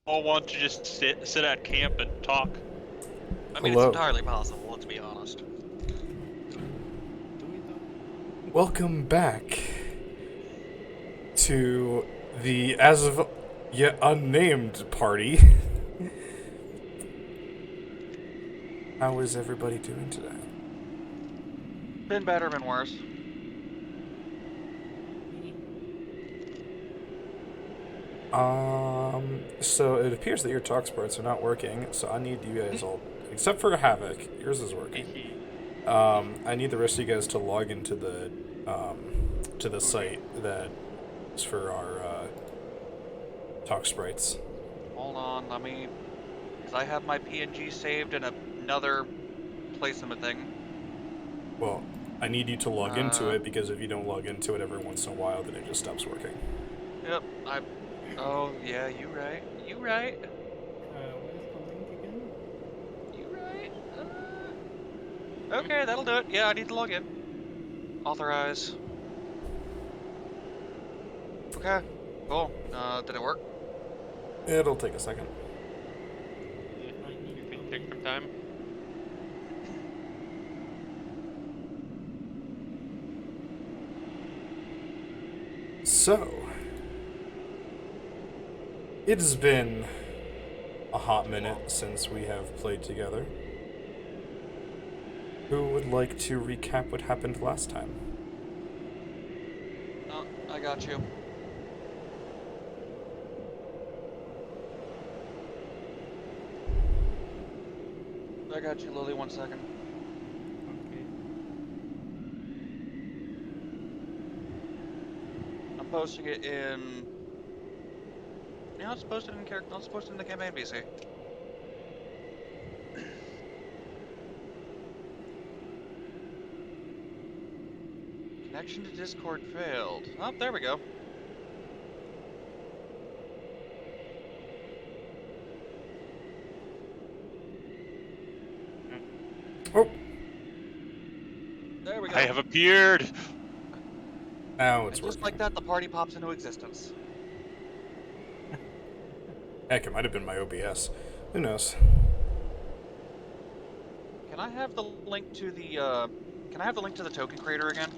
all want to just sit at camp and talk. I mean, it's Hello. entirely possible, let's be honest. Welcome back to the as of yet unnamed party. How is everybody doing today? Been better, been worse. So it appears that your talk sparts are not working, so I need you guys all, except for Havoc, yours is working. I need the rest of you guys to log into the site that is for our talk sprites. Hold on, let me... Because I have my PNG saved in another place in the thing. Well, I need you to log into it, because if you don't log into it every once in a while, then it just stops working. Yep, Oh, yeah, you right. You right. Where's the link again? You right. Okay, that'll do it. Yeah, I need to log in. Authorize. Okay, cool. Did it work? It'll take a second. You think take some time? So, it has been a hot minute since we have played together. Who would like to recap what happened last time? No, I got you. I got you, Lily, 1 second. Okay. I'm posting it in... Yeah, let's post it in character. Let's post it in the campaign PC. Connection to Discord failed. Oh, there we go. Oh, There we go. I have appeared. now it's And just working. like that, the party pops into existence. Heck, it might have been my OBS. Who knows? Can I have the link to the Can I have the link to the token creator again?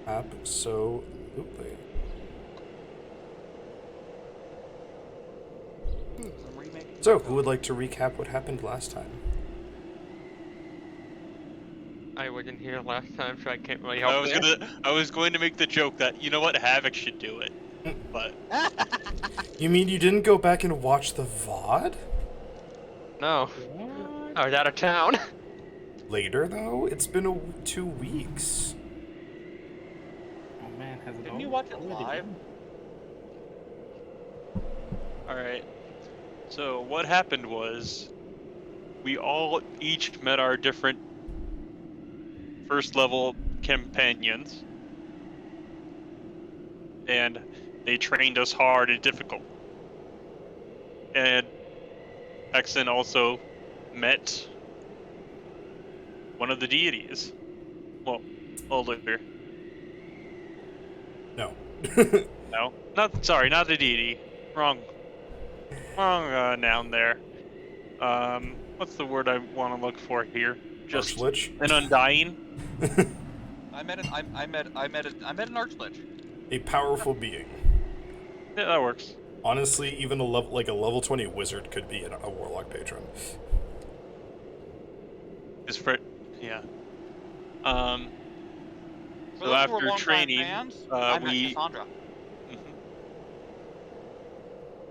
Absolutely. I'm remaking. So, who would like to recap what happened last time? I wasn't here last time, so I can't really help I was going to make the joke that, you know what, Havoc should do it. But You mean you didn't go back and watch the VOD? No, What? I was out of town. Later, though? It's been 2 weeks. Oh man, has it Didn't you all- watch it already live? been? alright. So what happened was we all each met our different first level companions. And they trained us hard and difficult. And Exon also met one of the deities. Well, older. No. No, not the deity. Wrong noun there. What's the word I want to look for here? Just Archlich? an undying. I met an Archlich. A powerful being. Yeah, that works. Honestly, even a level 20 wizard could be a warlock patron. Is for yeah. For So those who are after longtime training, fans, I met we Cassandra.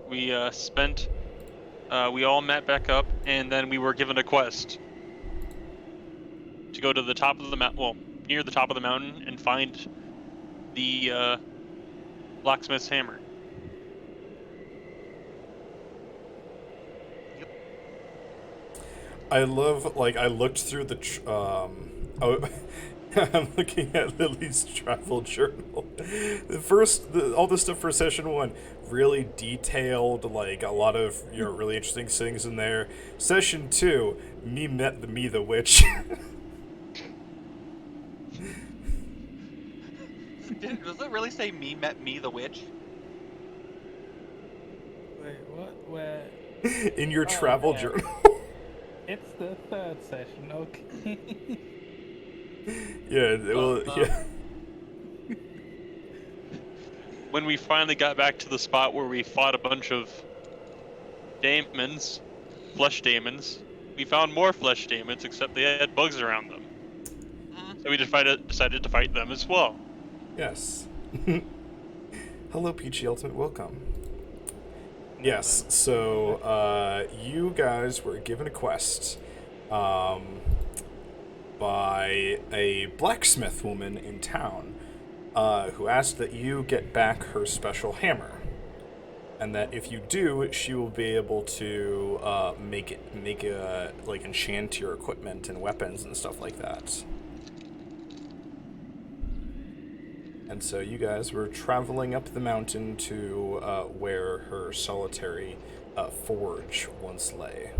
we we all met back up, and then we were given a quest to go to the top of the mountain. Well, near the top of the mountain, and find the blacksmith's hammer. I love, I looked through I'm looking at Lily's travel journal. All the stuff for session 1, really detailed, a lot of, really interesting things in there. Session 2, me the witch. Does it really say me met me the witch? Wait, what? Where? In your Oh, travel yeah. journal. It's the third session, okay. Yeah, well, yeah. When we finally got back to the spot where we fought a bunch of daemons, flesh daemons, we found more flesh daemons, except they had bugs around them. So we decided to fight them as well. Yes. Hello, Peachy Ultimate. Welcome. Yes, so you guys were given a quest by a blacksmith woman in town who asked that you get back her special hammer, and that if you do, she will be able to enchant your equipment and weapons and stuff like that. And so you guys were traveling up the mountain to where her solitary forge once lay.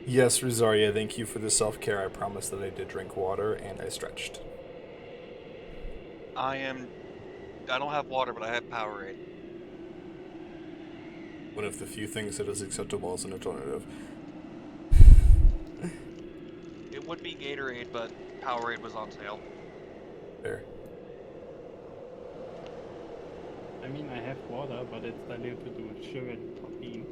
Yes, Rosaria, thank you for the self-care. I promised that I did drink water, and I stretched. I don't have water, but I have Powerade. One of the few things that is acceptable as an alternative. It would be Gatorade, but Powerade was on sale. There. I mean, I have water, but it's diluted with sugar and caffeine.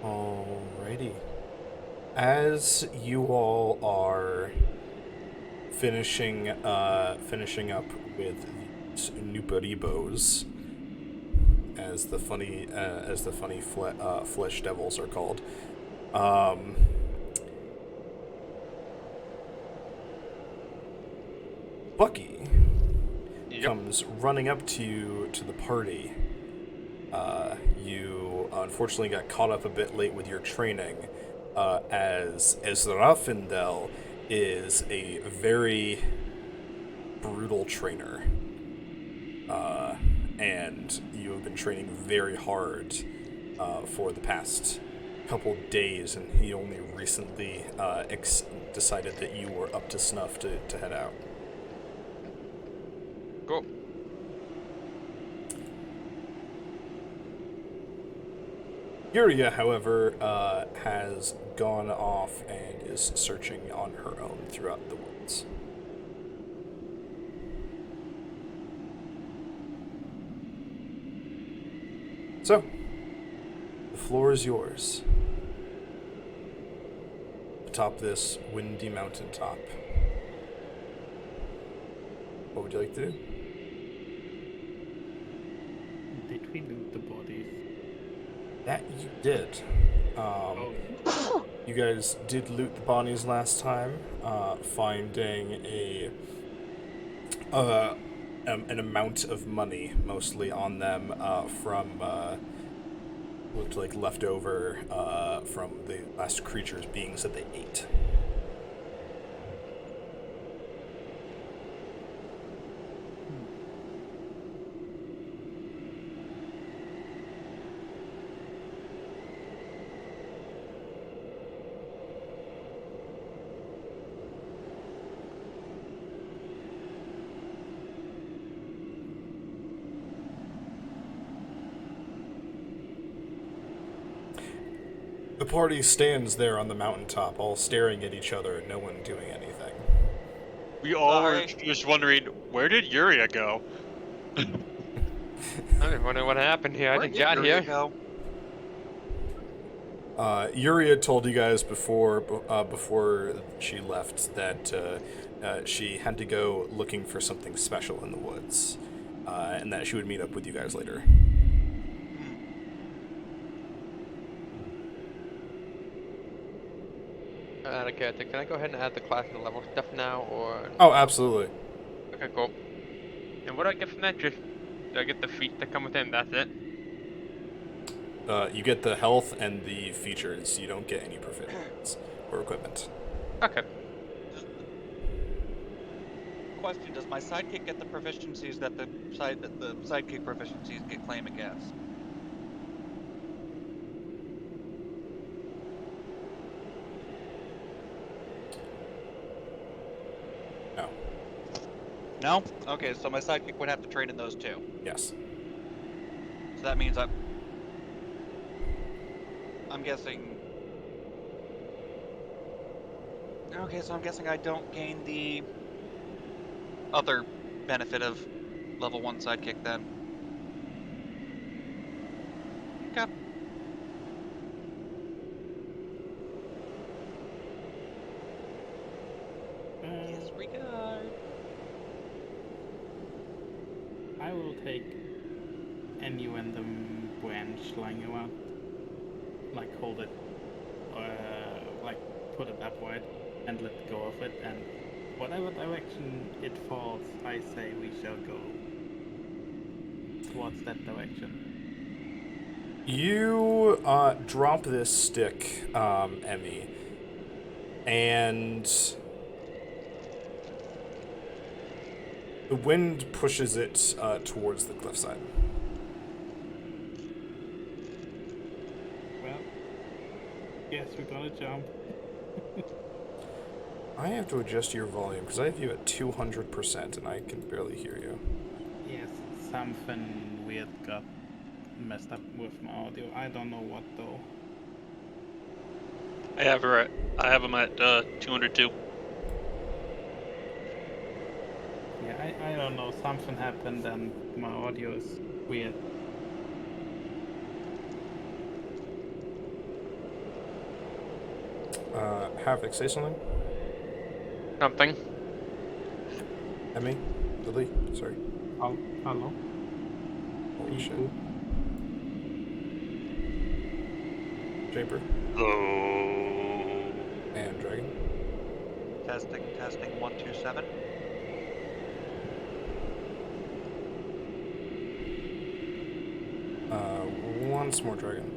Alrighty. As you all are finishing up with these Nuperibos, as the funny flesh devils are called, Bucky comes running up to you to the party. You unfortunately got caught up a bit late with your training, as Rafindel is a very brutal trainer, and you have been training very hard for the past couple days, and he only recently decided that you were up to snuff to head out. Go. Yuria, however, has gone off and is searching on her own throughout the woods. So, the floor is yours. Atop this windy mountaintop. What would you like to do? Did we loot the bodies? That you did. You guys did loot the bodies last time, finding an amount of money, mostly on them, from looked like leftover from the last creatures, beings that they ate. The party stands there on the mountaintop, all staring at each other, no one doing anything. We all were Sorry. just wondering, where did Yuria go? I just wonder what happened here. I Where just did got Yuri here. go? Yuria told you guys before she left that she had to go looking for something special in the woods, and that she would meet up with you guys later. Okay, can I go ahead and add the class and level stuff now, or? Oh, absolutely. Okay, cool. And what do I get from that? Just do I get the feats that come with it, and that's it? You get the health and the features. You don't get any proficiencies or equipment. Okay. Question: does my sidekick get the proficiencies that the sidekick proficiencies get claim against? No? Okay, so my sidekick would have to train in those too. Yes. So that means I'm guessing. Okay, so I'm guessing I don't gain the other benefit of level 1 sidekick then. Okay. Disregard. I will take any random branch lying around. Like hold it, like put it upright and let go of it, and whatever direction it falls, I say we shall go towards that direction. You drop this stick, Emmy, and the wind pushes it towards the cliffside. Well, yes, we're gonna jump. I have to adjust your volume because I have you at 200% and I can barely hear you. Yes, something weird got messed up with my audio. I don't know what though. I have him at 202. Yeah, I don't know. Something happened and my audio is weird. Havoc, say something? Something. Emmy? Lily? Sorry. Hello? Holy shit. Japer? Oh. And Dragon? Testing, 127. Once more, Dragon.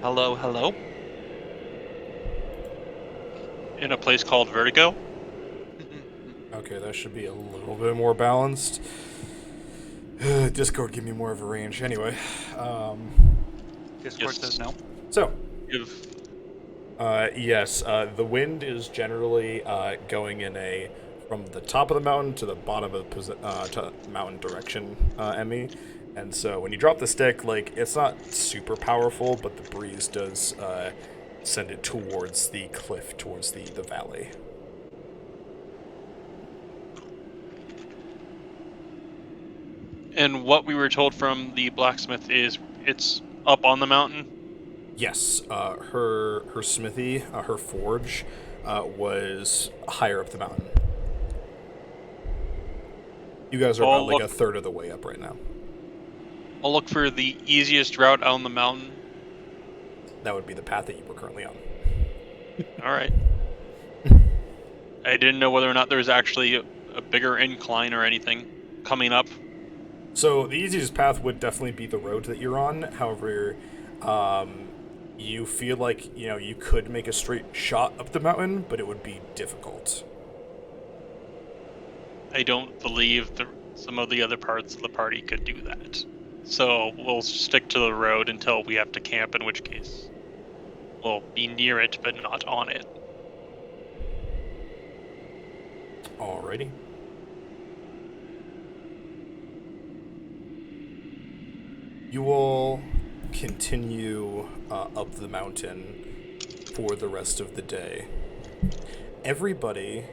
Hello, hello. In a place called Vertigo. Okay, that should be a little bit more balanced. Discord give me more of a range. Anyway, Discord Yes. says no. so If yes, the wind is generally going in a from the top of the mountain to the bottom of the to mountain direction, Emmy. And so when you drop the stick, like it's not super powerful, but the breeze does send it towards the cliff, towards the valley. and what we were told from the blacksmith is it's up on the mountain. Yes, her smithy, her forge, was higher up the mountain. You guys are about like a third of the way up right now. I'll look for the easiest route on the mountain. That would be the path that you were currently on. All right. I didn't know whether or not there was actually a bigger incline or anything coming up. So the easiest path would definitely be the road that you're on. However, you feel like, you know, you could make a straight shot up the mountain, but it would be difficult. I don't believe some of the other parts of the party could do that. So we'll stick to the road until we have to camp, in which case we'll be near it, but not on it. Alrighty. You will continue up the mountain for the rest of the day. Everybody,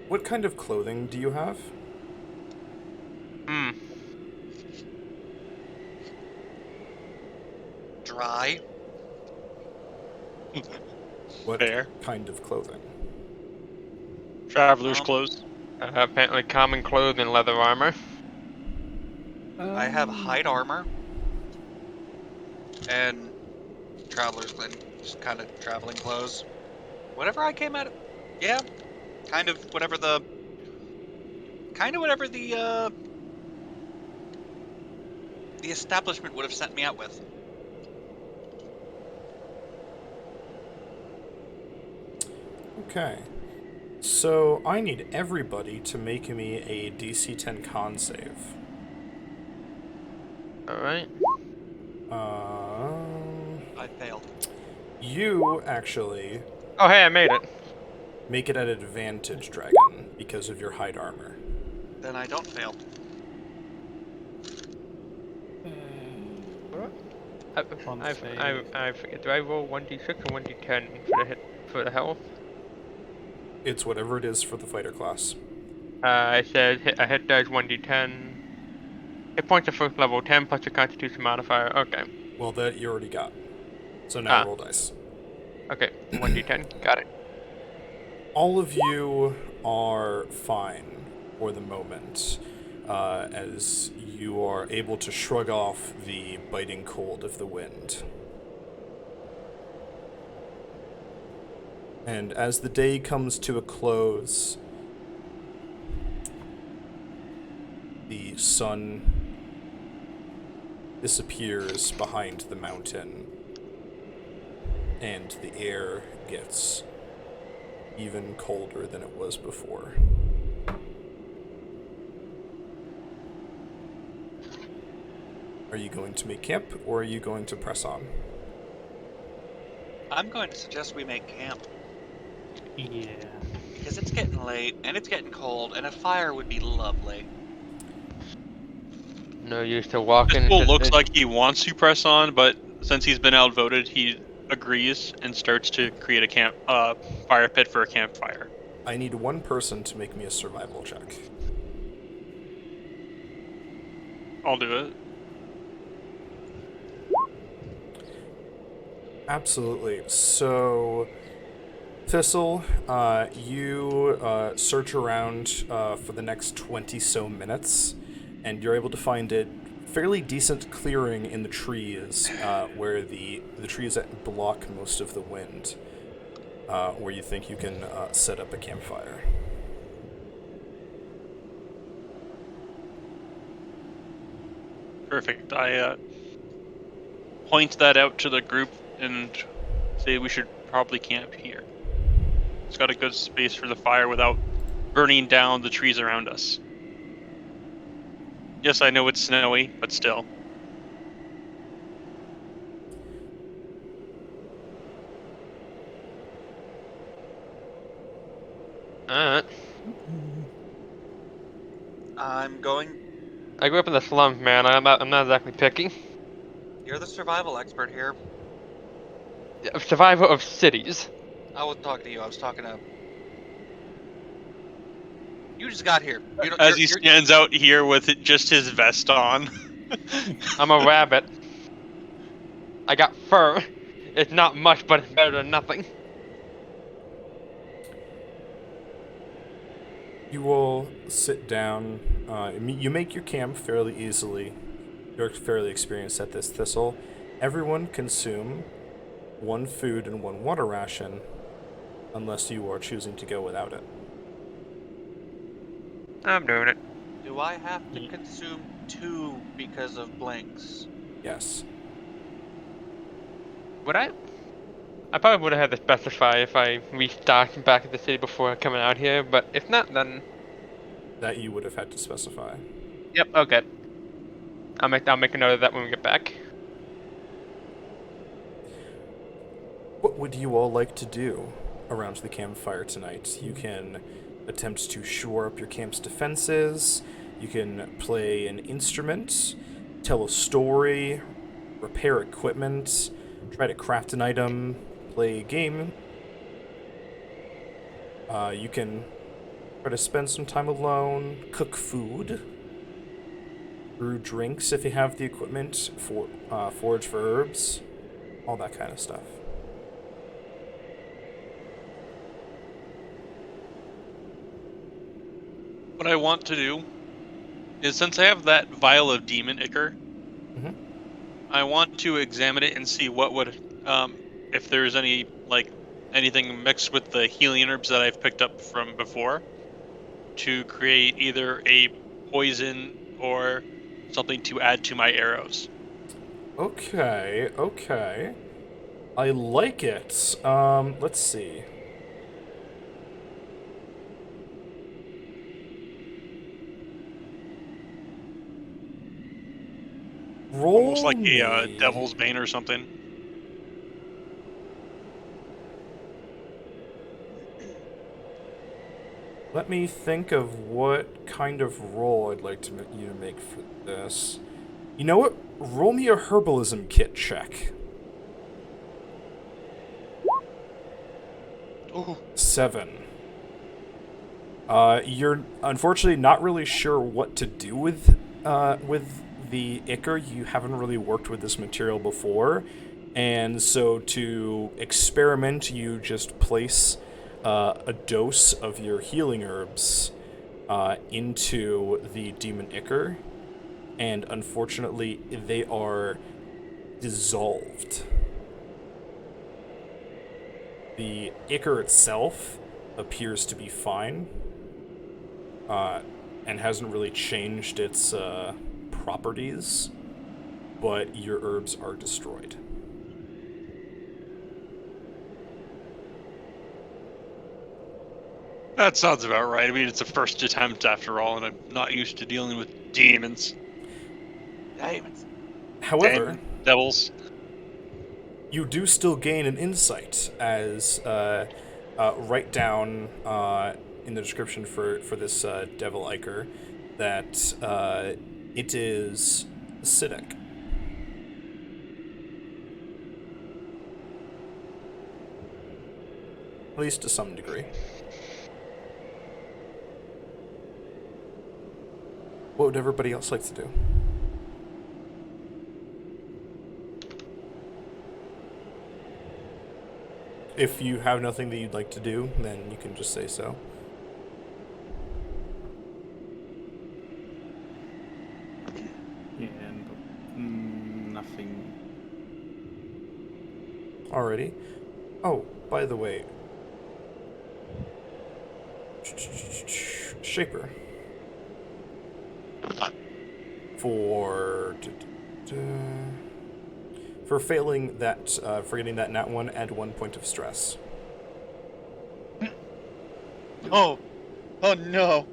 what kind of clothing do you have? Dry. What Fair. kind of clothing? Traveler's clothes. Apparently common clothing and leather armor. I have hide armor and traveler's just kind of traveling clothes. Whatever I came at, yeah, kind of whatever the establishment would have sent me out with. Okay. So I need everybody to make me a DC 10 con save. Alright. I failed. You actually. Oh, hey, I made it. Make it an advantage, dragon, because of your hide armor. Then I don't fail. I forget. Do I roll 1d6 or 1d10 for the hit for the health? It's whatever it is for the fighter class. I said a hit dice 1d10. Hit points at first level 10 plus your Constitution modifier. Okay. Well, that you already got. So now Ah. roll dice. Okay. 1d10. Got it. All of you are fine for the moment, as you are able to shrug off the biting cold of the wind. And as the day comes to a close, the sun disappears behind the mountain, and the air gets even colder than it was before. Are you going to make camp, or are you going to press on? I'm going to suggest we make camp, Yeah. because it's getting late, and it's getting cold, and a fire would be lovely. No use to walking. Fizzle looks like he wants to press on, but since he's been outvoted, he agrees and starts to create a fire pit for a campfire. I need one person to make me a survival check. I'll do it. Absolutely. So, Thistle, you search around for the next 20 so minutes, and you're able to find a fairly decent clearing in the trees where the trees that block most of the wind, where you think you can set up a campfire. Perfect. I point that out to the group and say we should probably camp here. It's got a good space for the fire without burning down the trees around us. Yes, I know it's snowy, but still. Alright. I'm going... I grew up in the slums, man. I'm not exactly picky. You're the survival expert here. Survivor of cities. I wasn't talking to you, I was talking to... You just got here. As he stands out here with just his vest on. I'm a rabbit. I got fur. It's not much, but it's better than nothing. You will sit down. You make your camp fairly easily. You're fairly experienced at this, Thistle. Everyone consume one food and one water ration, unless you are choosing to go without it. I'm doing it. Do I have to consume 2 because of blinks? Yes. Would I? I probably would have had to specify if I restocked back at the city before coming out here, but if not, then... That you would have had to specify. Yep, okay. I'll make a note of that when we get back. What would you all like to do around the campfire tonight? You can attempt to shore up your camp's defenses. You can play an instrument, tell a story, repair equipment, try to craft an item, play a game. You can try to spend some time alone, cook food, brew drinks if you have the equipment, forage for herbs, all that kind of stuff. What I want to do is, since I have that vial of demon ichor, Mhm. I want to examine it and see what would, if there's any, anything mixed with the healing herbs that I've picked up from before, to create either a poison or something to add to my arrows. Okay. I like it. Let's see. Roll Almost like a me. devil's bane or something. Let me think of what kind of roll I'd like you to make for this. You know what? Roll me a herbalism kit check. Ooh. 7. You're unfortunately not really sure what to do with the ichor. You haven't really worked with this material before, and so to experiment, you just place a dose of your healing herbs into the demon ichor, and unfortunately, they are dissolved. The ichor itself appears to be fine, and hasn't really changed its properties, but your herbs are destroyed. That sounds about right. I mean, it's a first attempt after all, and I'm not used to dealing with demons. Diamonds. However, Devils. you do still gain an insight as write down in the description for this devil ichor that it is acidic. At least to some degree. What would everybody else like to do? If you have nothing that you'd like to do, then you can just say so. Yeah, nothing. Alrighty. Oh, by the way. Shaper. For failing that, for getting that nat 1, add 1 point of stress. Oh. Oh no.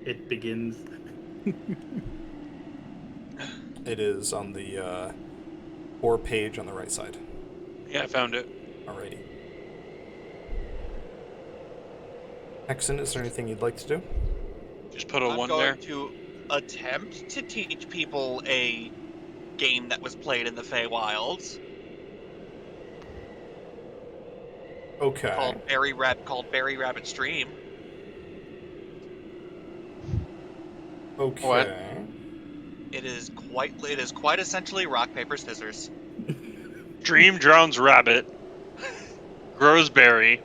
It begins. It is on the or page on the right side. Yeah, I found it. Alrighty. Hexen, is there anything you'd like to do? Just put a I'm 1 going there. to attempt to teach people a game that was played in the Feywilds Okay. called Berry Rabbit Stream. Okay. What? It is quite essentially rock paper scissors. Dream drowns rabbit. Grows berry.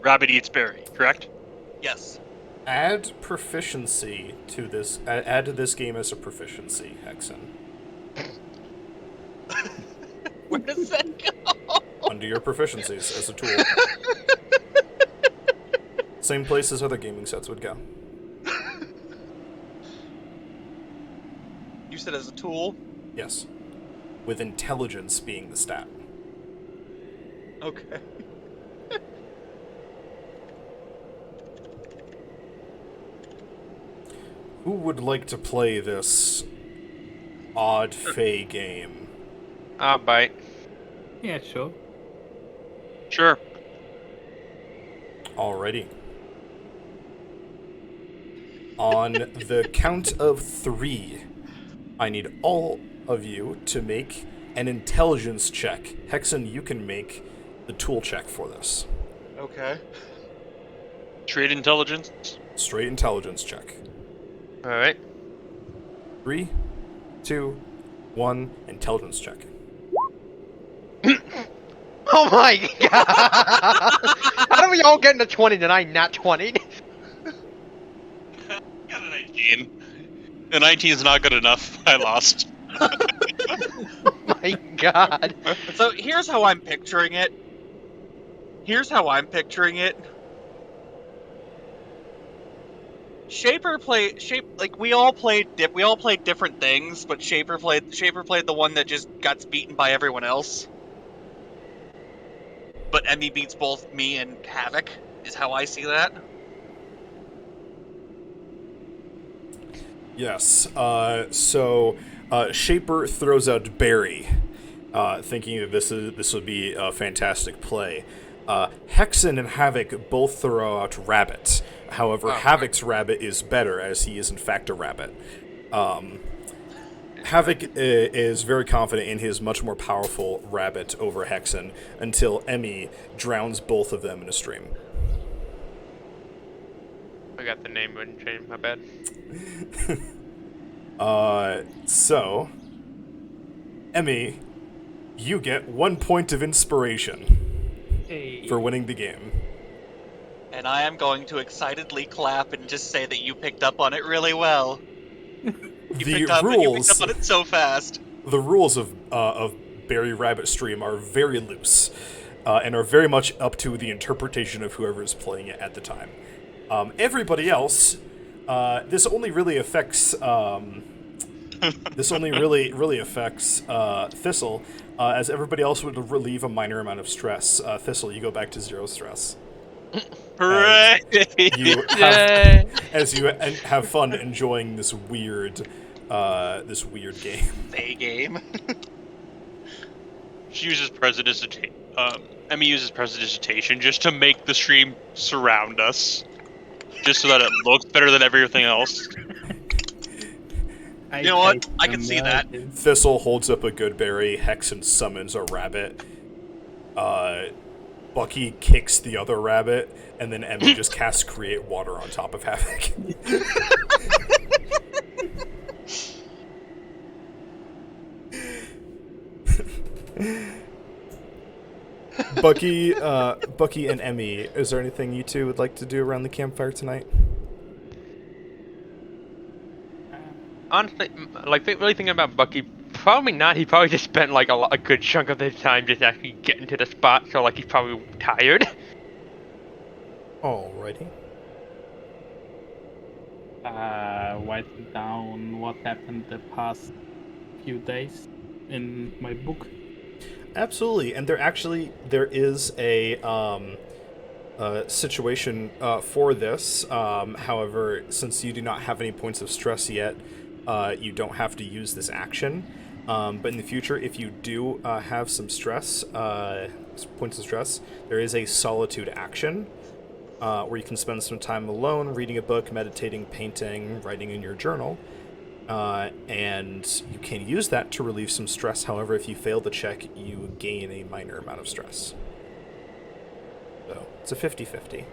Rabbit eats berry. Correct? Yes. Add proficiency to this. Add to this game as a proficiency, Hexen. Where does that go? Under your proficiencies as a tool. Same place as other gaming sets would go. You said as a tool? Yes. With intelligence being the stat. Okay. Who would like to play this odd fey game? I'll bite. Yeah, sure. Sure. Alrighty. On the count of 3, I need all of you to make an intelligence check. Hexen, you can make the tool check for this. Okay. Trade intelligence. Straight intelligence check. Alright. 3, 2, 1, intelligence check. Oh my god! How do we all get in the 20 and I not 20? Got a 19. The 19 is not good enough. I lost. My god. So here's how I'm picturing it. We all played different things, but Shaper played the one that just got beaten by everyone else. But Emmy beats both me and Havoc, is how I see that. Yes. So Shaper throws out Barry, thinking that this would be a fantastic play. Hexen and Havoc both throw out rabbit. However, Havoc's rabbit is better, as he is in fact a rabbit. Havoc is very confident in his much more powerful rabbit over Hexen until Emmy drowns both of them in a stream. I got the name wouldn't change. My bad. So, Emmy, you get 1 point of inspiration Hey. for winning the game. And I am going to excitedly clap and just say that you picked up on it really well. You picked up on it so fast. The rules of Barry Rabbit Stream are very loose, and are very much up to the interpretation of whoever is playing it at the time. Everybody else, this only really affects Thistle, as everybody else would relieve a minor amount of stress. Thistle, you go back to 0 stress. Hooray! You as you have fun enjoying this weird game. A game. She uses Emmy uses prestidigitation just to make the stream surround us, just so that it looks better than everything else. You know what? I can see that. Thistle holds up a good berry. Hexen summons a rabbit. Bucky kicks the other rabbit, and then Emmy just casts Create Water on top of Havoc. Bucky and Emmy, is there anything you two would like to do around the campfire tonight? Honestly, like really thinking about Bucky, probably not. He probably just spent like a good chunk of his time just actually getting to the spot, so like he's probably tired. Alrighty. Write down what happened the past few days in my book. Absolutely, and there is a situation for this. However, since you do not have any points of stress yet, you don't have to use this action. But in the future, if you do have some stress, points of stress, there is a solitude action where you can spend some time alone, reading a book, meditating, painting, writing in your journal. And you can use that to relieve some stress. However, if you fail the check, you gain a minor amount of stress. So, it's a 50-50.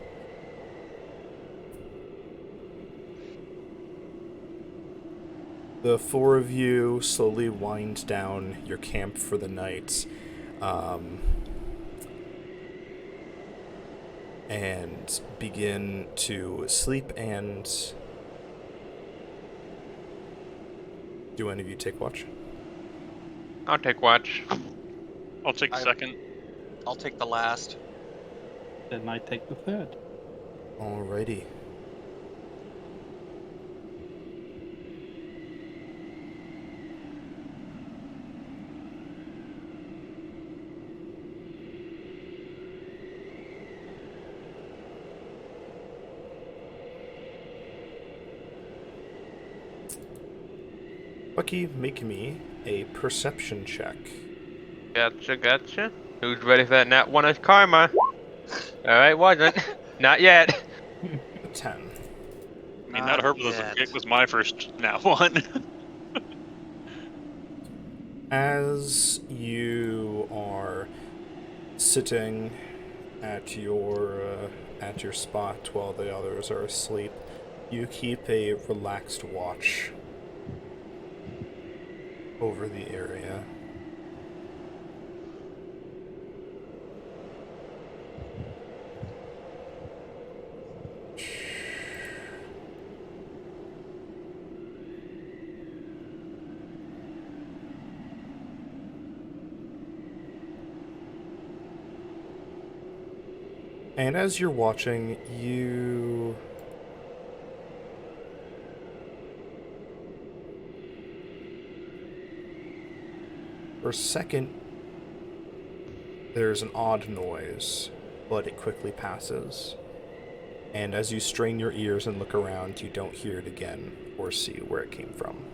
The four of you slowly wind down your camp for the night. And begin to sleep. And do any of you take watch? I'll take watch. I'll take second. I'll take the last. Then I take the third. Alrighty. Bucky, make me a perception check. Gotcha. Who's ready for that nat one as karma? Alright, wasn't. Not yet. A 10. I mean, that hurt was my first nat one. As you are sitting at your spot while the others are asleep, you keep a relaxed watch over the area. And as you're watching, you for a second, there's an odd noise, but it quickly passes. And as you strain your ears and look around, you don't hear it again or see where it came from.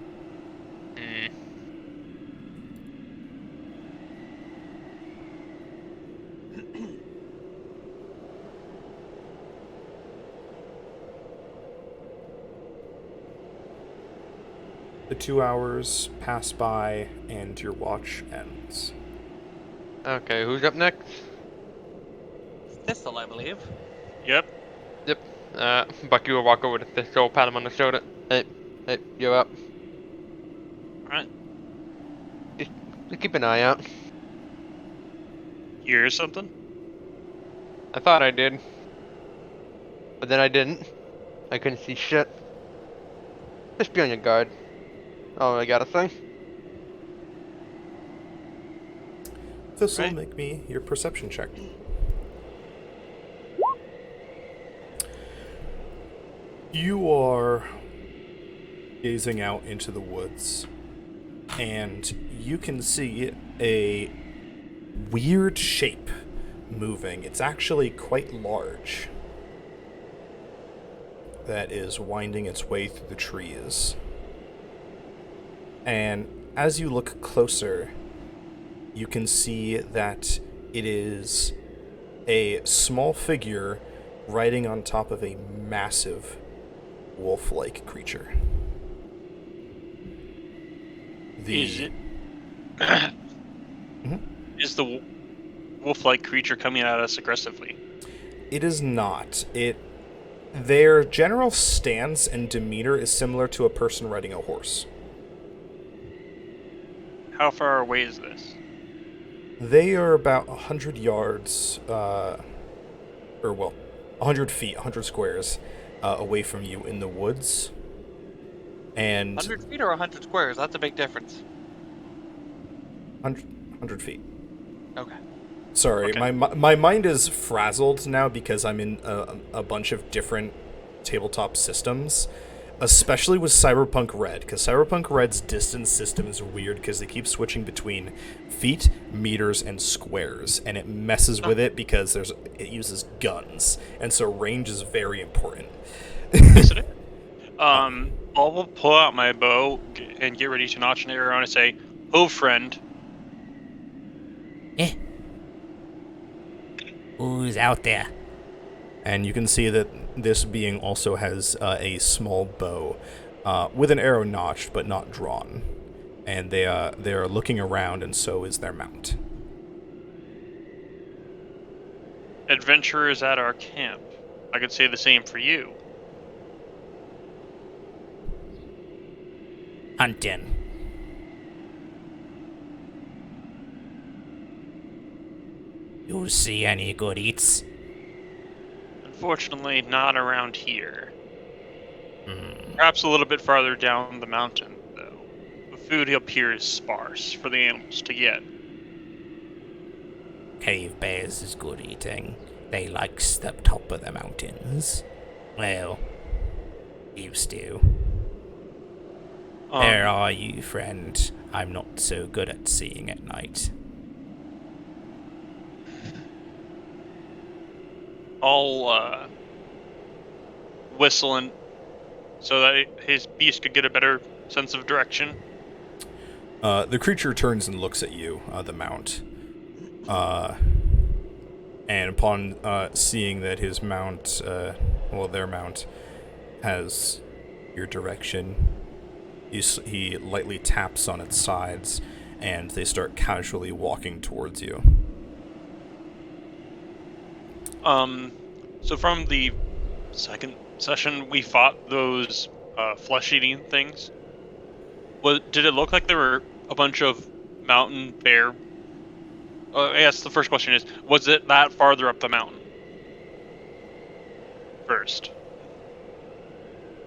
2 hours pass by, and your watch ends. Okay, who's up next? Thistle, I believe. Yep. Bucky will walk over to Thistle, pat him on the shoulder. Hey, you're up. Alright. Just keep an eye out. Hear something? I thought I did. But then I didn't. I couldn't see shit. Just be on your guard. Oh, I got a thing. This'll Right. make me your perception check. You are gazing out into the woods, and you can see a weird shape moving. It's actually quite large. That is winding its way through the trees. And as you look closer, you can see that it is a small figure riding on top of a massive wolf-like creature. Is it? Mhm. Is the wolf-like creature coming at us aggressively? It is not. Their general stance and demeanor is similar to a person riding a horse. How far away is this? They are about 100 yards, 100 feet, 100 squares away from you in the woods. And 100 feet or 100 squares? That's a big difference. 100 feet. Okay. Sorry, Okay. my mind is frazzled now because I'm in a bunch of different tabletop systems, especially with Cyberpunk Red, because Cyberpunk Red's distance system is weird because they keep switching between feet, meters, and squares, and it messes with it because it uses guns, and so range is very important. Yes, it is. I'll pull out my bow and get ready to notch an arrow and say, "Oh, friend." Who's out there? And you can see that this being also has a small bow with an arrow notched but not drawn. And they are looking around, and so is their mount. Adventurers at our camp. I could say the same for you. Hunting. You see any good eats? Unfortunately, not around here. Perhaps a little bit farther down the mountain, though. The food appears sparse for the animals to get. Cave bears is good eating. They like the top of the mountains. Well, used to. Where are you, friend? I'm not so good at seeing at night. I'll whistle and so that his beast could get a better sense of direction. The creature turns and looks at you, the mount. And upon seeing that his mount, their mount, has your direction, he lightly taps on its sides, and they start casually walking towards you. So from the second session, we fought those flesh-eating things. Did it look like there were a bunch of mountain bear? I guess the first question is, was it that farther up the mountain? First.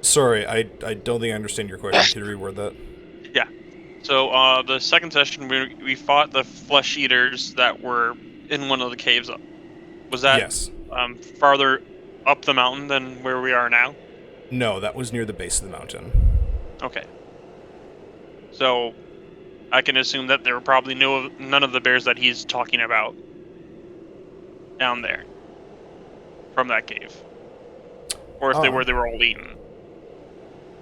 Sorry, I don't think I understand your question. Can you reword that? Yeah. So the second session, we fought the flesh eaters that were in one of the caves. Was that Yes. farther up the mountain than where we are now? No, that was near the base of the mountain. Okay. So I can assume that there were probably none of the bears that he's talking about down there from that cave. Or if they were all eaten.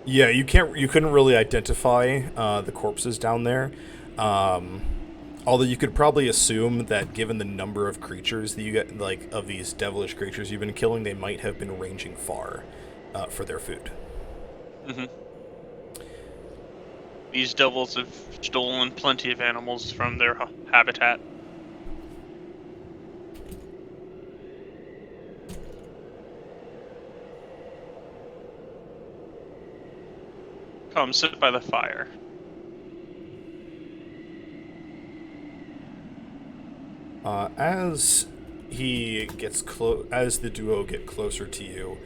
Yeah, you couldn't really identify the corpses down there. Although you could probably assume that given the number of creatures that you get, like, of these devilish creatures you've been killing, they might have been ranging far for their food. Mm-hmm. These devils have stolen plenty of animals from their habitat. Come sit by the fire. As he gets as the duo get closer to you,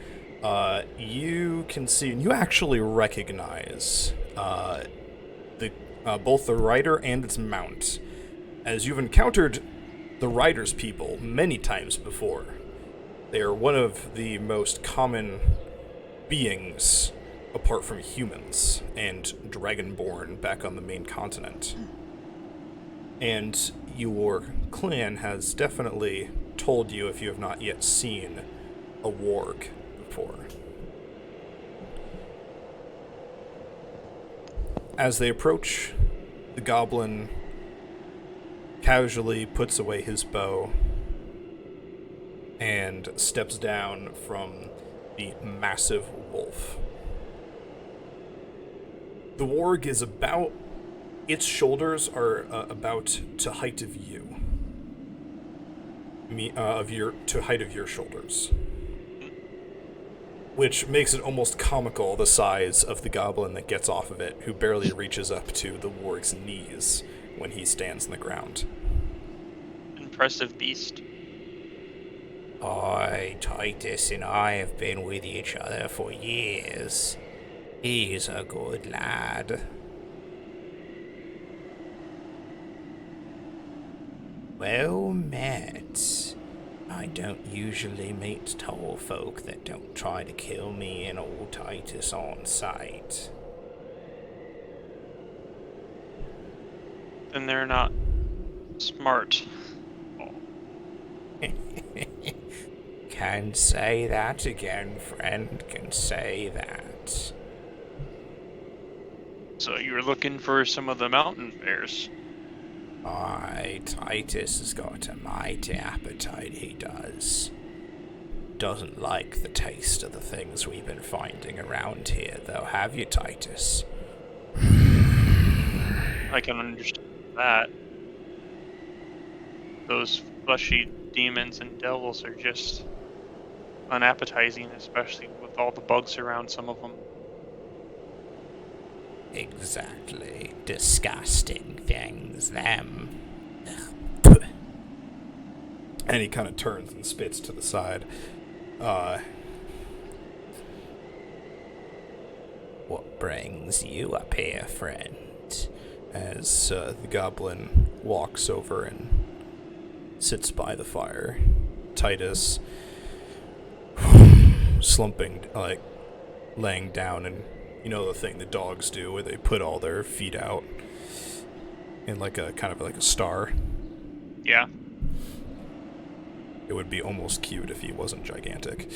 you can see, and you actually recognize both the rider and its mount, as you've encountered the rider's people many times before. They are one of the most common beings, apart from humans and Dragonborn back on the main continent. And your clan has definitely told you, if you have not yet seen a warg before. As they approach, the goblin casually puts away his bow and steps down from the massive wolf. The warg is about... its shoulders are about to height of you. To height of your shoulders. Which makes it almost comical, the size of the goblin that gets off of it, who barely reaches up to the warg's knees when he stands on the ground. Impressive beast. Titus and I have been with each other for years. He's a good lad. Well met. I don't usually meet tall folk that don't try to kill me and old Titus on sight. Then they're not smart. Can say that again, friend. Can say that. So you're looking for some of the mountain bears. Aye, Titus has got a mighty appetite, he does. Doesn't like the taste of the things we've been finding around here, though, have you, Titus? I can understand that. Those fleshy demons and devils are just unappetizing, especially with all the bugs around some of them. Exactly. Disgusting things, them. And he kind of turns and spits to the side. What brings you up here, friend? As the goblin walks over and sits by the fire. Titus, slumping, like, laying down, and you know the thing the dogs do where they put all their feet out in like a kind of like a star. Yeah. It would be almost cute if he wasn't gigantic.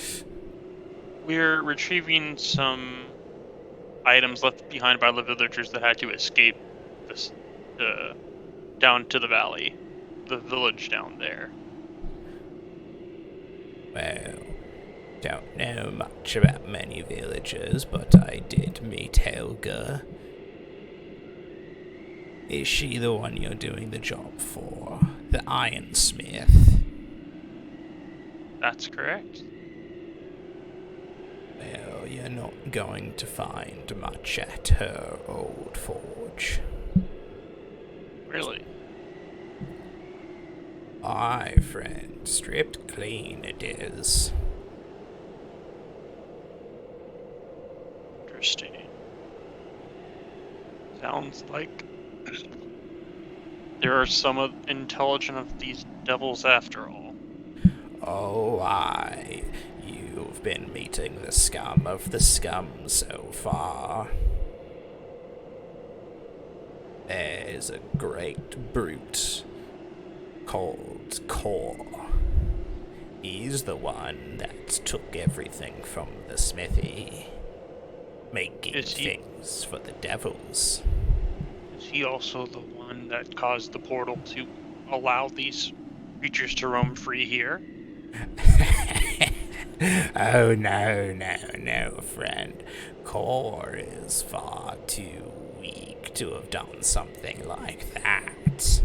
We're retrieving some items left behind by the villagers that had to escape this down to the valley, the village down there. Well, don't know much about many villagers, but I did meet Helga. Is she the one you're doing the job for? The ironsmith? That's correct. Well, you're not going to find much at her old forge. Really? Aye, friend. Stripped clean it is. Interesting. Sounds like there are some intelligent of these devils after all. Oh, aye. You've been meeting the scum of the scum so far. There's a great brute called Kor. He's the one that took everything from the smithy, making things for the devils. Is he also the one that caused the portal to allow these creatures to roam free here? Oh, no, friend. Kor is far too weak to have done something like that.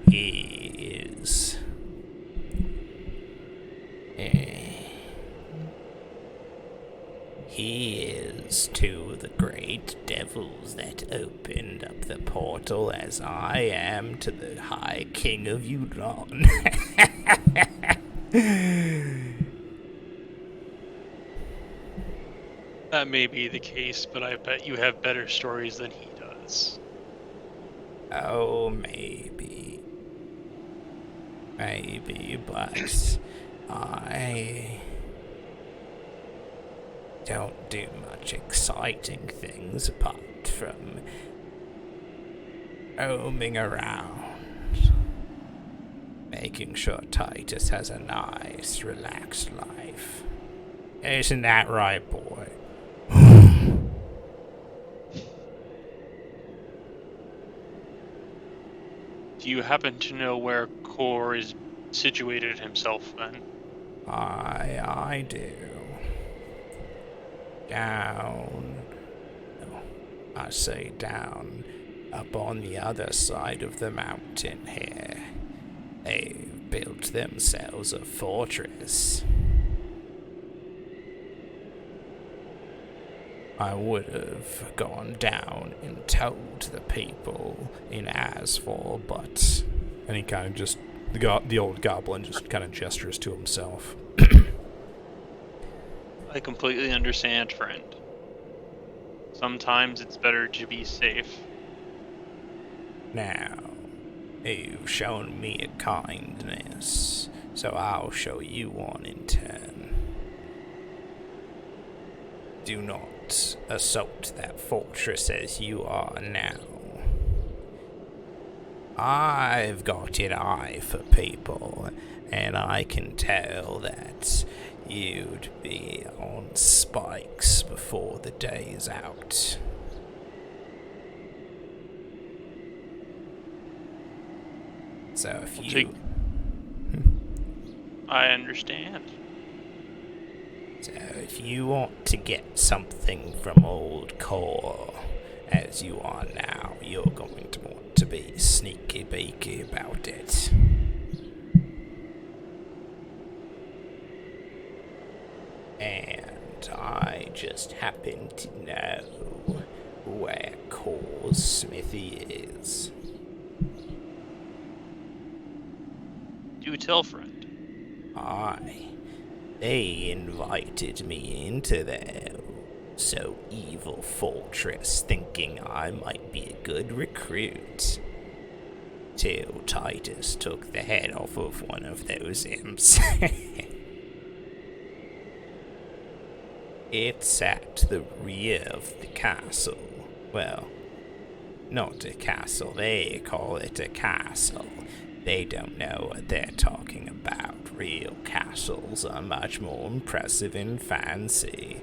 He is... He is to the great devils that opened up the portal as I am to the High King of Yudon. That may be the case, but I bet you have better stories than he does. Oh, maybe. Maybe, but I don't do much exciting things apart from roaming around, making sure Titus has a nice, relaxed life. Isn't that right, boy? Do you happen to know where Kor is situated himself, then? I do. Down. No, I say down. Up on the other side of the mountain here. They've built themselves a fortress. I would have gone down and told the people in Asphalt, but... And he kind of just... The old goblin just kind of gestures to himself. I completely understand, friend. Sometimes it's better to be safe. Now, you've shown me a kindness, so I'll show you one in turn. Do not assault that fortress as you are now. I've got an eye for people, and I can tell that you'd be on spikes before the day's out. So if you... I understand. So if you want to get something from old Kor, as you are now, you're going to want to be sneaky-beaky about it. And I just happen to know where Kor's smithy is. Do tell, friend. Aye. They invited me into their so evil fortress, thinking I might be a good recruit. Till Titus took the head off of one of those imps. It's at the rear of the castle. Well, not a castle, they call it a castle. They don't know what they're talking about. Real castles are much more impressive and fancy.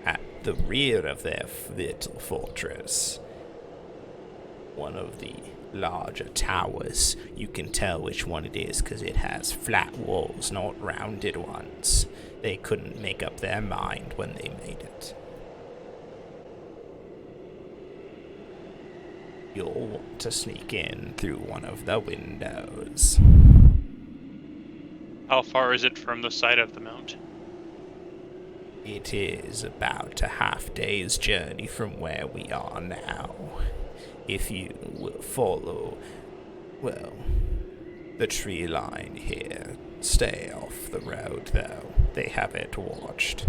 At the rear of their little fortress, one of the larger towers, you can tell which one it is because it has flat walls, not rounded ones. They couldn't make up their mind when they made it. You'll want to sneak in through one of the windows. How far is it from the side of the mountain? It is about a half-day's journey from where we are now. If you will follow, well, the tree line here. Stay off the road, though. They have it watched.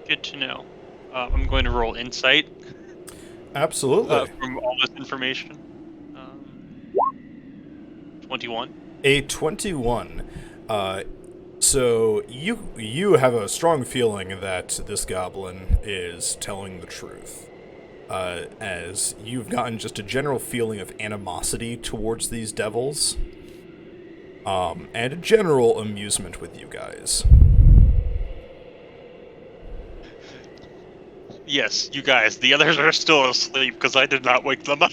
Good to know. I'm going to roll insight Absolutely. from all this information. 21. A 21. So you have a strong feeling that this goblin is telling the truth. As you've gotten just a general feeling of animosity towards these devils. And a general amusement with you guys. Yes, you guys. The others are still asleep because I did not wake them up.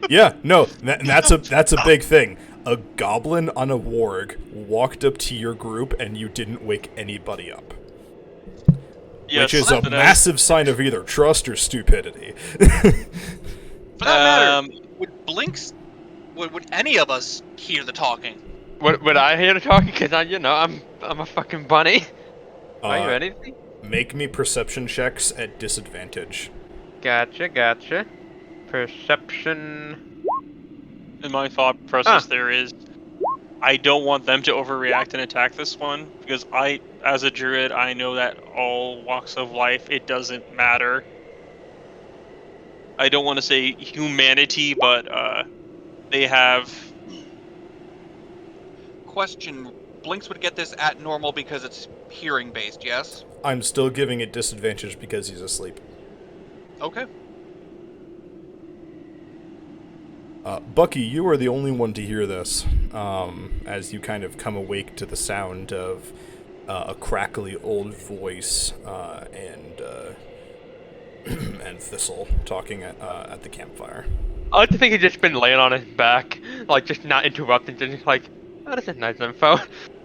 Yeah, no, that's a big thing. A goblin on a warg walked up to your group and you didn't wake anybody up. Yes, which is a that massive sign of either trust or stupidity. For that Um, matter, would any of us hear the talking? Would I hear the talking? Cause I'm a fucking bunny. Are you Uh, anything? make me perception checks at disadvantage. Gotcha. Perception. and my thought process there is, I don't want them to overreact and attack this one because as a druid, I know that all walks of life, it doesn't matter. I don't want to say humanity, but they have. Question: Blinks would get this at normal because it's hearing based, yes? I'm still giving it disadvantage because he's asleep. Okay. Bucky, you are the only one to hear this, as you kind of come awake to the sound of a crackly old voice and and Thistle talking at the campfire. I like to think he's just been laying on his back, like just not interrupting, just like, oh, this is nice info.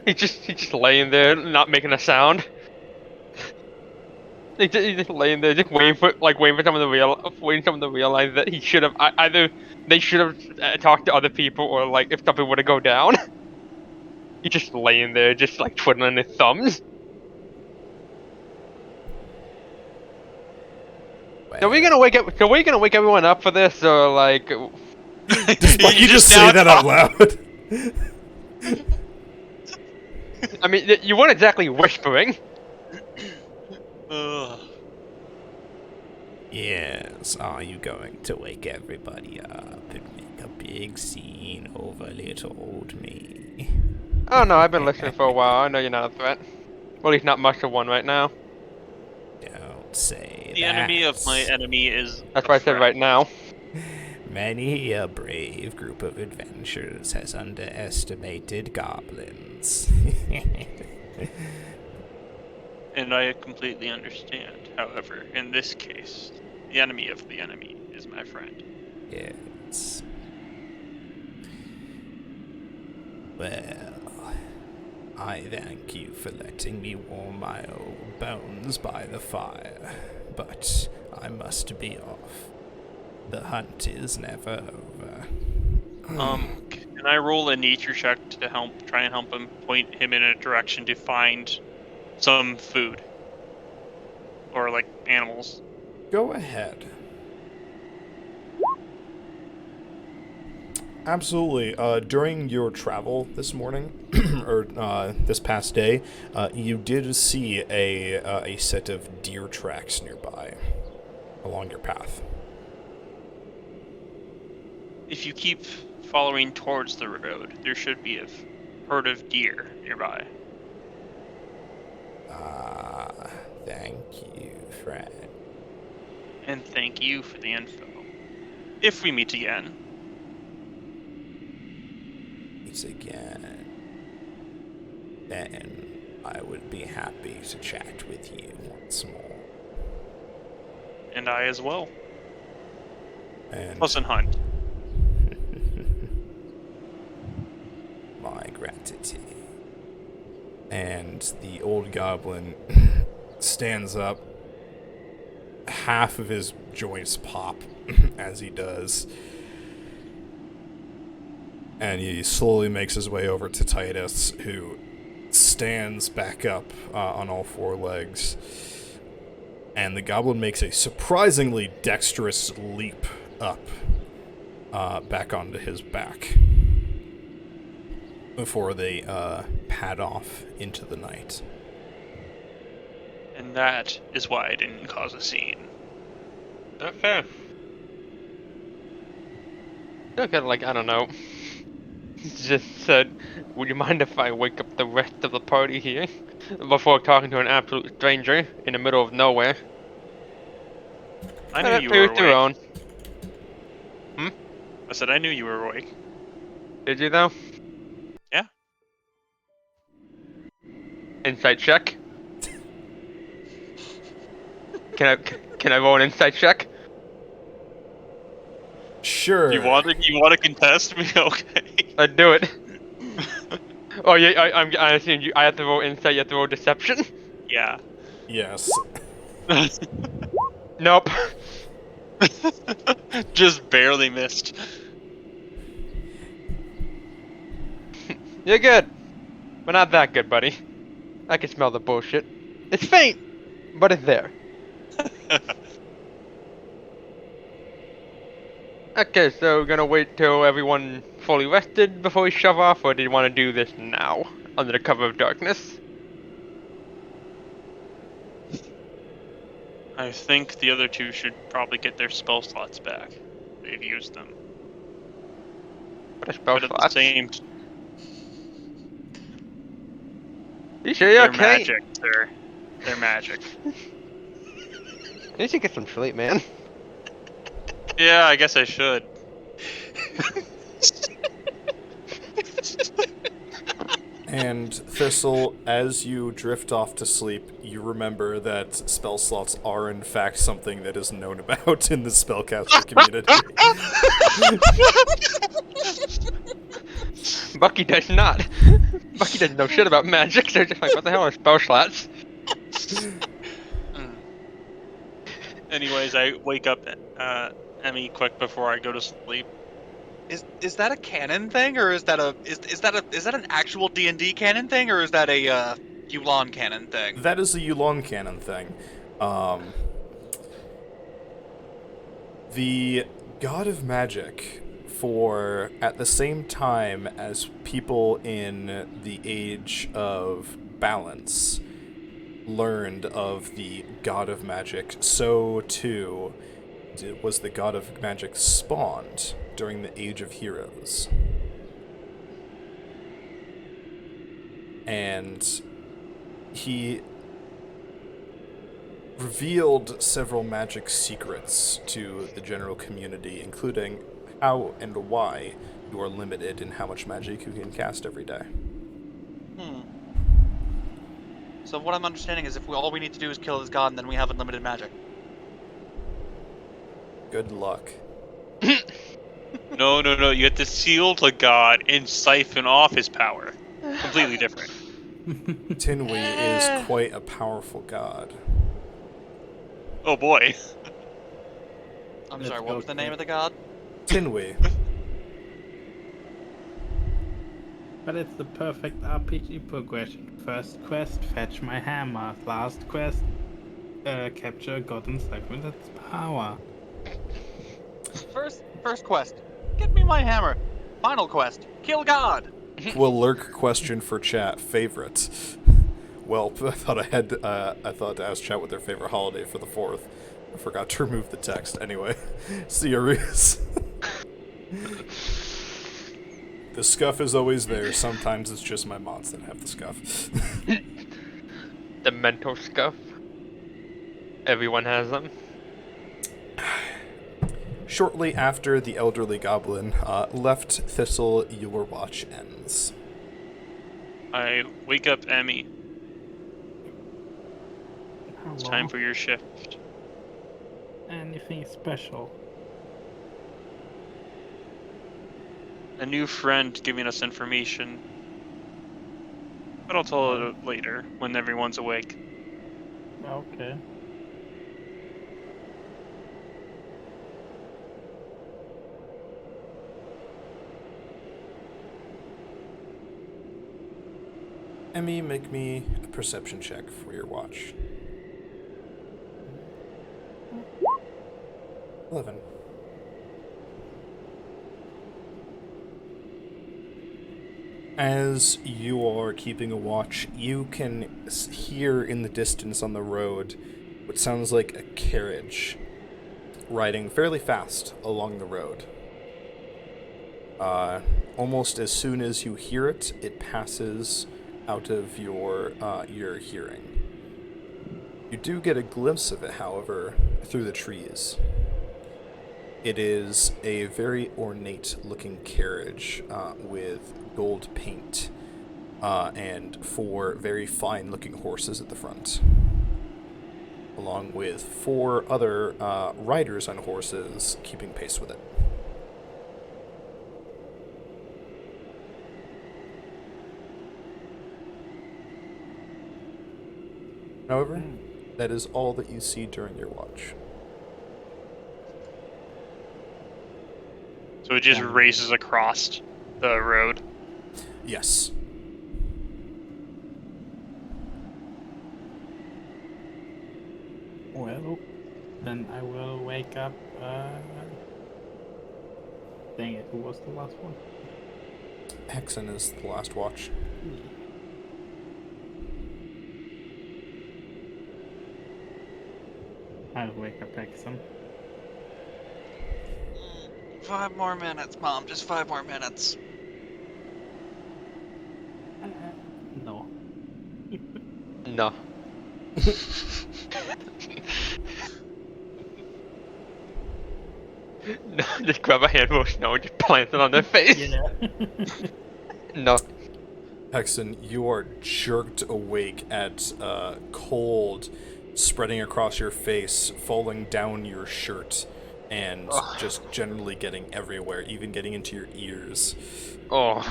He's just laying there, not making a sound. He's just laying there, just waiting for someone to realize that he should have either they should have talked to other people, or like if something were to go down. He's just laying there, just like twiddling his thumbs. So we're gonna wake everyone up for this, or like? Does Bucky just say that out loud? I mean, you weren't exactly whispering. Ugh. Yes, are you going to wake everybody up and make a big scene over little old me? Oh no, I've been listening for a while. I know you're not a threat. Well, at least not much of one right now. Don't say The enemy of my enemy is. That's why I said right now. Many a brave group of adventurers has underestimated goblins. And I completely understand. However, in this case, the enemy of the enemy is my friend. Yes. Well, I thank you for letting me warm my old bones by the fire, but I must be off. The hunt is never over. Can I roll a nature check to try and help him, point him in a direction to find some food? Or, like, animals. Go ahead. Absolutely. During your travel this morning, or this past day, you did see a set of deer tracks nearby along your path. If you keep following towards the road, there should be a herd of deer nearby. Thank you, friend. And thank you for the info. If we meet again. Meet again. Then I would be happy to chat with you once more. And I as well. And Plus hunt. My gratitude. and the old goblin stands up. Half of his joints pop as he does. And he slowly makes his way over to Titus, who stands back up on all four legs. And the goblin makes a surprisingly dexterous leap up back onto his back before they pad off into the night. And that is why I didn't cause a scene. Okay. Okay, like, I don't know. Just said, would you mind if I wake up the rest of the party here? Before talking to an absolute stranger in the middle of nowhere. I knew you were Your awake. own. I said I knew you were awake. Did you though? Yeah. Insight check. Can I roll an insight check? Sure. You want to contest me? Okay. I'd do it. Oh yeah, I assume I have to roll insight. You have to roll deception. Yeah. Yes. Nope. Just barely missed. You're good. But not that good, buddy. I can smell the bullshit. It's faint, but it's there. Okay, so we're gonna wait till everyone fully rested before we shove off, or do you want to do this now, under the cover of darkness? I think the other two should probably get their spell slots back. They've used them. What a spell But at the slot. same You sure you're they're okay? magic, sir. They're magic. You should get some sleep, man. Yeah, I guess I should. And Thistle, as you drift off to sleep, you remember that spell slots are in fact something that is known about in the spellcaster community. Bucky does not. Bucky doesn't know shit about magic, so just like, what the hell are spell slots? Anyways, I wake up Emmy quick before I go to sleep. Is that a canon thing, or is that an actual D&D canon thing, or is that a Yulon canon thing? That is a Yulon canon thing. The god of magic, for at the same time as people in the Age of Balance learned of the god of magic, so too was the god of magic spawned during the Age of Heroes. And he revealed several magic secrets to the general community, including how and why you are limited in how much magic you can cast every day. So what I'm understanding is all we need to do is kill this god, and then we have unlimited magic. Good luck. No. You have to seal the god and siphon off his power. Completely different. Tinwei is quite a powerful god. Oh boy. I'm Let's sorry, go what was the name quick. of the god? Tinwei. But it's the perfect RPG progression. First quest, fetch my hammer. Last quest, capture a god and siphon its power. First quest, get me my hammer. Final quest, kill god. Will lurk question for chat. Favorite. Well, I thought to ask chat what their favorite holiday for the 4th. I forgot to remove the text. Anyway, see you, Reese. The scuff is always there. Sometimes it's just my mods that have the scuff. The mental scuff. Everyone has them. Shortly after the elderly goblin left Thistle, your watch ends. I wake up Emmy. It's time Hello. for your shift. Anything special? A new friend giving us information. But I'll tell it later, when everyone's awake. Okay. Emmy, make me a perception check for your watch. 11. As you are keeping a watch, you can hear in the distance on the road what sounds like a carriage riding fairly fast along the road. Almost as soon as you hear it, it passes out of your hearing. You do get a glimpse of it, however, through the trees. It is a very ornate-looking carriage with gold paint and 4 very fine-looking horses at the front, along with 4 other riders on horses keeping pace with it. However, That is all that you see during your watch. So it just races across the road. Yes. Well, then I will wake up. Dang it, who was the last one? Hexen is the last watch. I'll wake up Hexen. 5 more minutes, Mom. Just 5 more minutes. No. No. No, just grab a handful of snow and just plant it on their face. Yeah. No. Hexen, you are jerked awake at cold spreading across your face, falling down your shirt, and just generally getting everywhere, even getting into your ears. Oh.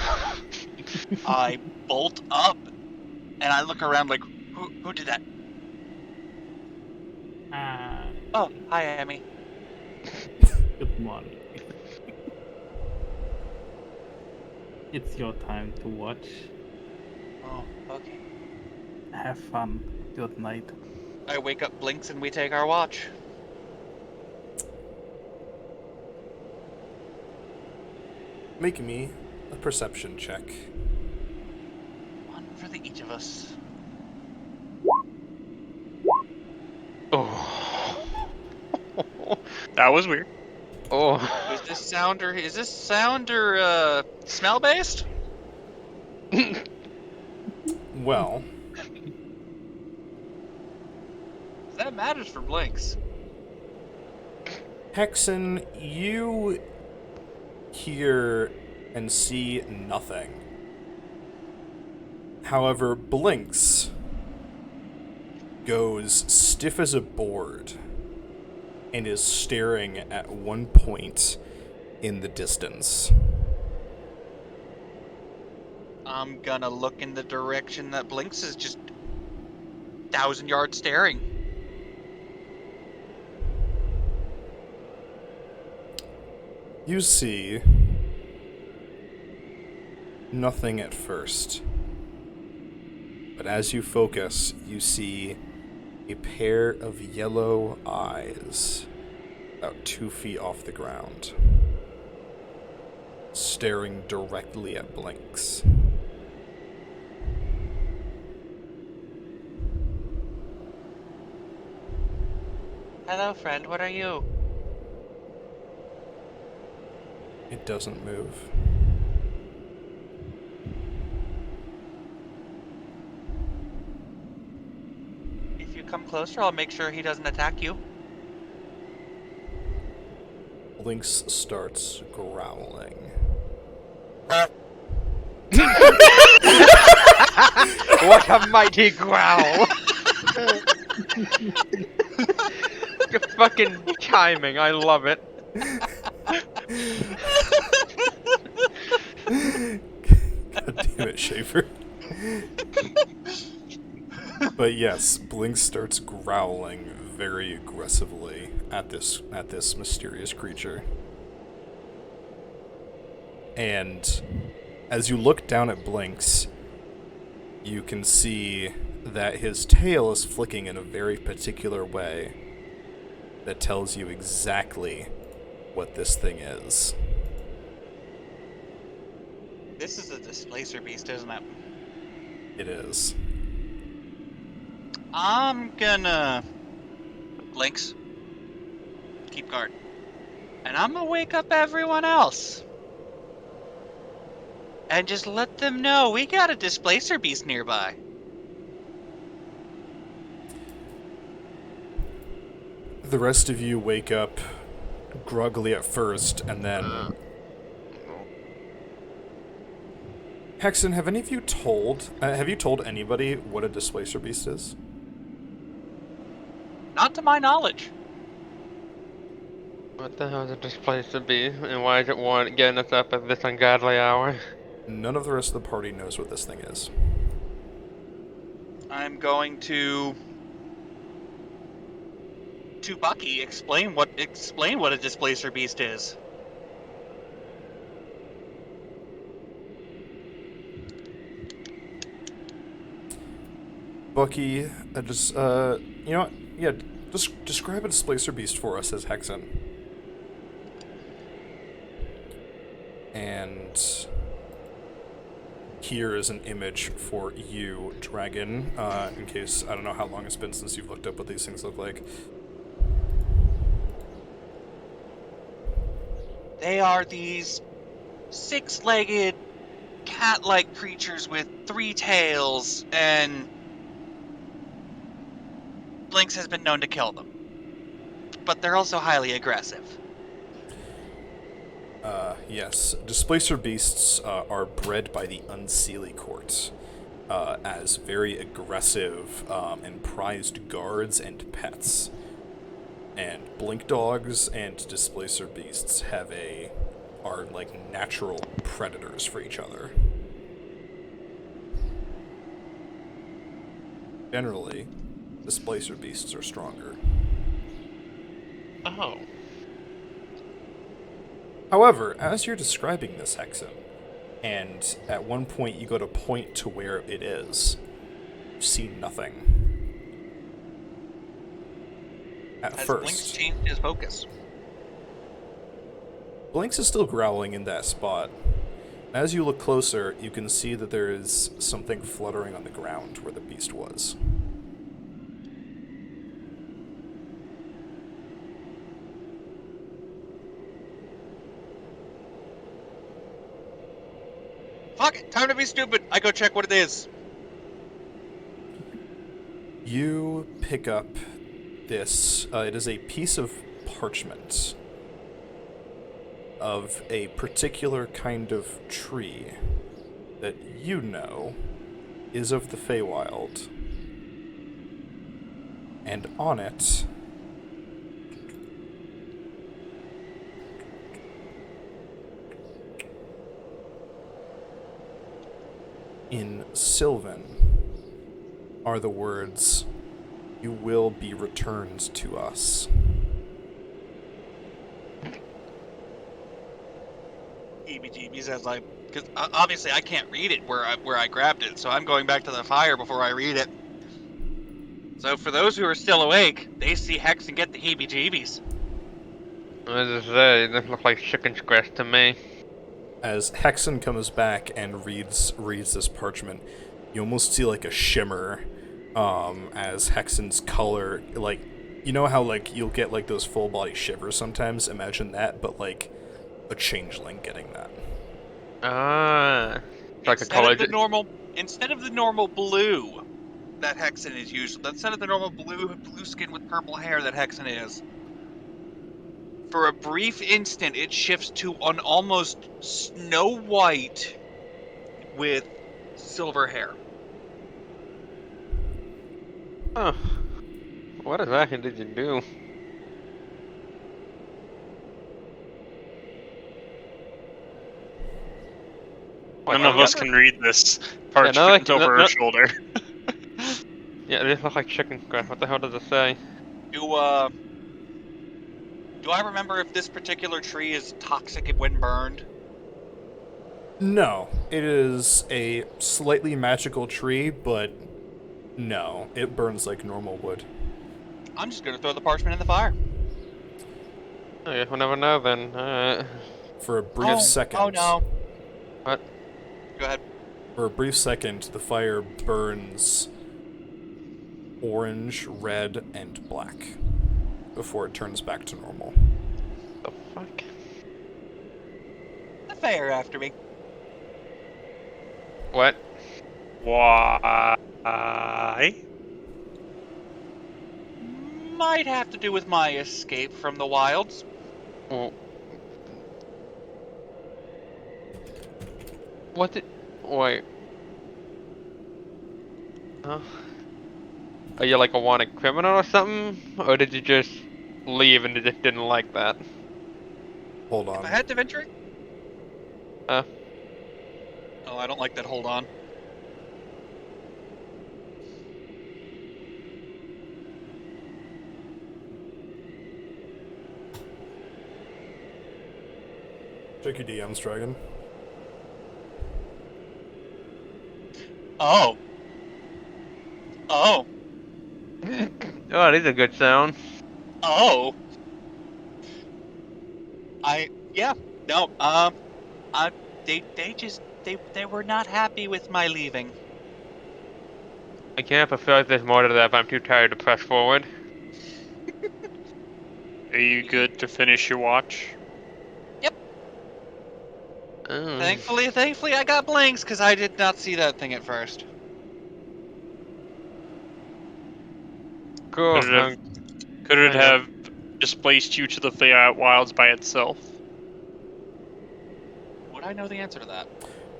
I bolt up, and I look around like, who did that? Oh, hi, Amy. Good morning. It's your time to watch. Oh, okay. Have fun. Good night. I wake up Blinks and we take our watch. Make me a perception check. One for each of us. Oh. That was weird. Oh. Is this sound or smell based? Well, That matters for Blinks. Hexen, you hear and see nothing. However, Blinks goes stiff as a board and is staring at one point in the distance. I'm gonna look in the direction that Blinks is just 1,000 yards staring. You see nothing at first, but as you focus, you see a pair of yellow eyes about 2 feet off the ground, staring directly at Blinks. Hello, friend. What are you? It doesn't move. If you come closer, I'll make sure he doesn't attack you. Blinks starts growling. What a mighty growl! You're fucking chiming, I love it. God damn it, Schaefer. But yes, Blinks starts growling very aggressively at this mysterious creature. And as you look down at Blinks, you can see that his tail is flicking in a very particular way that tells you exactly what this thing is. This is a displacer beast, isn't it? It is. I'm gonna... Blinks. Keep guard. And I'm gonna wake up everyone else. And just let them know we got a displacer beast nearby. The rest of you wake up groggily at first, and then... Hexen, have any of you told... have you told anybody what a displacer beast is? Not to my knowledge. What the hell is this place to be? And why is it getting us up at this ungodly hour? None of the rest of the party knows what this thing is. I'm going to to Bucky. Explain what a displacer beast is. Bucky, just you know what? Yeah, just describe a displacer beast for us as Hexen. And here is an image for you, Dragon, in case, I don't know how long it's been since you've looked up what these things look like. They are these 6-legged, cat-like creatures with 3 tails, and Blinks has been known to kill them. But they're also highly aggressive. Yes. Displacer beasts are bred by the Unseelie Court as very aggressive and prized guards and pets. And blink dogs and displacer beasts are like natural predators for each other. Generally, displacer beasts are stronger. Oh. However, as you're describing this Hexen, and at one point you go to point to where it is, you see nothing. At Has first, Blinks changed his focus? Blinks is still growling in that spot. As you look closer, you can see that there is something fluttering on the ground where the beast was. Fuck it, time to be stupid. I go check what it is. You pick up this. It is a piece of parchment of a particular kind of tree that you know is of the Feywild. And on it in Sylvan are the words, "You will be returned to us." EBGBs as I, because obviously I can't read it where I grabbed it, so I'm going back to the fire before I read it. So for those who are still awake, they see Hex and get the heebie-jeebies. As I say, this looks like chicken scratch to me. As Hexen comes back and reads this parchment, you almost see like a shimmer as Hexen's color, like, you know how like you'll get like those full body shivers sometimes? Imagine that, but like a changeling getting that. Ah, it's like Instead a of the color. instead of the normal blue that Hexen is usually, instead of the normal blue skin with purple hair that Hexen is, for a brief instant it shifts to an almost Snow White with silver hair. Huh. What exactly did you do? None of us can read this parchment over her shoulder. Yeah, this looks like chicken scratch. What the hell does it say? Do I remember if this particular tree is toxic when burned? No, it is a slightly magical tree, but no, it burns like normal wood. I'm just gonna throw the parchment in the fire. I guess we'll never know then. For a brief second. Oh no. What? Go ahead. For a brief second, the fire burns orange, red, and black before it turns back to normal. The fuck? The fire after me. What? Why? Might have to do with my escape from the wilds. Well, what did... Wait. Huh? Are you like a wanted criminal or something? Or did you just leave and just didn't like that? Hold If on. I had to venture. Huh? Oh, I don't like that. Hold on. Check your DMs, Dragon. Oh. Oh. Oh, it is a good sound. Oh. They were not happy with my leaving. I can't feel like there's more to that, but I'm too tired to press forward. Are you good to finish your watch? Thankfully, I got blinks because I did not see that thing at first. Cool. Could it I know. have displaced you to the Feywild Wilds by itself? Would I know the answer to that?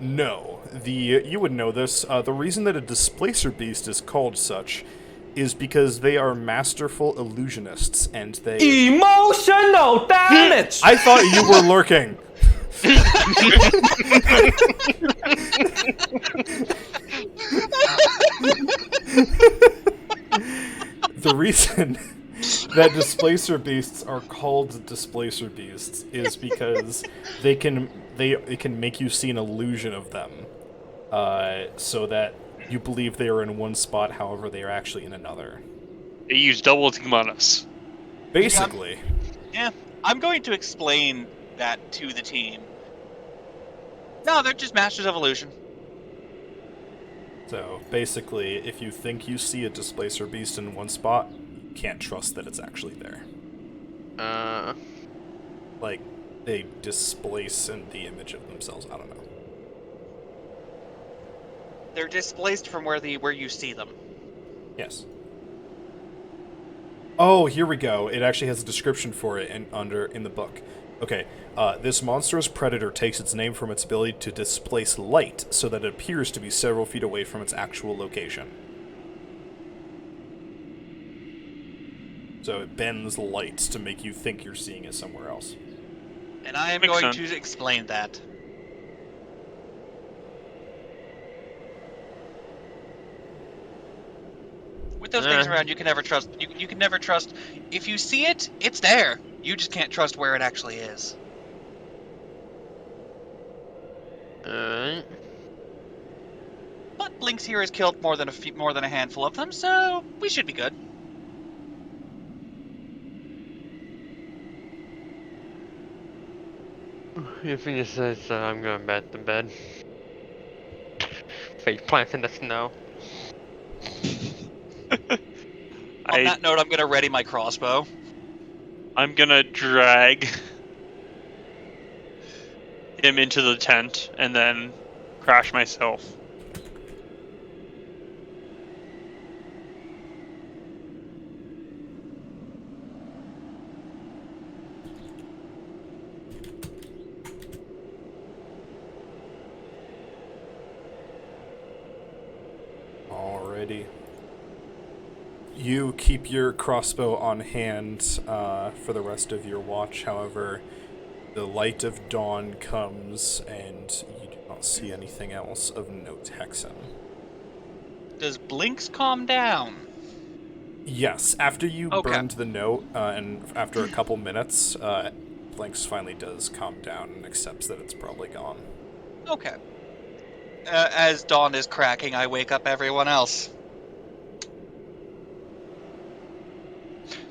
No, you would know this. The reason that a displacer beast is called such is because they are masterful illusionists, and they. Emotional damage! I thought you were lurking. The reason that displacer beasts are called displacer beasts is because they can make you see an illusion of them, so that you believe they are in one spot, however they are actually in another. They use double team on us. Basically. Yeah, I'm going to explain that to the team. No, they're just masters of illusion. So basically, if you think you see a displacer beast in one spot, you can't trust that it's actually there. Like, they displace in the image of themselves. I don't know. They're displaced from where you see them. Yes. Oh, here we go. It actually has a description for it in the book. Okay, this monstrous predator takes its name from its ability to displace light so that it appears to be several feet away from its actual location. So it bends light to make you think you're seeing it somewhere else. And I am Makes going sense. to explain that. With those things around, you can never trust. You can never trust. If you see it, it's there. You just can't trust where it actually is. Alright. But Blinks here has killed more than a handful of them, so we should be good. If he just says, I'm going back to bed. Face plants in the snow. On that note, I'm going to ready my crossbow. I'm gonna drag him into the tent and then crash myself. Alrighty. You keep your crossbow on hand for the rest of your watch. However, the light of dawn comes and you do not see anything else of note, Hexen. Does Blinks calm down? Yes, after you Okay. burned the note, and after a couple minutes, Blinks finally does calm down and accepts that it's probably gone. Okay. As dawn is cracking, I wake up everyone else.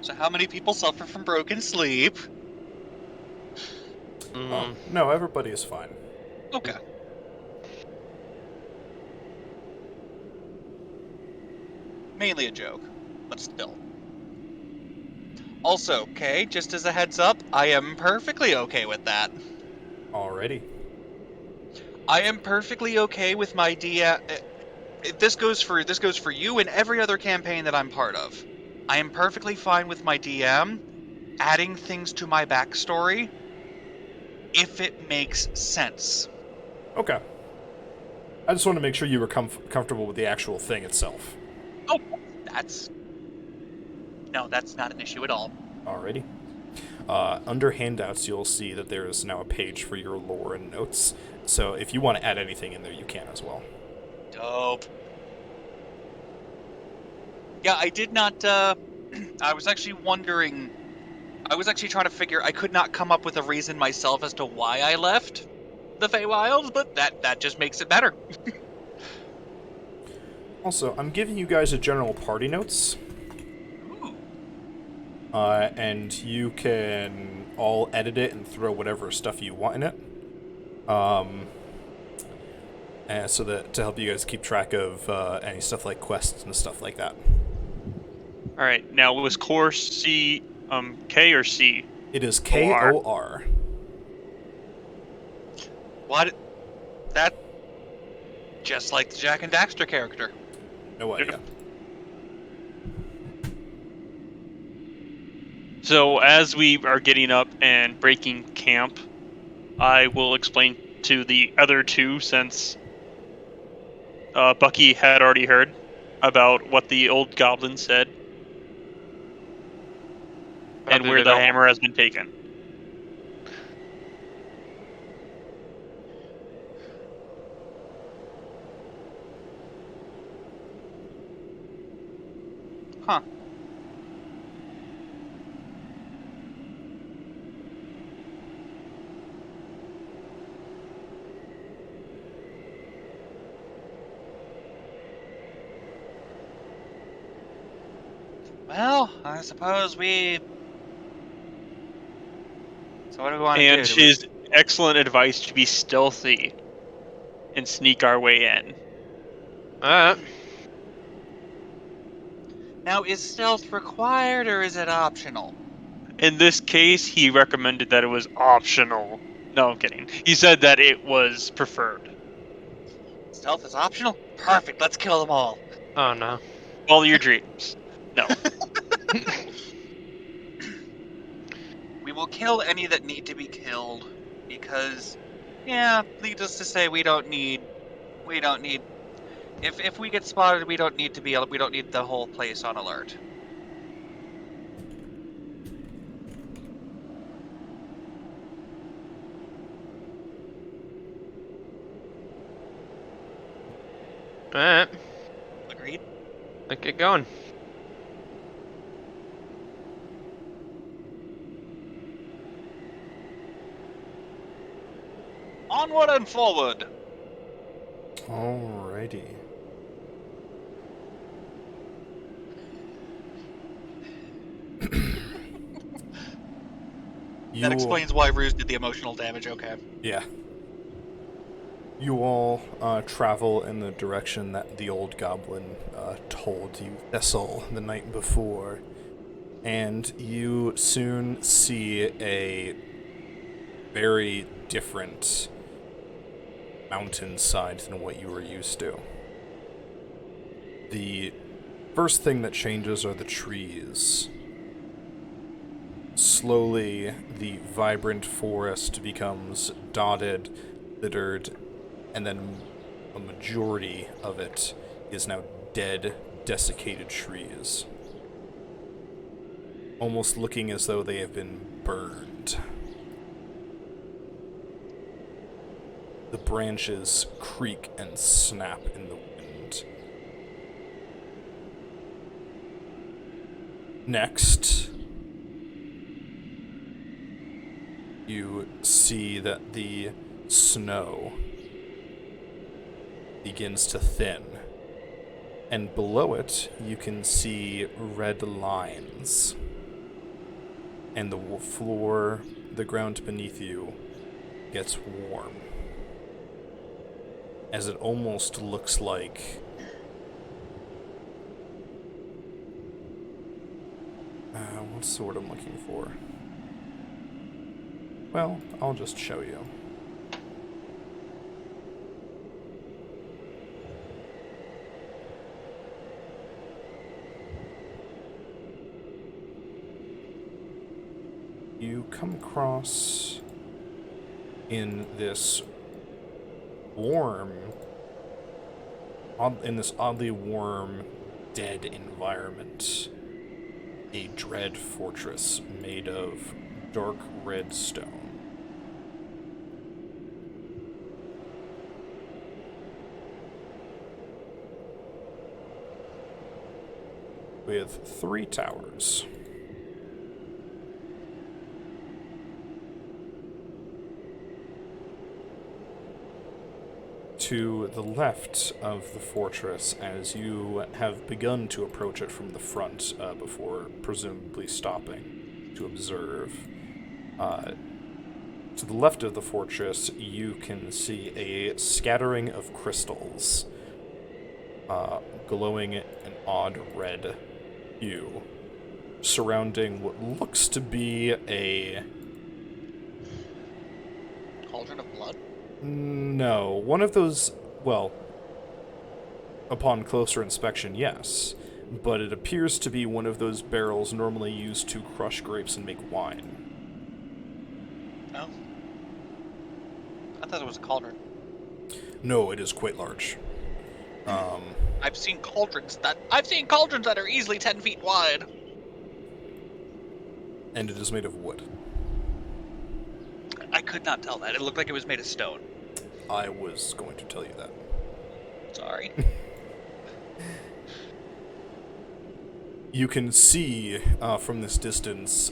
So how many people suffer from broken sleep? Oh, no, everybody is fine. Okay. Mainly a joke, but still. Also, okay, just as a heads up, I am perfectly okay with that. Alrighty. I am perfectly okay with my DM. This goes for you and every other campaign that I'm part of. I am perfectly fine with my DM adding things to my backstory if it makes sense. Okay. I just want to make sure you were comfortable with the actual thing itself. Oh, that's not an issue at all. Alrighty. Under handouts, you'll see that there is now a page for your lore and notes. So if you want to add anything in there, you can as well. Dope. Yeah, I did not, I was actually wondering, I was actually trying to figure. I could not come up with a reason myself as to why I left the Feywilds, but that just makes it better. Also, I'm giving you guys a general party notes, Ooh. and you can all edit it and throw whatever stuff you want in it. And so that to help you guys keep track of any stuff like quests and stuff like that. All right. Now, was core C K or C? It is KOR. What? That just like the Jack and Daxter character. No idea. So as we are getting up and breaking camp, I will explain to the other two, since Bucky had already heard about what the old goblin said and where the hammer has been taken. Huh. Well, I suppose we. So what do we want to do? And his excellent advice to be stealthy and sneak our way in. Alright. Now, is stealth required or is it optional? In this case, he recommended that it was optional. No, I'm kidding. He said that it was preferred. Stealth is optional? Perfect, let's kill them all. Oh no. Follow your dreams. No. We will kill any that need to be killed because, yeah, needless to say, we don't need. If we get spotted, we don't need the whole place on alert. Alright. Agreed? Let's get going. Onward and forward. Alrighty. That explains why Ruse did the emotional damage, okay. Yeah. You all travel in the direction that the old goblin told you, Thessal, the night before. And you soon see a very different mountainside than what you were used to. The first thing that changes are the trees. Slowly, the vibrant forest becomes dotted, littered, and then a majority of it is now dead, desiccated trees. Almost looking as though they have been burned. The branches creak and snap in the wind. Next, you see that the snow begins to thin, and below it you can see red lines, and the floor, the ground beneath you, gets warm, as it almost looks like what's the word I'm looking for? Well, I'll just show you. You come across in this oddly warm, dead environment, a dread fortress made of dark red stone. With 3 towers. To the left of the fortress, as you have begun to approach it from the front before presumably stopping to observe, to the left of the fortress, you can see a scattering of crystals, glowing an odd red hue, surrounding what looks to be a... Cauldron of blood? No, one of those, well, upon closer inspection, yes, but it appears to be one of those barrels normally used to crush grapes and make wine. Oh. I thought it was a cauldron. No, it is quite large. I've seen cauldrons that are easily 10 feet wide. And it is made of wood. I could not tell that. It looked like it was made of stone. I was going to tell you that. Sorry. You can see from this distance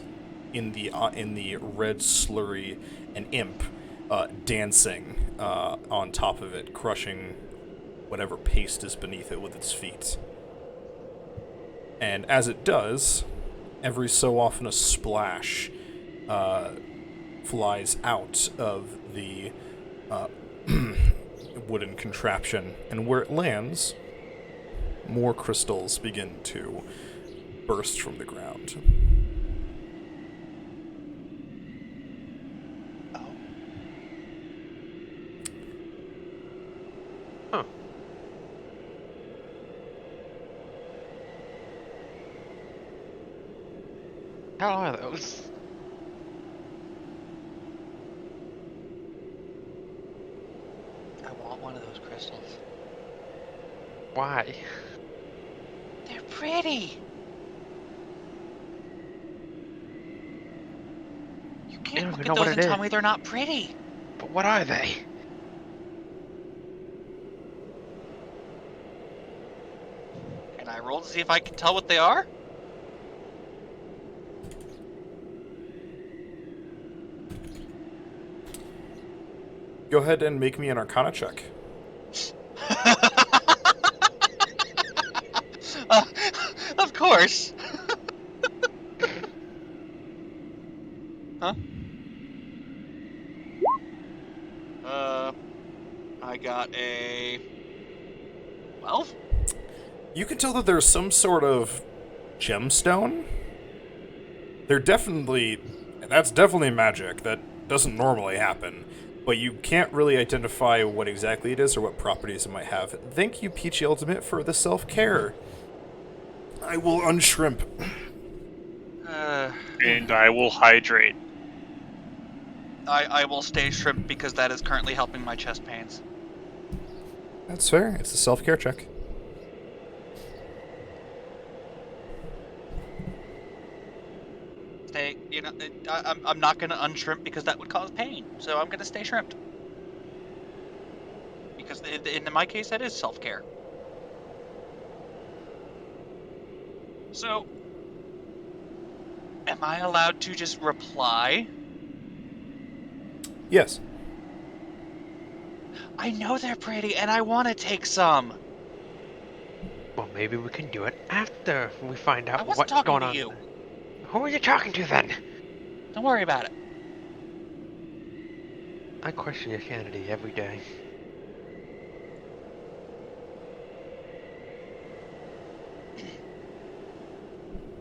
in the red slurry an imp dancing on top of it, crushing whatever paste is beneath it with its feet. And as it does, every so often a splash flies out of the wooden contraption, and where it lands, more crystals begin to burst from the ground. Huh. How are those? I want one of those crystals. Why? They're pretty. You I can't don't look even at know what those and it tell is. me they're not pretty. But what are they? Can I roll to see if I can tell what they are? Go ahead and make me an Arcana check. Of course. Huh? I got a 12. You can tell that there's some sort of gemstone. That's definitely magic. That doesn't normally happen. But you can't really identify what exactly it is or what properties it might have. Thank you, Peachy Ultimate, for the self-care. I will unshrimp. And I will hydrate. I will stay shrimp because that is currently helping my chest pains. That's fair. It's a self-care check. I'm not gonna unshrimp because that would cause pain. So I'm gonna stay shrimped. Because in my case, that is self-care. So, am I allowed to just reply? Yes. I know they're pretty, and I want to take some. Well, maybe we can do it after we find I out wasn't what's talking going to on. you. Who are you talking to then? Don't worry about it. I question your sanity every day.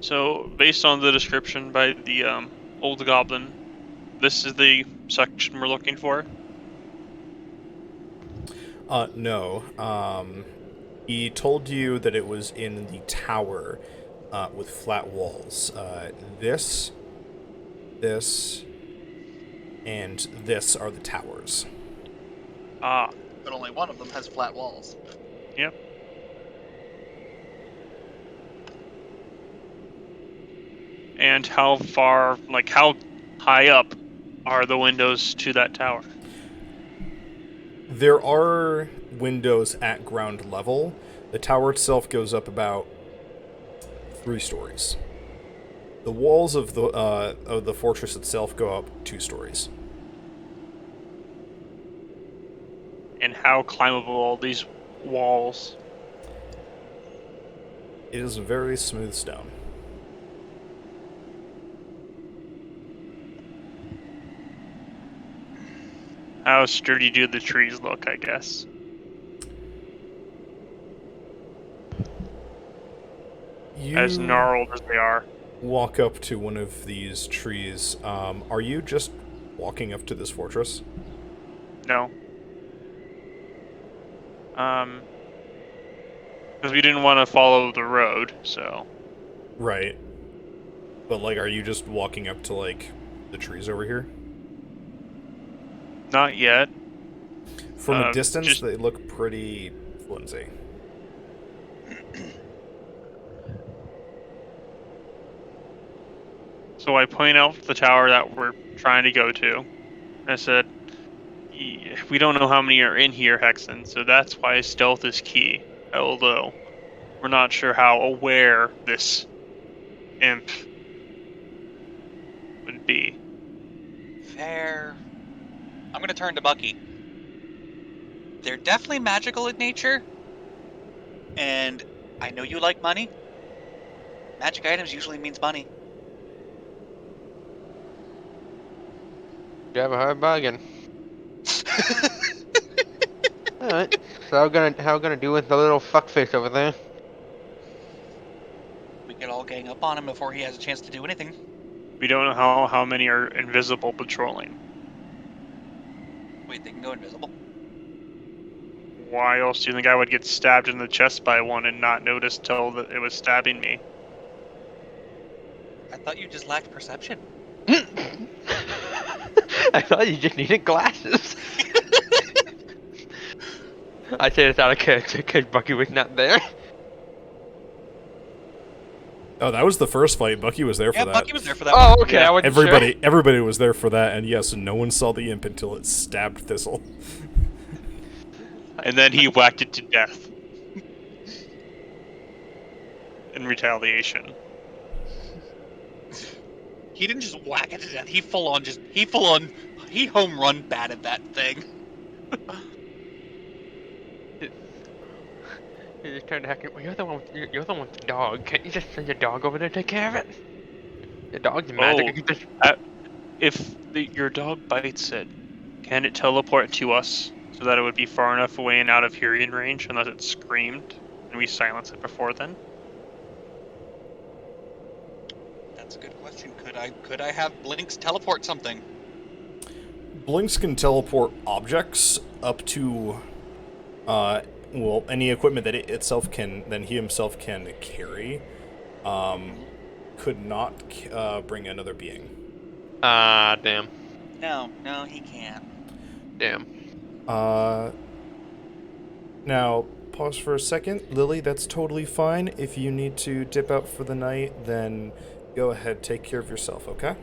So, based on the description by the old goblin, this is the section we're looking for. No. He told you that it was in the tower with flat walls. This, and this are the towers. Ah, But only one of them has flat walls. yep. And how far, like how high up are the windows to that tower? There are windows at ground level. The tower itself goes up about 3 stories. The walls of the fortress itself go up 2 stories. and how climbable all these walls? It is very smooth stone. How sturdy do the trees look, I guess? You As gnarled as they are. walk up to one of these trees. Are you just walking up to this fortress? No. Because we didn't want to follow the road, so. Right. But, like, are you just walking up to, like, the trees over here? Not yet. From a distance, just- they look pretty flimsy. So I point out the tower that we're trying to go to. I said, we don't know how many are in here, Hexen, so that's why stealth is key. Although, we're not sure how aware this imp would be. Fair. I'm gonna turn to Bucky. They're definitely magical in nature, and I know you like money. Magic items usually means money. You have a hard bargain. Alright. So how we gonna do with the little fuckface over there? We could all gang up on him before he has a chance to do anything. We don't know how many are invisible patrolling. Wait, they can go invisible? Why else do you think I would get stabbed in the chest by one and not notice till that it was stabbing me? I thought you just lacked perception. I thought you just needed glasses. I say this out of character because Bucky was not there. Oh, that was the first fight. Bucky was there for Yeah, that. Bucky was there for that Oh, one. okay. Yeah, I wasn't Everybody was there for that, and yes, no one saw the imp until it stabbed Thistle. And then he whacked it to death. In retaliation. He didn't just whack it to death. He home run batted that thing. You just turned to hack it. Well, you're the one with the dog. Can't you just send your dog over there to take care of it? Your dog's magic. Oh. You can just... If your dog bites it, can it teleport to us so that it would be far enough away and out of hearing range unless it screamed and we silence it before then? That's a good question. Could I have Blinks teleport something? Blinks can teleport objects up to, any equipment that it itself can, then he himself can carry. Could not bring another being. Damn. No, he can't. Damn. Now, pause for a second. Lily, that's totally fine. If you need to dip out for the night, then go ahead, take care of yourself, okay? Okay,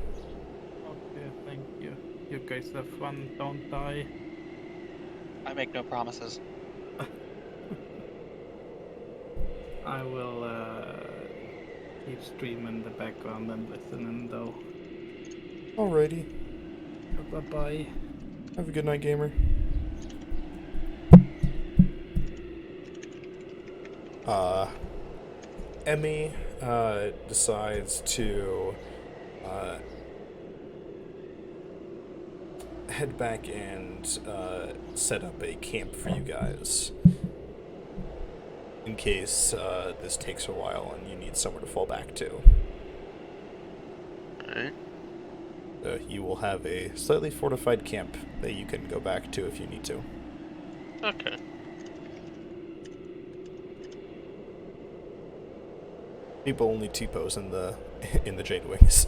thank you. You guys have fun, don't die. I make no promises. I will keep streaming in the background and listening though. Alrighty. Bye bye. Have a good night, gamer. Emmy decides to head back and set up a camp for you guys in case this takes a while and you need somewhere to fall back to. Alright. You will have a slightly fortified camp that you can go back to if you need to. Okay. People only T-pose in the Jade Wings.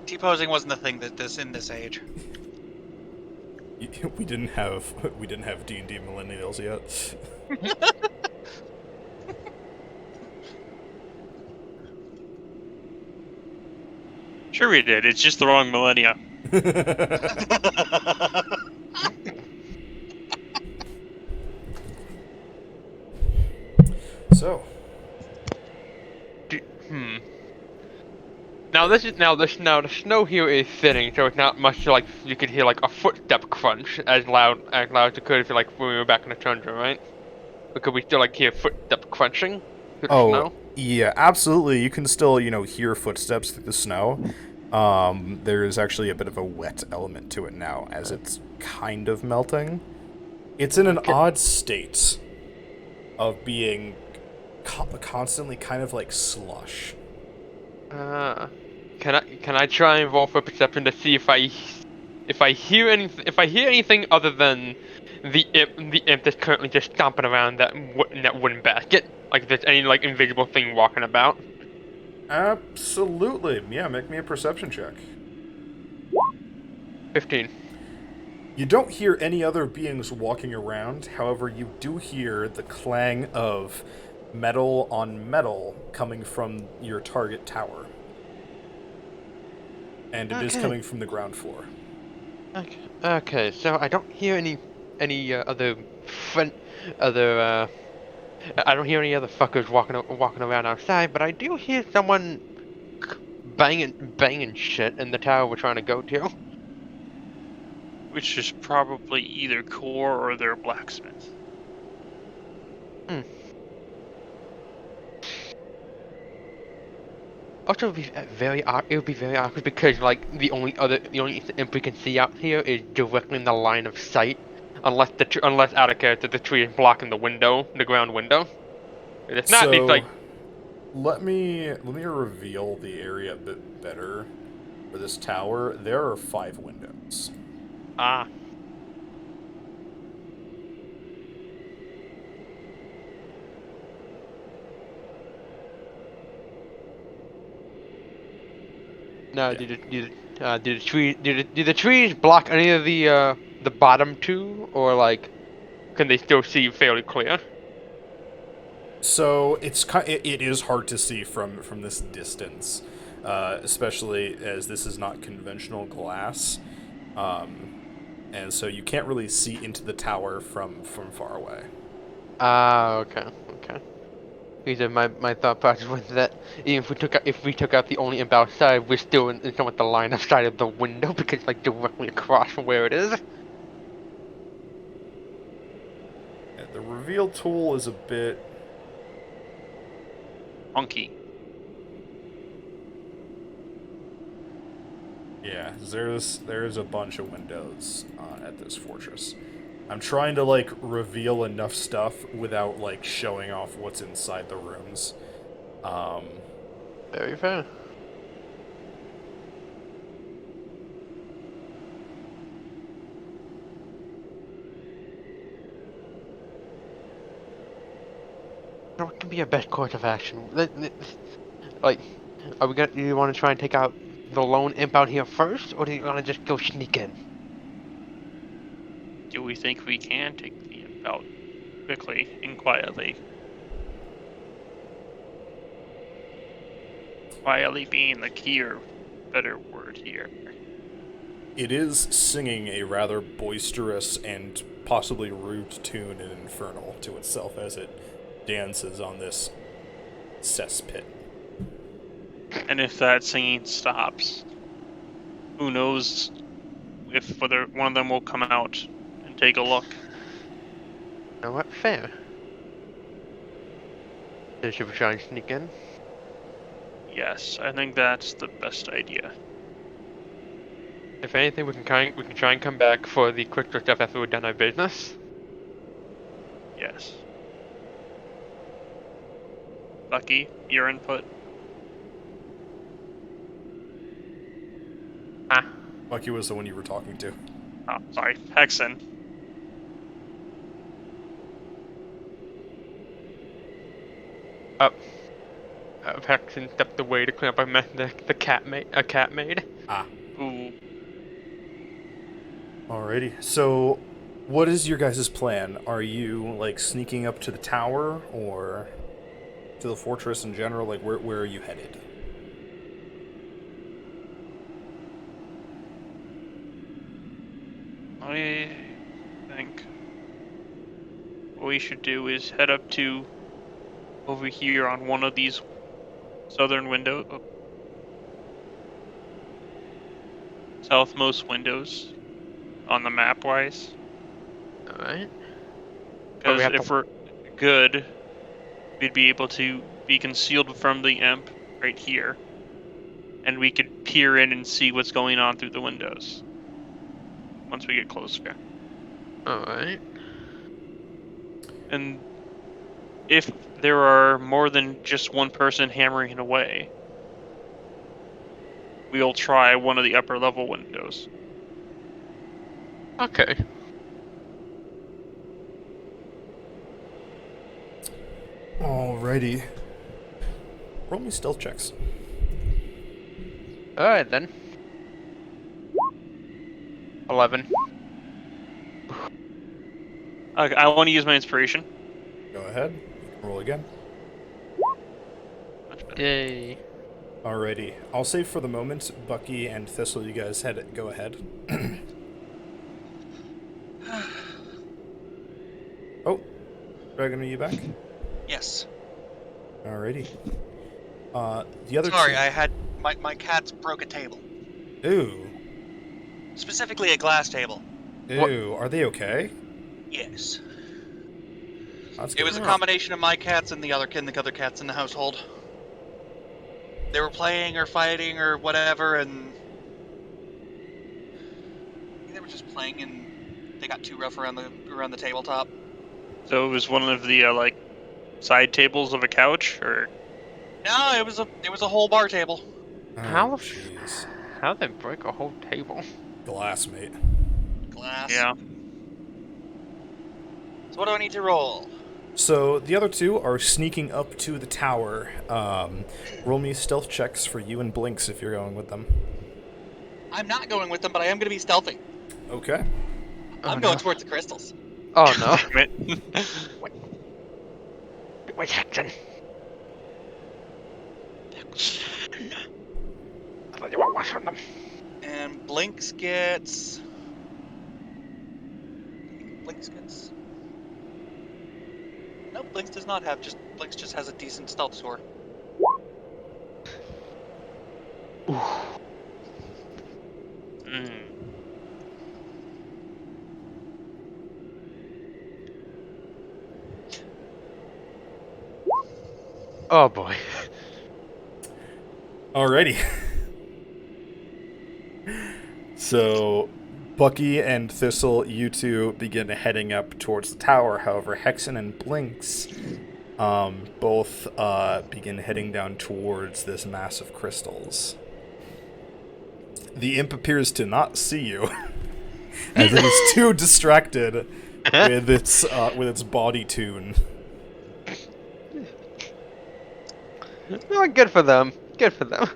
T-posing wasn't a thing in this age. We didn't have D&D millennials yet. Sure we did, it's just the wrong millennia. So, Now the snow here is thinning, so it's not much like you could hear like a footstep crunch as loud as it could if you like when we were back in the tundra, right? But could we still like hear footstep crunching through the snow? Yeah, absolutely. You can still, hear footsteps through the snow. There is actually a bit of a wet element to it now, as it's kind of melting. It's in an odd state of being constantly kind of like slush. Can I try and roll for perception to see if I hear anything other than the imp that's currently just stomping around that wooden basket? Like if there's any like invisible thing walking about? Absolutely. Yeah, make me a perception check. 15. You don't hear any other beings walking around, however, you do hear the clang of metal on metal coming from your target tower. And it is coming from the ground floor. Okay, so I don't hear any other I don't hear any other fuckers walking around outside, but I do hear someone banging shit in the tower we're trying to go to. Which is probably either Core or their blacksmith. Also, it would be very awkward because like the only imp we can see out here is directly in the line of sight, unless out of character the tree is blocking the ground window. It's not. So, It's like let me reveal the area a bit better for this tower. There are 5 windows. ah. No, Yeah. do the trees block any of the bottom two, or like can they still see fairly clear? So it is hard to see from this distance, especially as this is not conventional glass, and so you can't really see into the tower from far away. Ah, okay. Because my thought process was that even if we took out the only imp outside, we're still in somewhat the line of sight of the window because it's like directly across from where it is. Yeah, the reveal tool is a bit Funky. Yeah, there's a bunch of windows at this fortress. I'm trying to like reveal enough stuff without like showing off what's inside the rooms. Very fair. What can be a best course of action? Like, do you want to try and take out the lone imp out here first, or do you want to just go sneak in? Do we think we can take the imp out quickly and quietly? Quietly being the key or better word here. It is singing a rather boisterous and possibly rude tune in Infernal to itself as it dances on this cesspit. And if that singing stops, who knows whether one of them will come out and take a look. You know what? Fair. So should we try and sneak in? Yes, I think that's the best idea. If anything, we can try and come back for the quick stuff after we're done our business. Yes. Lucky, your input. Bucky was the one you were talking to. Oh, sorry, Hexen. Hexen stepped away to clean up a mess a cat made. Ooh. Alrighty. So, what is your guys' plan? Are you like sneaking up to the tower or to the fortress in general? Like, where are you headed? I think what we should do is head up to over here on one of these southern windows. southmost windows on the map wise. Alright. Because have if to- we're good, we'd be able to be concealed from the imp right here. And we could peer in and see what's going on through the windows. Once we get closer. Alright. And if there are more than just one person hammering away, we'll try one of the upper level windows. Okay. Alrighty. Roll me stealth checks. Alright then. 11. Okay, I want to use my inspiration. Go ahead. Roll again. Much better. Yay. Alrighty. I'll say for the moment, Bucky and Thistle, you guys go ahead. Oh, Dragon, are you back? Yes. Alrighty. The other Sorry, two. I had my cats broke a table. Ooh. Specifically a glass table. Ooh. Are they okay? Yes. That's It good. was a combination of my cats and the other cats in the household. They were playing or fighting or whatever, and they were just playing, and they got too rough around the tabletop. So it was one of the like side tables of a couch, or No, it was a whole bar table. Oh, How- jeez. How'd they break a whole table? Glass, mate. Glass. yeah. So what do I need to roll? So the other two are sneaking up to the tower. Roll me stealth checks for you and Blinks if you're going with them. I'm not going with them, but I am going to be stealthy. Okay. I'm going towards the crystals. Oh no. Wait, Jackson. I thought you were watching them. And Blinks gets. Nope, Blinks does not have. Blinks just has a decent stealth score. Mm. Oh boy. Alrighty. So, Bucky and Thistle, you two begin heading up towards the tower. However, Hexen and Blinks both begin heading down towards this mass of crystals. The imp appears to not see you, as it is too distracted with its body tune. Oh, good for them. Good for them.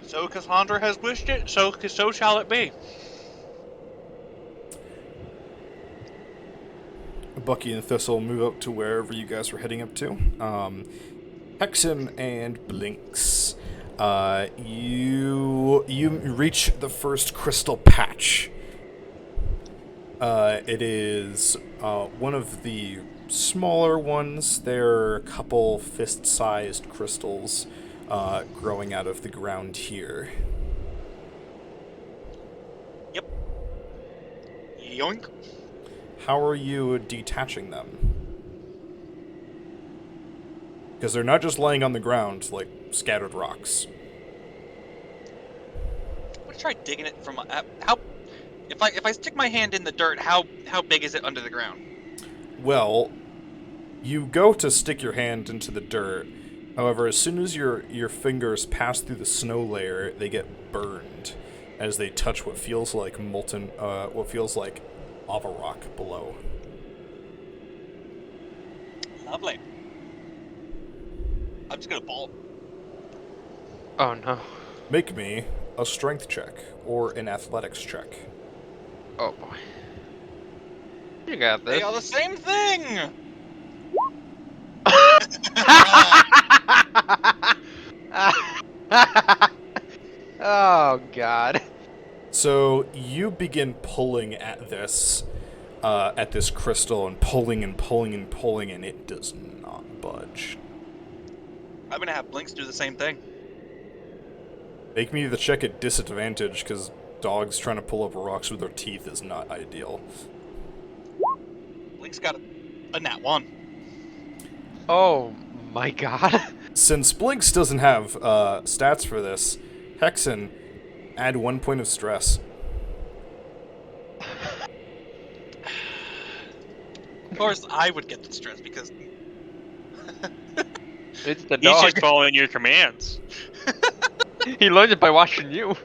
So Cassandra has wished it, so shall it be. Bucky and Thistle move up to wherever you guys were heading up to. Hexen and Blinks. You reach the first crystal patch. It is one of the smaller ones. There are a couple fist-sized crystals growing out of the ground here. Yoink. How are you detaching them? Because they're not just laying on the ground like scattered rocks. I'm gonna try digging it from how. If I stick my hand in the dirt, how big is it under the ground? Well, you go to stick your hand into the dirt. However, as soon as your fingers pass through the snow layer, they get burned as they touch what feels like molten, what feels like lava rock below. Lovely. I'm just gonna bolt. Oh no. Make me a strength check or an athletics check. Oh boy. You got this. They are the same thing. Oh god. So you begin pulling at this, at this crystal and pulling and pulling and pulling, and it does not budge. I'm gonna have Blinks do the same thing. Make me the check at disadvantage, because dogs trying to pull up rocks with their teeth is not ideal. Blinks got a nat 1. Oh my god. Since Blinks doesn't have stats for this, Hexen, add 1 point of stress. Of course, I would get the stress because It's the He's dog. just following your commands. He learned it by watching you.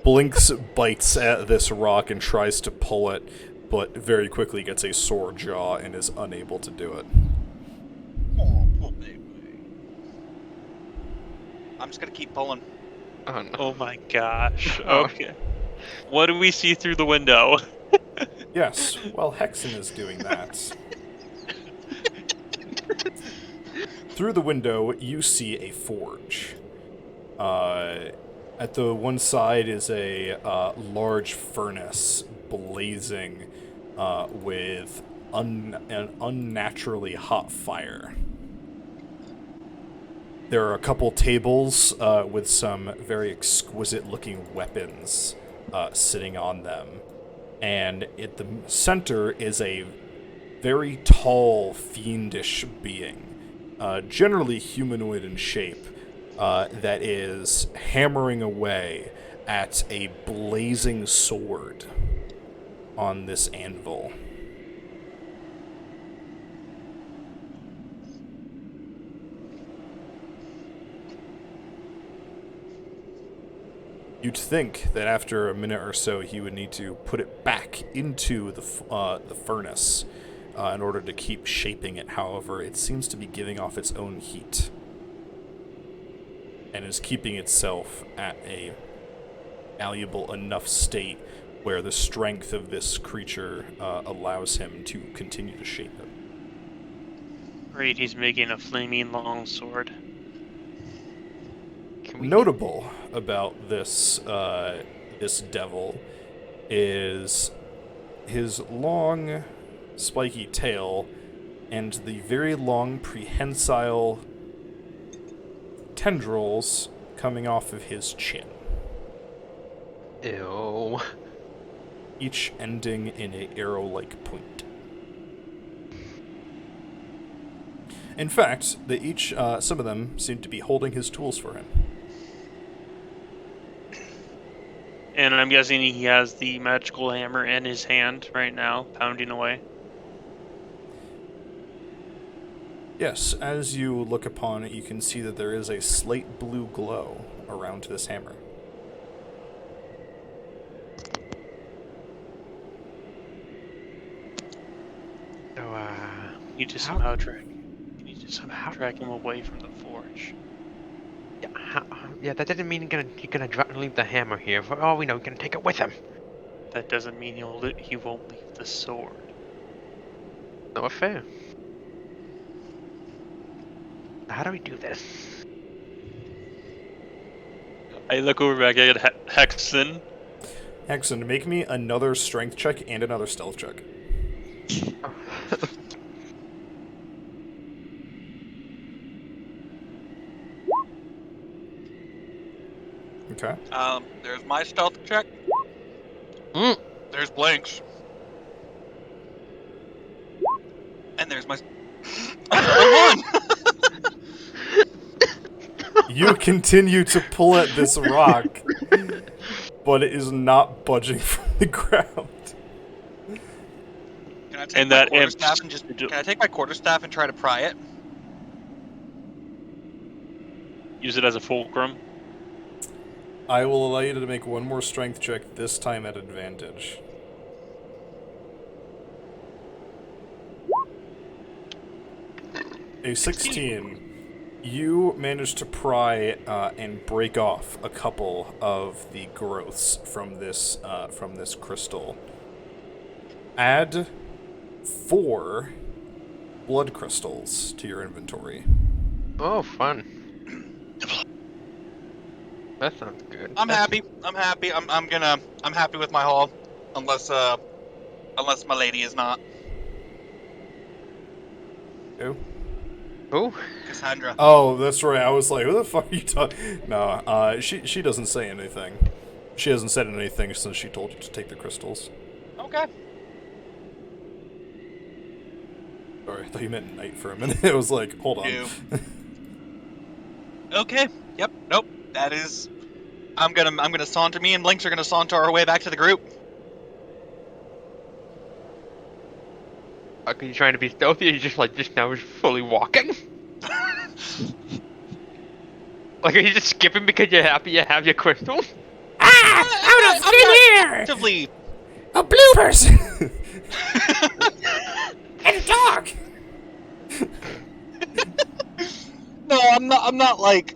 Blinks bites at this rock and tries to pull it, but very quickly gets a sore jaw and is unable to do it. oh, poor baby. I'm just gonna keep pulling. Oh no. Oh my gosh. Oh. Okay. What do we see through the window? Yes, while Hexen is doing that. Through the window, you see a forge. At the one side is a large furnace blazing with an unnaturally hot fire. There are a couple tables with some very exquisite-looking weapons sitting on them. And at the center is a very tall, fiendish being, generally humanoid in shape, that is hammering away at a blazing sword on this anvil. You'd think that after a minute or so, he would need to put it back into the furnace in order to keep shaping it. However, it seems to be giving off its own heat and is keeping itself at a malleable enough state where the strength of this creature allows him to continue to shape it. Great, he's making a flaming long sword. Notable about this this devil is his long, spiky tail and the very long, prehensile tendrils coming off of his chin, Ew. each ending in an arrow-like point. In fact, they each, some of them seem to be holding his tools for him. And I'm guessing he has the magical hammer in his hand right now, pounding away. Yes, as you look upon it, you can see that there is a slate blue glow around this hammer. So, You need to somehow track. You need to somehow track him away from the forge. yeah, that doesn't mean you're gonna leave the hammer here. For all we know, you're gonna take it with him. That doesn't mean he won't leave the sword. No affair. How do we do this? I look over back at Hexen. Hexen, make me another strength check and another stealth check. Okay. There's my stealth check. Mm. There's Blinks. And there's my... I won! You continue to pull at this rock, but it is not budging from the ground. Can I take And my that quarterstaff imp- and just... Can I take my quarterstaff and try to pry it? Use it as a fulcrum. I will allow you to make one more strength check, this time at advantage. A 16. You managed to pry and break off a couple of the growths from this crystal. Add 4 blood crystals to your inventory. Oh, fun. That sounds good. I'm happy. I'm happy. I'm happy with my haul. Unless Unless my lady is not. Who? Ooh. Cassandra. Oh, that's right. I was like, who the fuck are you talking? No, she doesn't say anything. She hasn't said anything since she told you to take the crystals. Okay. Sorry, I thought you meant night for a minute. It was like, hold on. Ew. Okay. Yep. Nope. That is. I'm gonna saunter. Me and Blinks are gonna saunter our way back to the group. Are you trying to be stealthy, or you just now fully walking? Like, are you just skipping because you're happy you have your crystal? Out of thin air! Actively. A blue person! and a dog! No, I'm not like.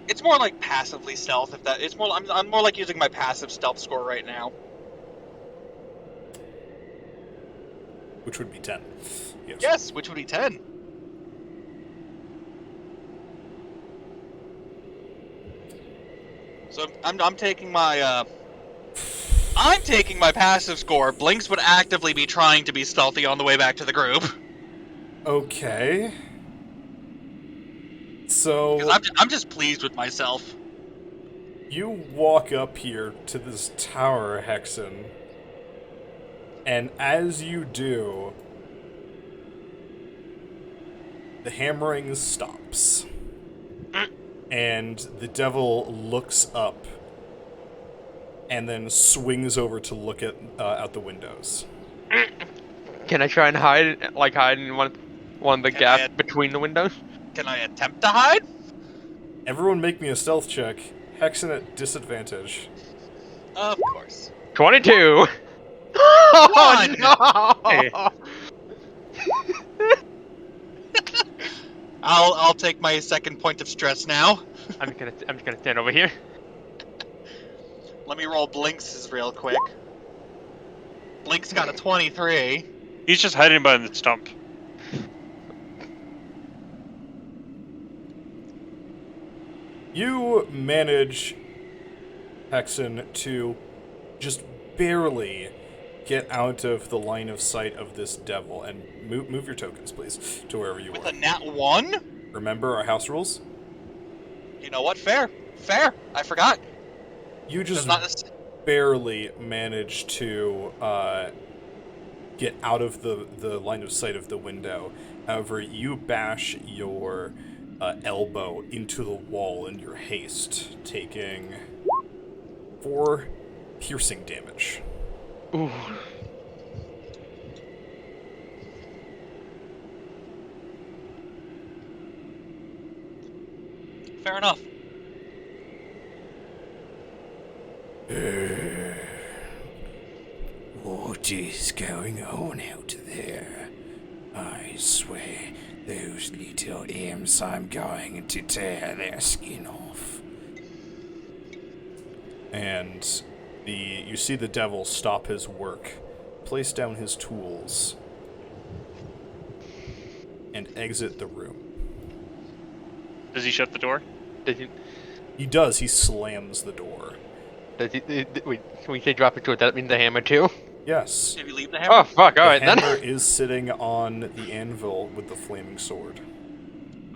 It's more like passively stealth. If that, it's more. I'm more like using my passive stealth score right now. Which would be 10. Yes. Yes, which would be 10. So I'm taking my I'm taking my passive score. Blinks would actively be trying to be stealthy on the way back to the group. Okay. So 'Cause I'm just pleased with myself. you walk up here to this tower, Hexen, and as you do, the hammering stops. And the devil looks up and then swings over to look at out the windows. Can I try and hide in one of the Can gaps I- between the windows? Can I attempt to hide? Everyone make me a stealth check. Hexen at disadvantage. Of course. 22. One. Oh no! Hey. I'll take my second point of stress now. I'm just gonna stand over here. Let me roll Blinks' real quick. Blinks got a 23. He's just hiding behind the stump. You manage, Hexen, to just barely get out of the line of sight of this devil. And move your tokens, please, to wherever you With are. a nat 1? Remember our house rules? You know what? Fair. Fair. I forgot. You Does just not. barely manage to get out of the line of sight of the window. However, you bash your elbow into the wall in your haste, taking 4 piercing damage. Ooh. Fair enough. What is going on out there? I swear, those little imps, I'm going to tear their skin off. And you see the devil stop his work, place down his tools, and exit the room. Does he shut the door? He does. He slams the door. Wait, when we say drop it to it, that means the hammer too? Yes. Did we leave the hammer? Oh fuck! All right The then. hammer is sitting on the anvil with the flaming sword.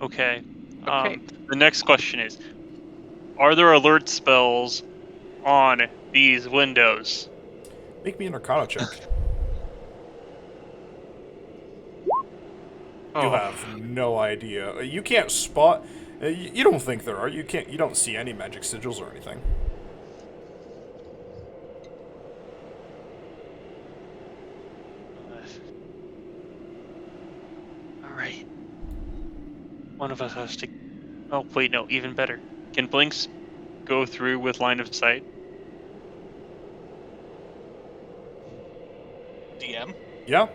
Okay. Okay. The next question is, are there alert spells on these windows? Make me an Arcana check. Oh. You have no idea. You can't spot. You don't think there are. You can't. You don't see any magic sigils or anything. Alright. One of us has to... Oh, wait, no, even better. Can Blinks go through with line of sight? DM. Yeah.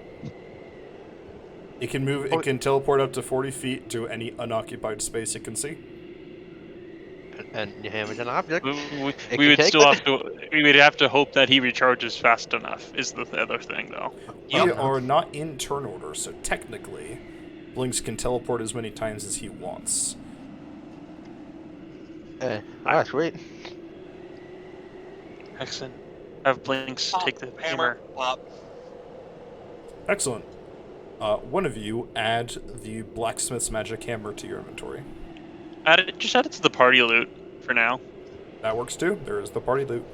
It can move. It can teleport up to 40 feet to any unoccupied space it can see. And your hammer's an object. We can would take still that. have to... We would have to hope that he recharges fast enough, is the other thing, though. You are not in turn order, so technically, Blinks can teleport as many times as he wants. Oh, sweet. Excellent. Have Blinks Pop, take the hammer, hammer. plop. Excellent. One of you add the blacksmith's magic hammer to your inventory. Just add it to the party loot for now. That works too. There is the party loot.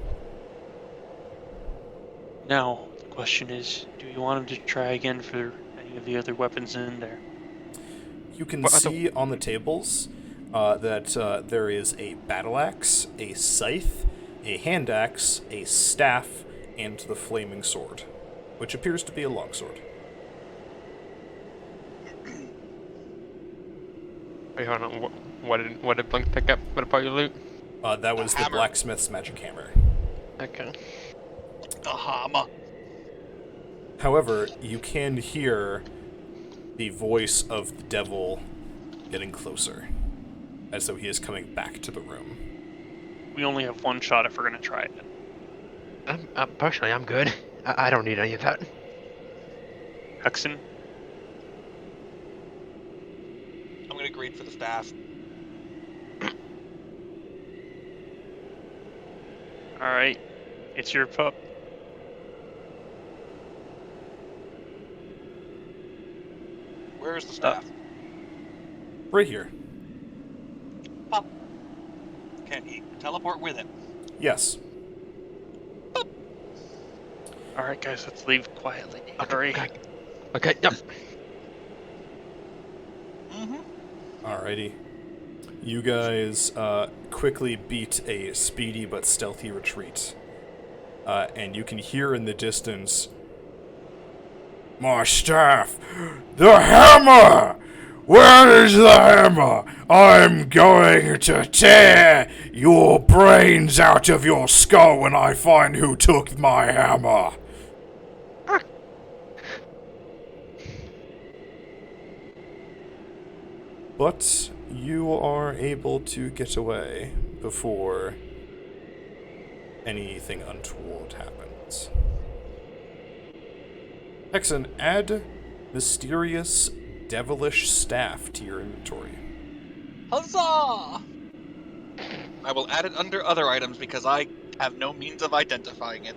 Now, the question is, do you want him to try again for any of the other weapons in there? You can What are the- see on the tables that there is a battle axe, a scythe, a hand axe, a staff, and the flaming sword, which appears to be a longsword. Wait, hold on. What did Blink pick up? What about your loot? That was the hammer. blacksmith's magic hammer. Okay. The hammer. However, you can hear the voice of the devil getting closer, as though he is coming back to the room. We only have one shot if we're gonna try it. Personally, I'm good. I don't need any of that. Hexen, I'm gonna grade for the staff. alright. It's your pup. Where's the staff? Right here. Can he teleport with it? Yes. Alright, guys, let's leave quietly. Hurry. Okay, yep. Mm-hmm. Alrighty. You guys quickly beat a speedy but stealthy retreat. And you can hear in the distance, "My staff! The hammer! Where is the hammer? I'm going to tear your brains out of your skull when I find who took my hammer!" But you are able to get away before anything untoward happens. Hexen, add mysterious devilish staff to your inventory. Huzzah! I will add it under other items because I have no means of identifying it.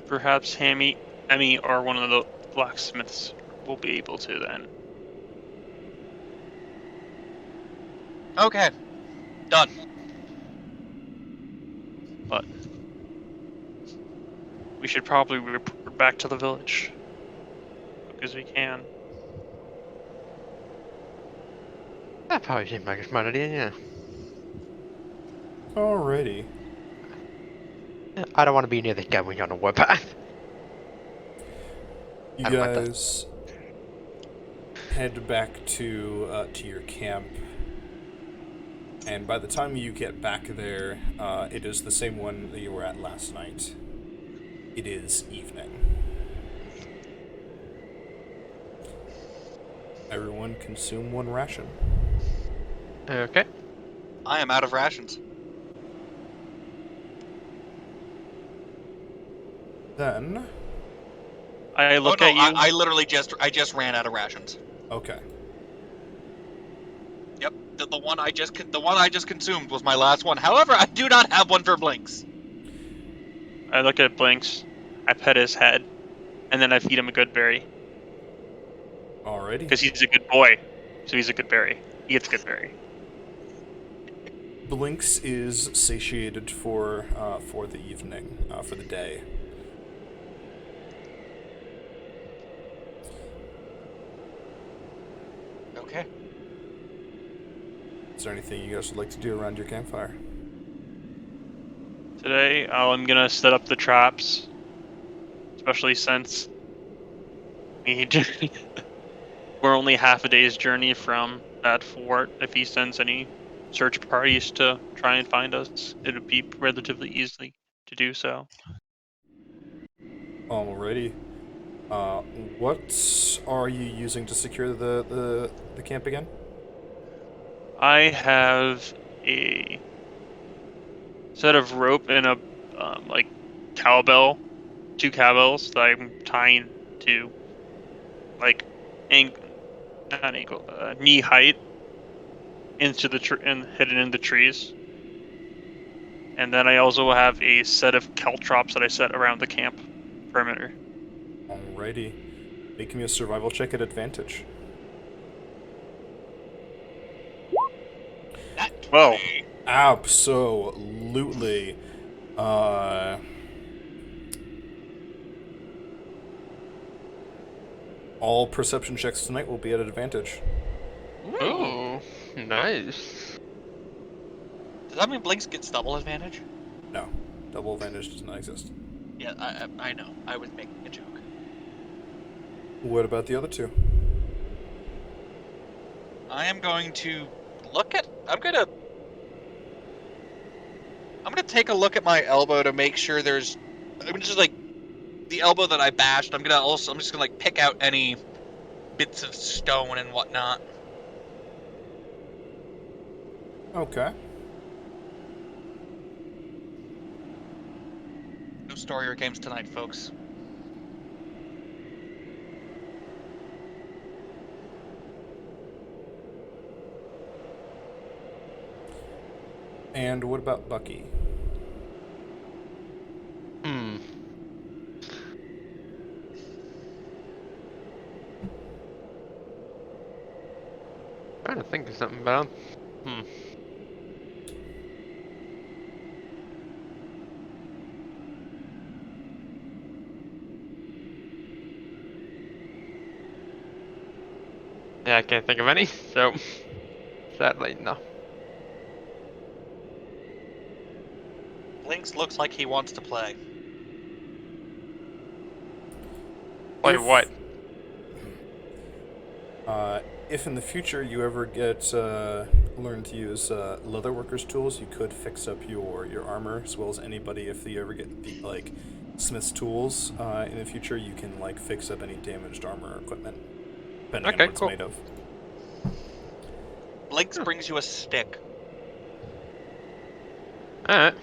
Perhaps Emmy, or one of the blacksmiths will be able to then. Okay. Done. But we should probably report back to the village because we can. That probably seemed like a smart idea, yeah. Alrighty. I don't want to be near the guy when you're on a warpath. You I don't like that. guys head back to your camp, and by the time you get back there, it is the same one that you were at last night. It is evening. Everyone consume one ration. Okay. I am out of rations. Then, I look oh, no, at you. I literally just ran out of rations. okay. Yep, the one I just consumed was my last one. However, I do not have one for Blinks. I look at Blinks. I pet his head, and then I feed him a good berry Alrighty. because he's a good boy. So he's a good berry. He gets a good berry. Blinks is satiated for the evening, for the day. Okay. Is there anything you guys would like to do around your campfire? Today, I'm gonna set up the traps, especially since we're only half a day's journey from that fort. If he sends any search parties to try and find us, it would be relatively easy to do so. Alrighty. What are you using to secure the camp again? I have a set of rope and a like cowbell 2 cowbells that I'm tying to, like, not ankle, knee height into the and hidden in the trees. And then I also have a set of caltrops that I set around the camp perimeter. Alrighty. Make me a survival check at advantage. Whoa. Absolutely. All perception checks tonight will be at advantage. Ooh, nice. Does that mean Blinks gets double advantage? No, double advantage does not exist. Yeah, I know. I was making a joke. What about the other two? I am going to look at. I'm gonna take a look at my elbow to make sure there's. I'm just like the elbow that I bashed. I'm just gonna like pick out any bits of stone and whatnot. Okay. No story or games tonight, folks. And what about Bucky? Trying to think of something about. Yeah, I can't think of any, so sadly, no. Blinks looks like he wants to play. Play what? If in the future you ever get learn to use leatherworkers tools, you could fix up your armor as well as anybody. If you ever get the like smith's tools in the future, you can like fix up any damaged armor or equipment, depending on what it's made of. Blinks brings you a stick. Alright.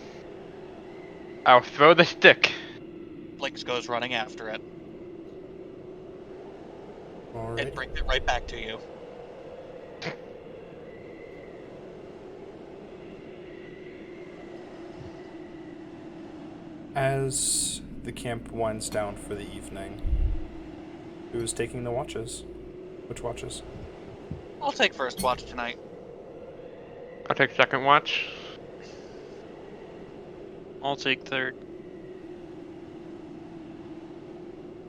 I'll throw the stick. Blinks goes running after it Alright. and brings it right back to you. As the camp winds down for the evening, who is taking the watches? Which watches? I'll take first watch tonight. I'll take second watch. I'll take third.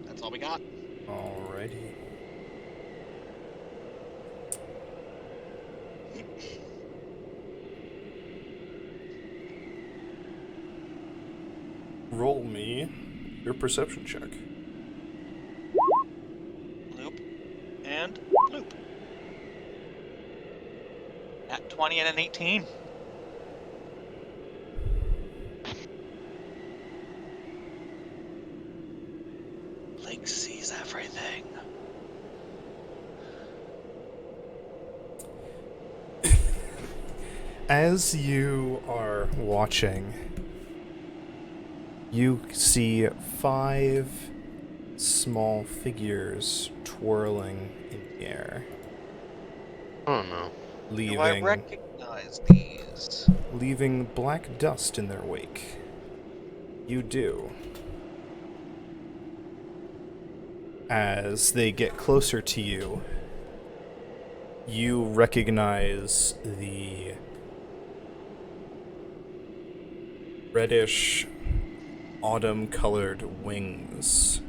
That's all we got. Alrighty. Roll me your perception check. Loop. And loop. At 20 and an 18. Blake sees everything. As you are watching, you see 5 small figures twirling in the air, Oh no. Do I leaving recognize these? black dust in their wake. You do. As they get closer to you, you recognize the reddish autumn-colored wings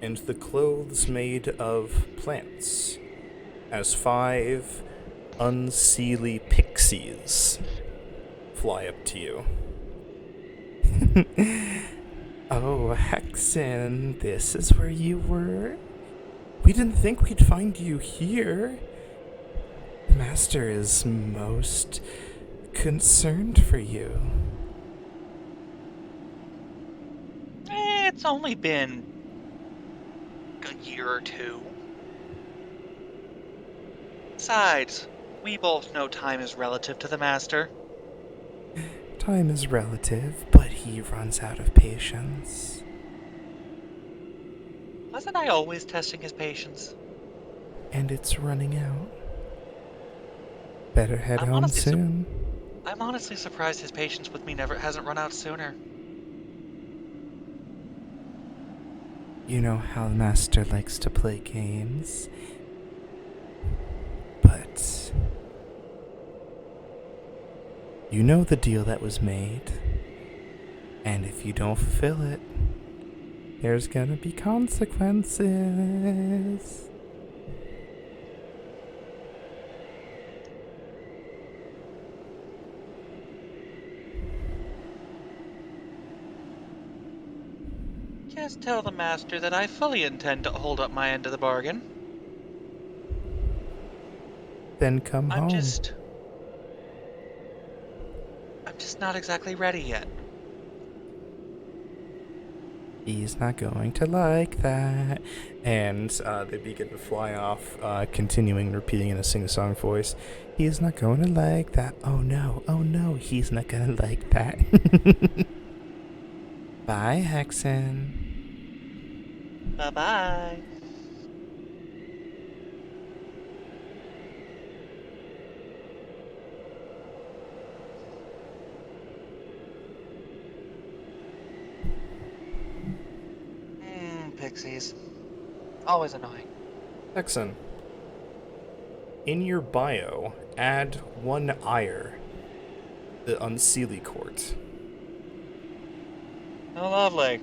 and the clothes made of plants as 5 unseelie pixies fly up to you. Oh, Hexen, this is where you were? We didn't think we'd find you here. The Master is most concerned for you. It's only been a year or two. Besides, we both know time is relative to the Master. Time is relative, but he runs out of patience. Wasn't I always testing his patience? And it's running out. Better head I'm home honestly soon. I'm honestly surprised his patience with me never hasn't run out sooner. You know how the master likes to play games. But you know the deal that was made. And if you don't fulfill it, there's gonna be consequences. Just tell the master that I fully intend to hold up my end of the bargain. Then come I'm home. just not exactly ready yet. He's not going to like that. And they begin to fly off, continuing repeating in a sing-song voice. He's not going to like that. Oh no, he's not going to like that. Bye, Hexen. Bye-bye. Pixies. Always annoying. Hexen. In your bio, add 1 ire. The Unseelie Court. Oh, lovely.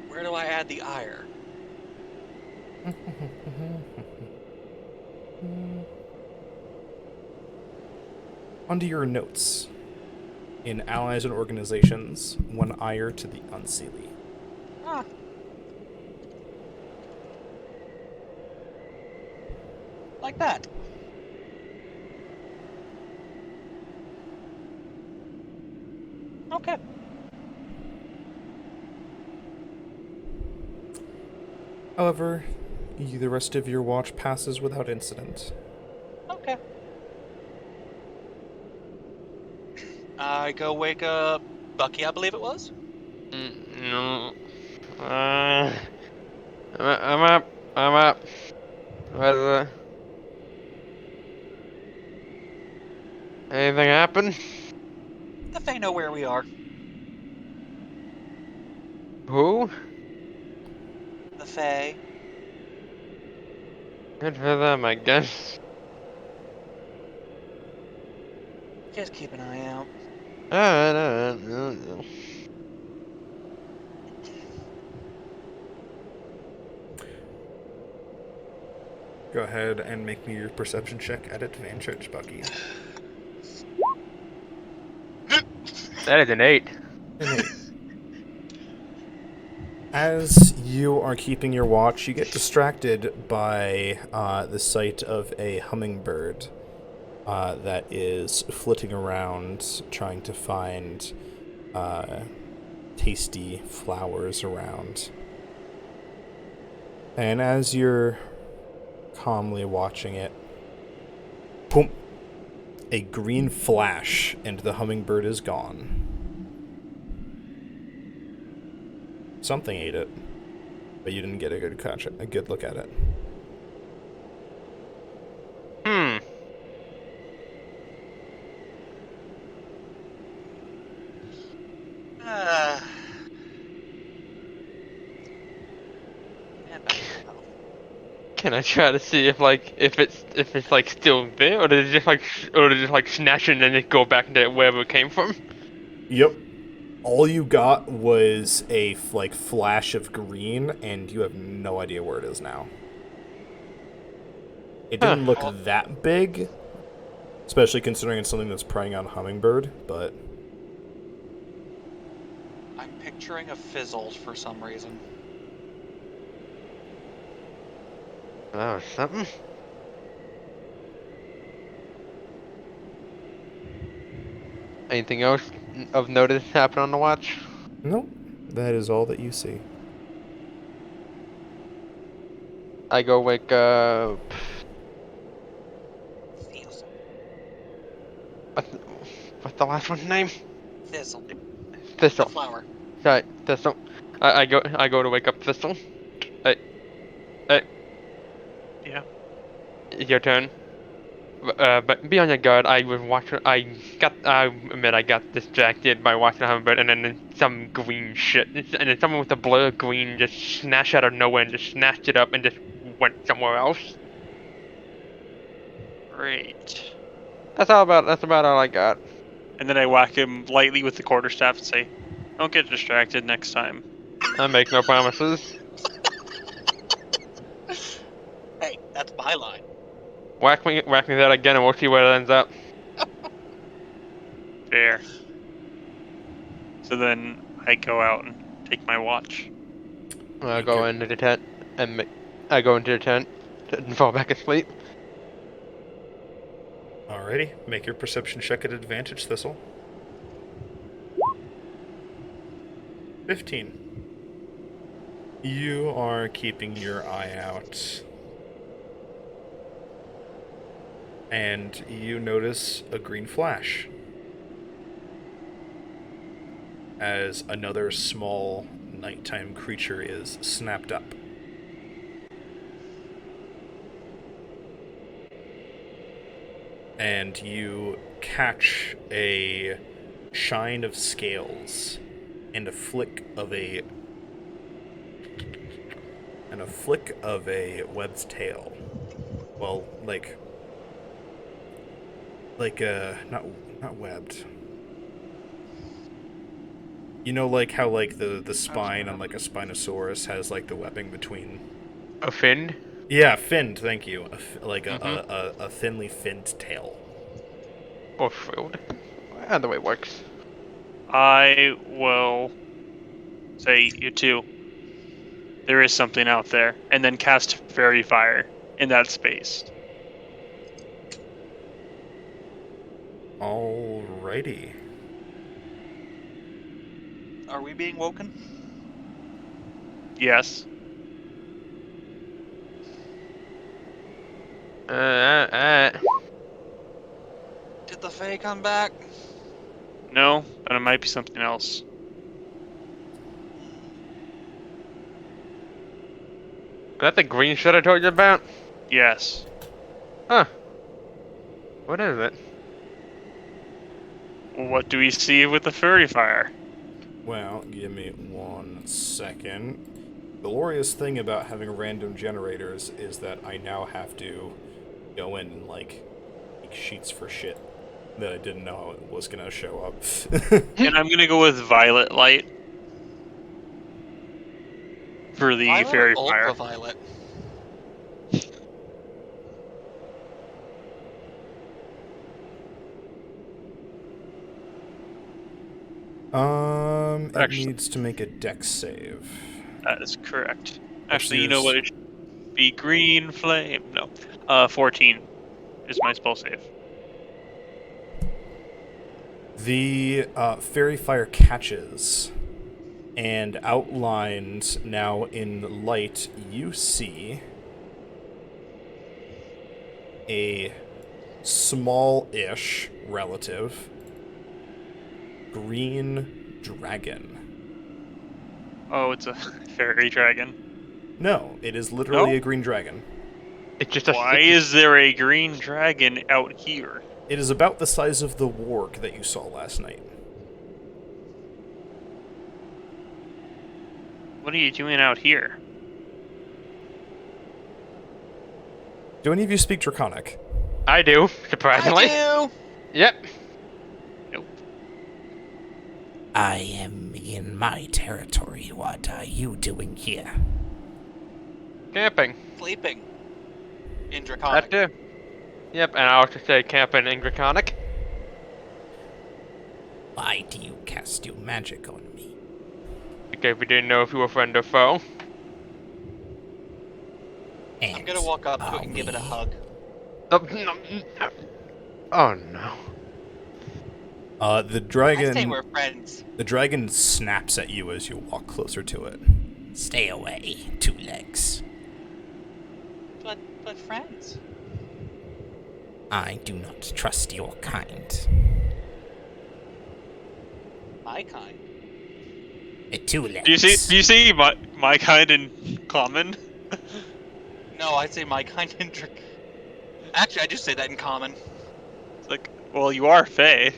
Where do I add the ire? Onto your notes. In allies and organizations, 1 ire to the Unseelie. Ah. Like that. Okay. However, the rest of your watch passes without incident. Okay. I go wake up Bucky, I believe it was. No. I'm up. What is it? Anything happen? The Fae know where we are. Who? The Fae. Good for them, I guess. Just keep an eye out. Alright. Go ahead and make me your perception check at advantage, Bucky. That is an 8. As you are keeping your watch, you get distracted by the sight of a hummingbird that is flitting around, trying to find tasty flowers around. And as you're calmly watching it, boom! A green flash, and the hummingbird is gone. Something ate it, but you didn't get a good look at it. Can I try to see if it's like still there, or did it just snatch it and then just go back into wherever it came from? Yep. All you got was a flash of green, and you have no idea where it is now. It didn't look that big, especially considering it's something that's preying on hummingbird, but I'm picturing a fizzle for some reason. That was something. Anything else of notice happen on the watch? nope. That is all that you see. I go wake up. Fizzle. What's the last one's name? Fizzle. Thistle. The flower. Sorry, Thistle. I go to wake up Thistle. Yeah. Your turn. But be on your guard. I was watching. I admit I got distracted by watching Hummingbird, and then some green shit, and then someone with a blur of green just snatched out of nowhere and just snatched it up and just went somewhere else. Great. That's about all I got. And then I whack him lightly with the quarterstaff and say, "Don't get distracted next time." I make no promises. Hey, that's my line. Whack me that again, and we'll see where it ends up. Fair. So then I go out and take my watch. I go into the tent and fall back asleep. Alrighty, make your perception check at advantage, Thistle. 15. You are keeping your eye out. And you notice a green flash as another small nighttime creature is snapped up. And you catch a shine of scales and a flick of a webbed tail. Well, not webbed. You know, like how the spine on like a Spinosaurus has like the webbing between. A fin? Yeah, finned. Thank you. A thinly finned tail. Or frilled. Either way works. I will say, you two, there is something out there, and then cast Fairy Fire in that space. Alrighty. Are we being woken? Yes. Did the Fae come back? No, but it might be something else. Is that the green shit I told you about? Yes. Huh. What is it? What do we see with the Fairy Fire? Well, give me 1 second. The glorious thing about having random generators is that I now have to go in and make sheets for shit that I didn't know was gonna show up. And I'm gonna go with Violet Light for the Violet Fairy or Fire. Ultraviolet? It Actually- needs to make a dex save. That is correct. What's Actually, you know yours? what? It should be Green Flame. No. 14 is my spell save. The fairy fire catches, and outlined now in light, you see a small-ish relative green dragon. Oh, it's a fairy dragon. No, it is literally No? a green dragon. It's just a Why is there a green dragon out here? It is about the size of the warg that you saw last night. What are you doing out here? Do any of you speak Draconic? I do, surprisingly. I do! Yep. I am in my territory. What are you doing here? Camping. Sleeping. In That Draconic. too. Yep, and I also say camping in Draconic. Why do you cast your magic on me? Because we didn't know if you were friend or foe. And I'm gonna walk up to are it and give it a we- hug. Oh no. The I say dragon. we're friends. The dragon snaps at you as you walk closer to it. Stay away, 2 legs. But friends. I do not trust your kind. My kind. 2 legs. Do you see my kind in common? No, I'd say my kind in Actually, I just say that in common. It's like, well, you are Fae.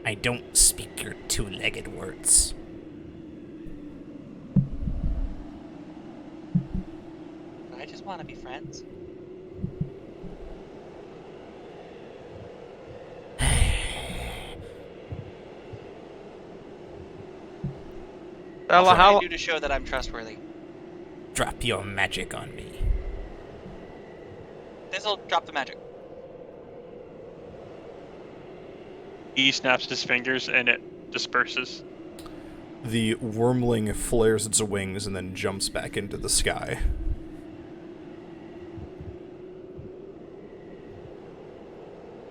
I don't speak your 2-legged words. I just want to be friends. What can I do to show that I'm trustworthy? Drop your magic on me. This'll drop the magic. He snaps his fingers and it disperses. The wormling flares its wings and then jumps back into the sky.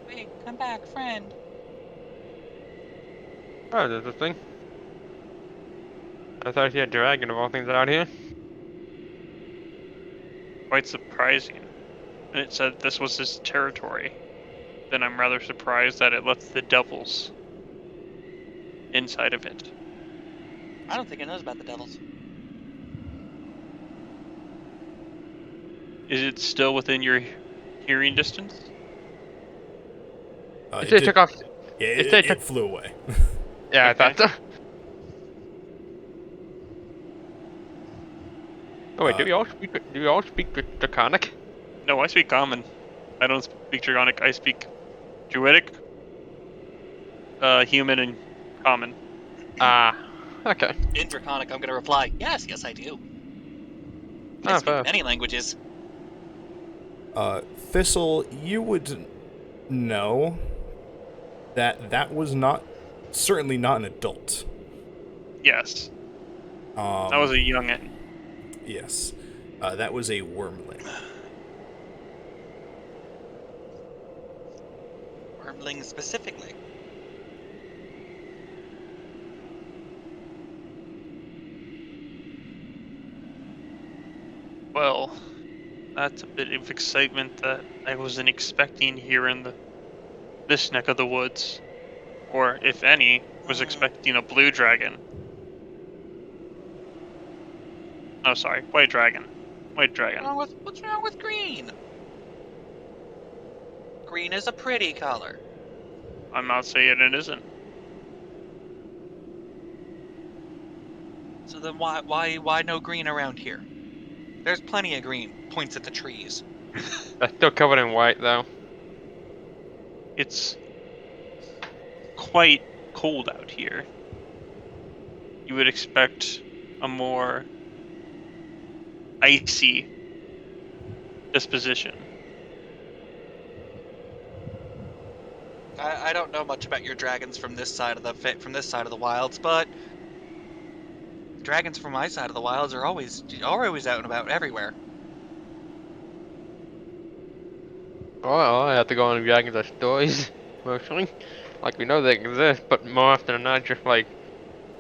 Wait, come back, friend. Oh, there's this thing. I thought he had a dragon of all things out here. Quite surprising. And it said this was his territory. Then I'm rather surprised that it lets the devils inside of it. I don't think it knows about the devils. Is it still within your hearing distance? It took off. Yeah, it flew away. Yeah, I Okay. thought so. Oh wait, do we all speak Draconic? No, I speak common. I don't speak Draconic. I speak Druidic, human, and common. Ah, okay. In Draconic, I'm gonna reply, yes, I do. I Ah, speak fair. many languages. Thistle, you would know that was certainly not an adult. Yes, that was a youngin. Yes. That was a wormling. Wormling specifically. Well, that's a bit of excitement that I wasn't expecting here in this neck of the woods. Or, if any, was expecting a blue dragon. Oh, sorry, white dragon. White dragon. What's wrong with green? Green is a pretty color. I'm not saying it isn't. So then why no green around here? There's plenty of green. Points at the trees. That's still covered in white though. It's quite cold out here. You would expect a more icy disposition. I don't know much about your dragons from this side of the wilds, but dragons from my side of the wilds are always out and about everywhere. Well, I have to go on dragons as stories, mostly. Like, we know they exist, but more often than not, just like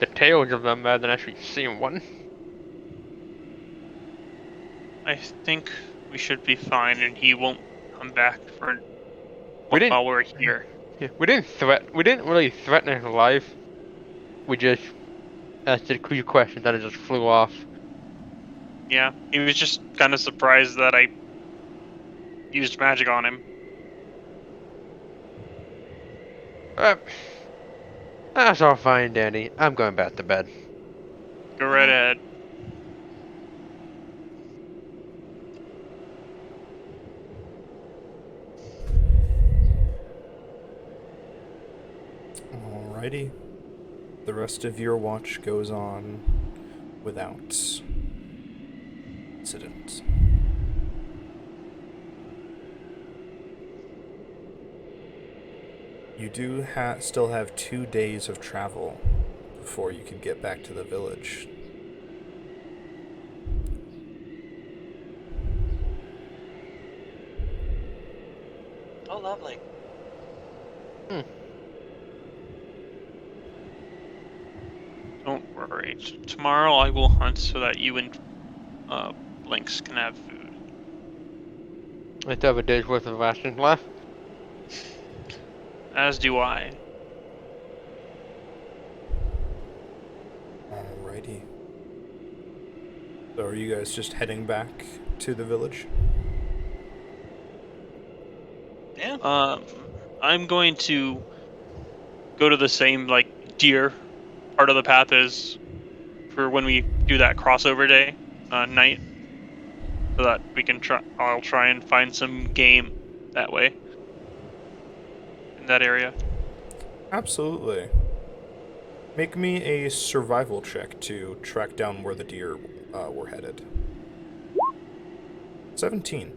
the tales of them rather than actually seeing one. I think we should be fine, and he won't come back for We didn't- while we're here. Yeah, we didn't really threaten his life. We just asked a few questions and it just flew off. Yeah, he was just kind of surprised that I used magic on him. That's all fine, Danny. I'm going back to bed. Go right ahead. Alrighty. The rest of your watch goes on without incident. You do still have 2 days of travel before you can get back to the village. Oh, lovely. Don't worry. Tomorrow I will hunt so that you and Blinks can have food. I still have a day's worth of rations left. As do I. Alrighty. Alrighty. So are you guys just heading back to the village? Yeah. I'm going to go to the same like deer part of the path as for when we do that crossover day night, so that we can try. I'll try and find some game that way in that area. Absolutely. Make me a survival check to track down where the deer were headed. 17.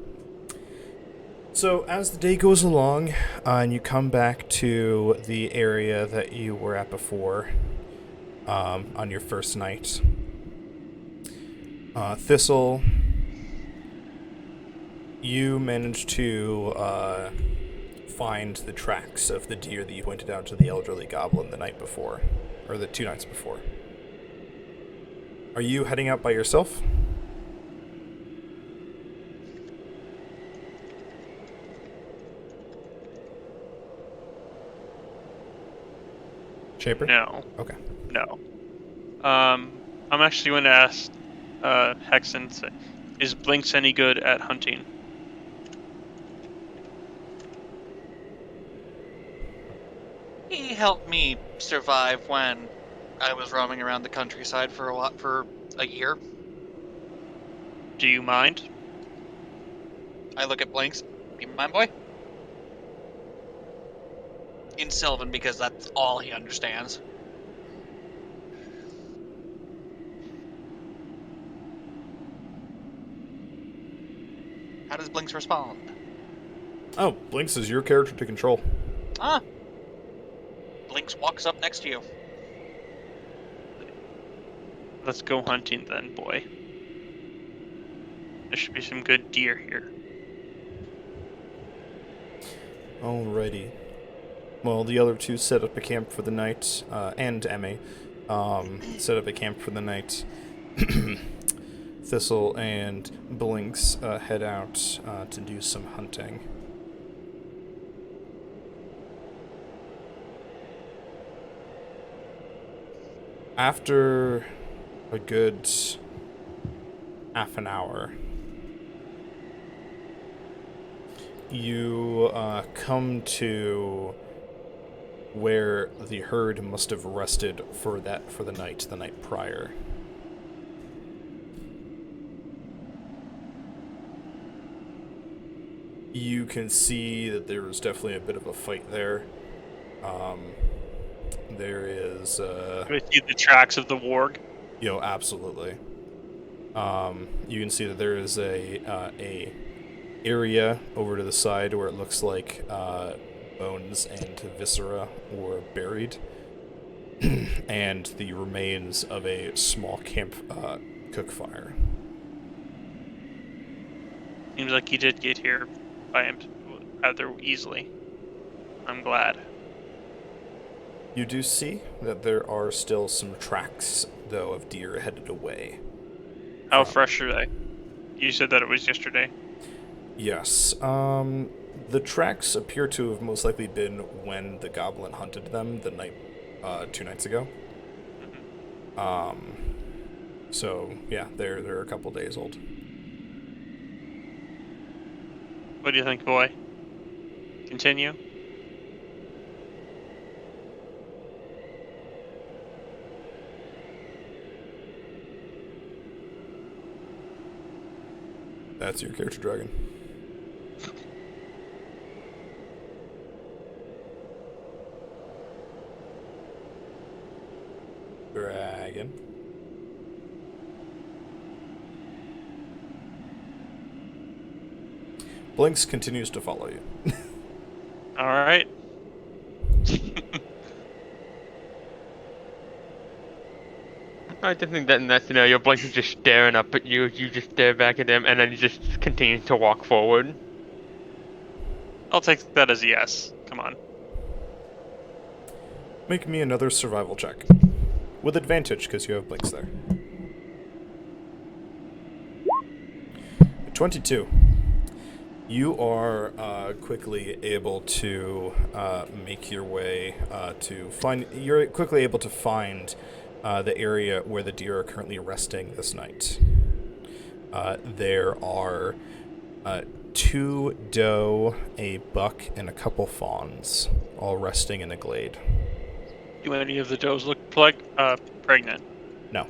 So as the day goes along, and you come back to the area that you were at before, on your first night, Thistle, you managed to find the tracks of the deer that you pointed out to the elderly goblin the night before, or the 2 nights before. Are you heading out by yourself? Shaper? No, Okay. no. I'm actually going to ask Hexen, is Blinks any good at hunting? He helped me survive when I was roaming around the countryside for a year. Do you mind? I look at Blinks. You mind, boy? In Sylvan, because that's all he understands. How does Blinks respond? Oh, Blinks is your character to control. Ah. Blinks walks up next to you. Let's go hunting then, boy. There should be some good deer here. Alrighty. Well, the other two set up a camp for the night, and Emmy, set up a camp for the night. Thistle and Blinks head out to do some hunting. After a good half an hour, you come to where the herd must have rested for the night prior. You can see that there was definitely a bit of a fight there. There is We see the tracks of the warg. absolutely. You can see that there is a area over to the side where it looks like bones and viscera were buried, and the remains of a small camp cook fire. Seems like he did get here by him rather easily. I'm glad. You do see that there are still some tracks, though, of deer headed away. How fresh are they? You said that it was yesterday. Yes. The tracks appear to have most likely been when the goblin hunted them the night, 2 nights ago. So yeah, they're a couple days old. What do you think, boy? Continue? That's your character dragon. Dragon. Blinks continues to follow you. All right. I just think that in that scenario, Blinks is just staring up at you. You just stare back at him, and then he just continues to walk forward. I'll take that as a yes. Come on. Make me another survival check. With advantage, because you have Blinks there. 22. You are quickly able to make your way to find... You're quickly able to find the area where the deer are currently resting this night. There are 2 doe, a buck, and a couple fawns, all resting in a glade. Do any of the does look like pregnant? No.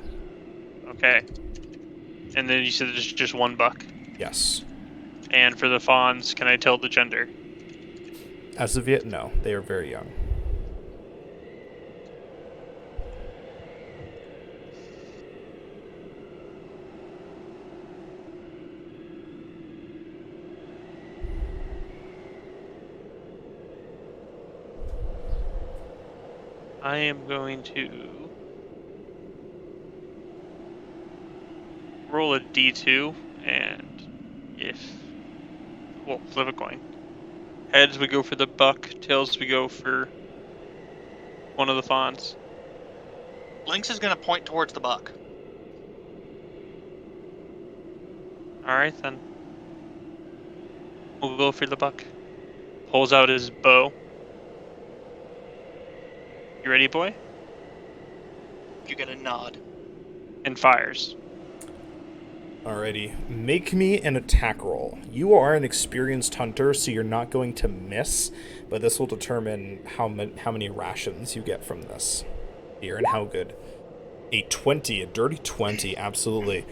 Okay. And then you said there's just 1 buck. Yes. And for the fawns, can I tell the gender? As of yet, no. They are very young. I am going to roll a d2, and flip a coin. Heads, we go for the buck. Tails, we go for one of the fawns. Blinks is going to point towards the buck. Alright, then. We'll go for the buck. Pulls out his bow. You ready, boy? You get a nod. And fires. Alrighty. Make me an attack roll. You are an experienced hunter, so you're not going to miss, but this will determine how many rations you get from this deer and how good. A 20, a dirty 20, absolutely.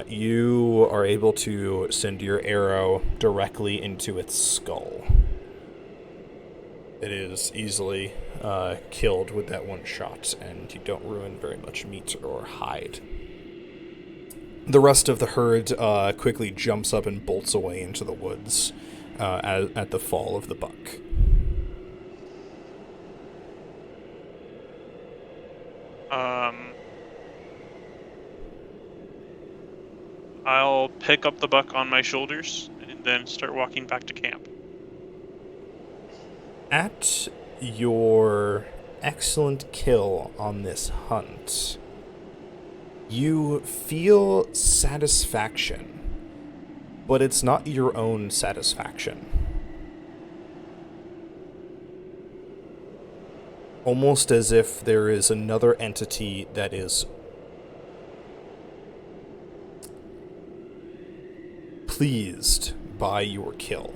You are able to send your arrow directly into its skull. It is easily killed with that one shot, and you don't ruin very much meat or hide. The rest of the herd quickly jumps up and bolts away into the woods at the fall of the buck. I'll pick up the buck on my shoulders and then start walking back to camp. At your excellent kill on this hunt, you feel satisfaction, but it's not your own satisfaction. Almost as if there is another entity that is pleased by your kill.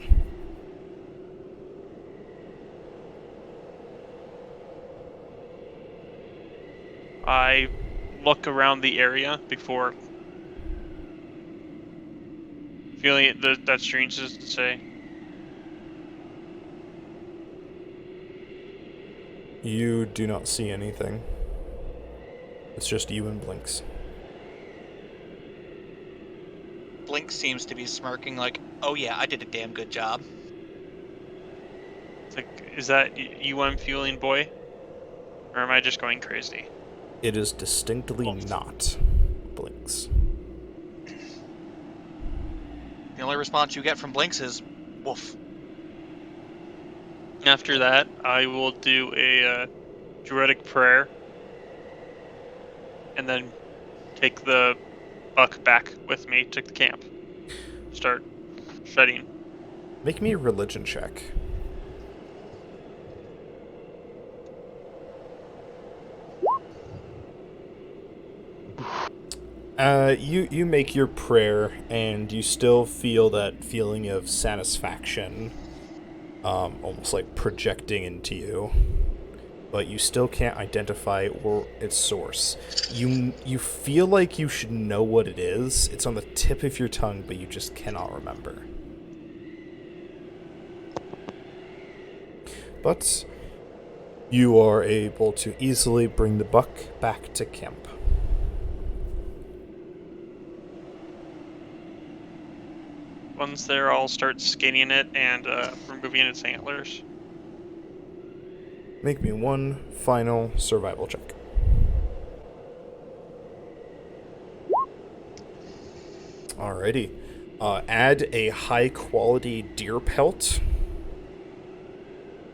I look around the area before feeling that's strange to say. You do not see anything. It's just you and Blinks. Blink seems to be smirking like, oh yeah, I did a damn good job. It's like, is that you I'm feeling, boy? Or am I just going crazy? It is distinctly not Blinks. The only response you get from Blinks is, woof. After that, I will do a druidic prayer, and then take the buck back with me to the camp. Start shedding. Make me a religion check. You make your prayer, and you still feel that feeling of satisfaction, almost like projecting into you, but you still can't identify its source. You feel like you should know what it is. It's on the tip of your tongue, but you just cannot remember. But you are able to easily bring the buck back to camp. Once there, I'll start skinning it and removing its antlers. Make me one final survival check. Alrighty. Add a high-quality deer pelt,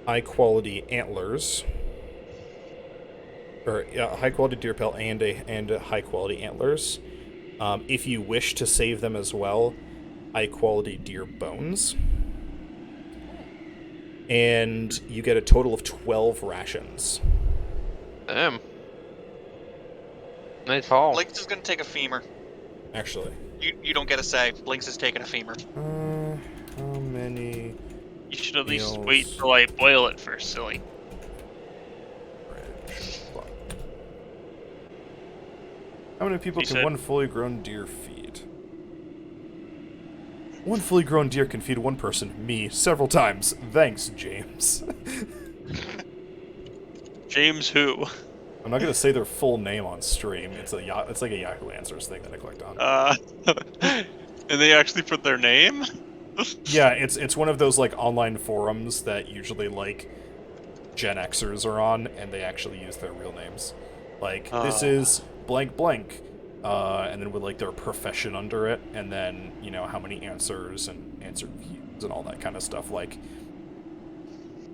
high-quality antlers, or high-quality deer pelt and a high-quality antlers. If you wish to save them as well, high-quality deer bones. And you get a total of 12 rations. Damn. Nice haul. Blinks is gonna take a femur. Actually. You don't get a say. Blinks is taking a femur. How many You should at least Meals. wait till I boil it first, silly. branch block? How many people You can said- one fully grown deer feed? One fully grown deer can feed one person, me, several times. Thanks, James. James who? I'm not gonna say their full name on stream. It's like a Yahoo Answers thing that I clicked on. And they actually put their name? Yeah, it's one of those like online forums that usually like Gen Xers are on, and they actually use their real names. Like this is blank blank, and then with like their profession under it, and then you know how many answers and answered views and all that kind of stuff. Like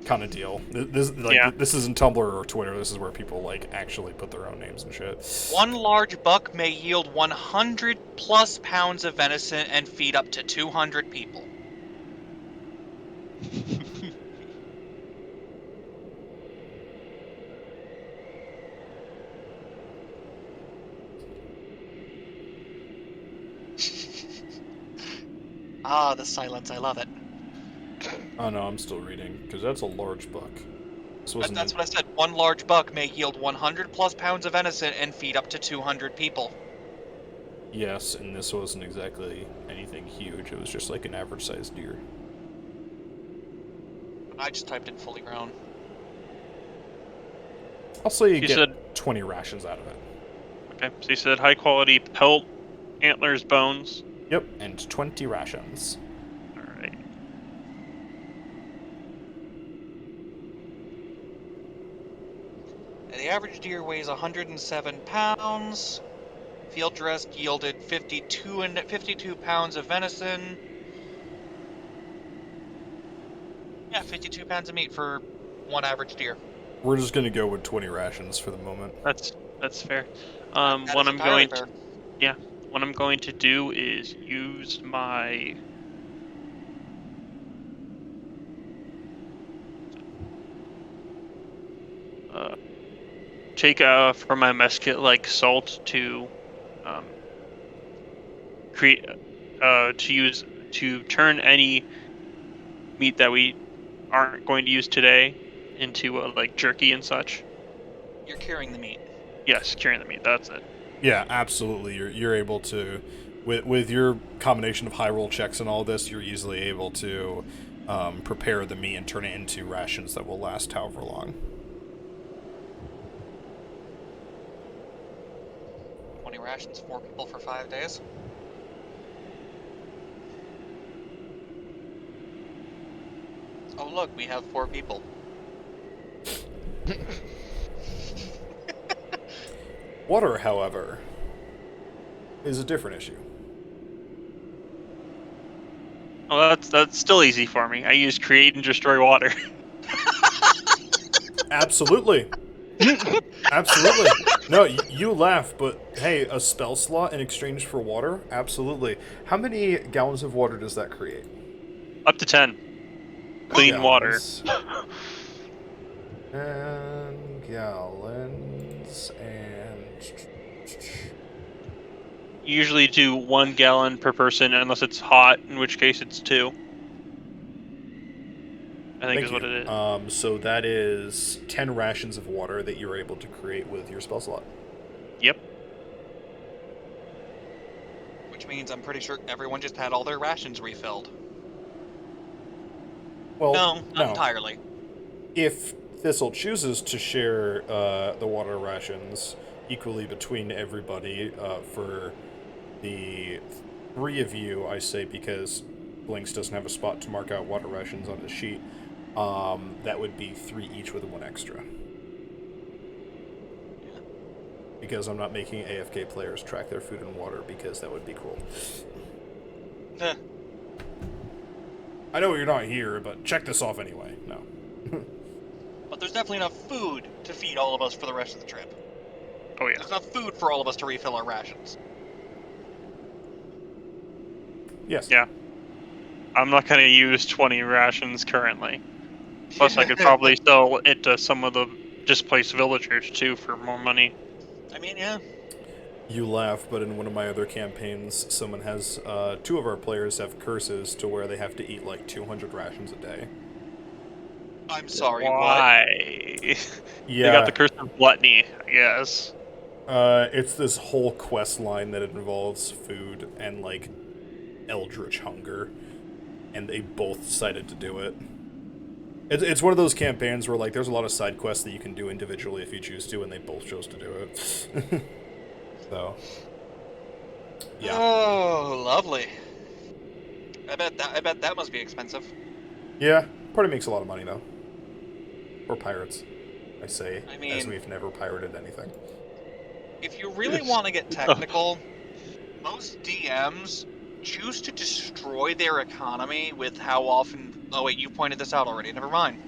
kind of deal. This isn't Tumblr or Twitter. This is where people like actually put their own names and shit. One large buck may yield 100 plus pounds of venison and feed up to 200 people. Ah, the silence, I love it. Oh no, I'm still reading because that's a large buck. This wasn't. That's what I said. One large buck may yield 100 plus pounds of venison and feed up to 200 people. Yes, and this wasn't exactly anything huge. It was just like an average sized deer. I just typed in fully grown. I'll say you You get said- 20 rations out of it. Okay, so you said high quality pelt, antlers, bones. Yep, and 20 rations. Alright. The average deer weighs 107 pounds. Field dressed yielded 52 pounds of venison. Yeah, 52 pounds of meat for one average deer. We're just gonna go with 20 rations for the moment. That's fair. That What is I'm entirely going fair. what I'm going to do is use my take from my mess kit like salt to create to turn any meat that we aren't going to use today into like jerky and such. You're curing the meat. Yes, curing the meat. That's it. Yeah, absolutely. You're able to, with your combination of high roll checks and all this, you're easily able to prepare the meat and turn it into rations that will last however long. 20 rations, 4 people for 5 days. Oh look, we have 4 people. Water, however, is a different issue. Well, that's still easy for me. I use create and destroy water. Absolutely. Absolutely. No, you laugh, but hey, a spell slot in exchange for water? Absolutely. How many gallons of water does that create? Up to 10. Clean water. Gallons. 10 gallons and... Usually do 1 gallon per person unless it's hot, in which case it's 2. I think Thank is what you. it is. So that is 10 rations of water that you're able to create with your spell slot. Yep. Which means I'm pretty sure everyone just had all their rations refilled. Well, No, not entirely. If Thistle chooses to share the water rations equally between everybody for the 3 of you, I say, because Blinks doesn't have a spot to mark out water rations on his sheet, that would be 3 each with 1 extra. Because I'm not making AFK players track their food and water, because that would be cool. Heh. I know you're not here, but check this off anyway. No. But there's definitely enough food to feed all of us for the rest of the trip. Oh yeah. There's enough food for all of us to refill our rations. Yes. Yeah. I'm not going to use 20 rations currently. Plus, I could probably sell it to some of the displaced villagers too for more money. I mean, yeah. You laugh, but in one of my other campaigns, someone has 2 of our players have curses to where they have to eat like 200 rations a day. I'm sorry, what? Why? Yeah, They got the curse of gluttony, I guess. it's this whole quest line that involves food and like eldritch hunger, and they both decided to do it. It's one of those campaigns where like there's a lot of side quests that you can do individually if you choose to, and they both chose to do it. So, yeah. Oh, lovely. I bet that must be expensive. Yeah, party makes a lot of money though. Or pirates, I say, I as mean- we've never pirated anything. If you really want to get technical, most DMs choose to destroy their economy with how often. Oh wait, you pointed this out already. Never mind.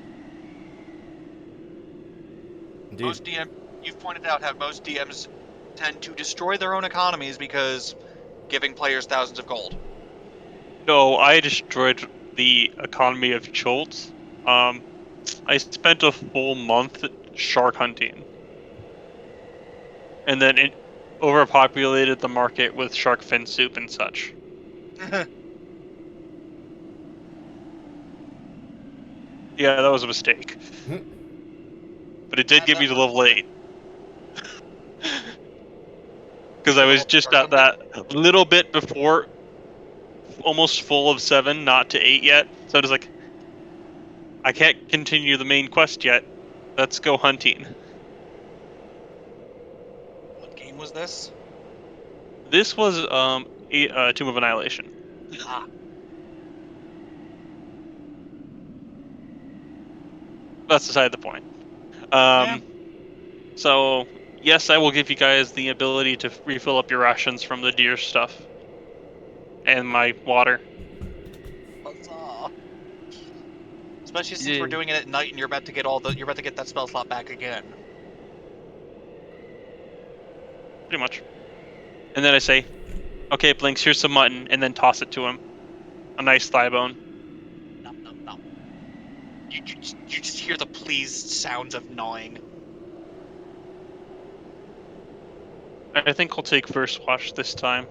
Indeed. Most you've pointed out how most DMs tend to destroy their own economies because giving players thousands of gold. No, I destroyed the economy of Chult. I spent a full month shark hunting. And then it overpopulated the market with shark fin soup and such. Yeah, that was a mistake. But it did get me to level 8. Because I was just at that little bit before, almost full of 7, not to 8 yet. So I was like, I can't continue the main quest yet. Let's go hunting. What game was this? This was Tomb of Annihilation. Ah, That's beside the point. Yeah. So, yes, I will give you guys the ability to refill up your rations from the deer stuff. And my water. huzzah. Especially since Yeah. we're doing it at night and you're about to get that spell slot back again. Pretty much. And then I say, okay, Blinks, here's some mutton, and then toss it to him. A nice thigh bone. Nom, nom, nom. You just hear the pleased sounds of gnawing. I think I'll take first watch this time.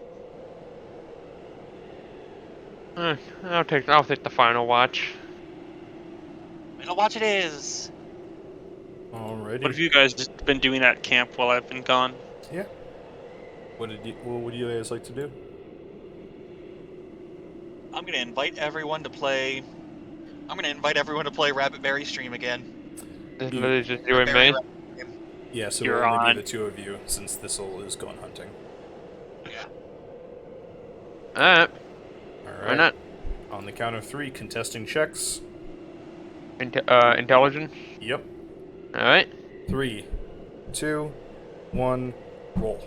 I'll take the final watch. I'll watch it is. Alrighty. What have you guys been doing at camp while I've been gone? Yeah. What would you guys like to do? I'm gonna invite everyone to play Rabbitberry Stream again. This is You- literally just you and Very me. Yeah, so You're it'll only on. be the 2 of you since Thistle is going hunting. Yeah. Alright, All why right. not? On the count of 3, contesting checks. Intelligence. Yep. Alright. 3, 2, 1, roll.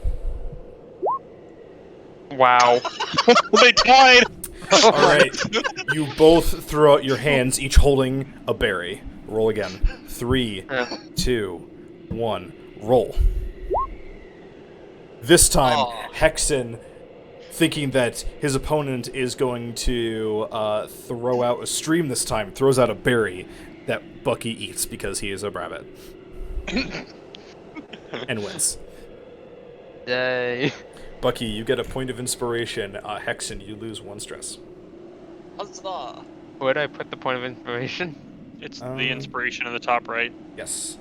Wow. They tied! All right. You both throw out your hands, each holding a berry. Roll again. 3, Yeah. 2, 1, roll. This time, Aw. Hexen, thinking that his opponent is going to throw out a stream this time, throws out a berry that Bucky eats because he is a rabbit. And wins. Yay. Bucky, you get a point of inspiration. Hexen, you lose 1 stress. Huzzah. Where do I put the point of inspiration? It's Um, the inspiration in the top right. Yes.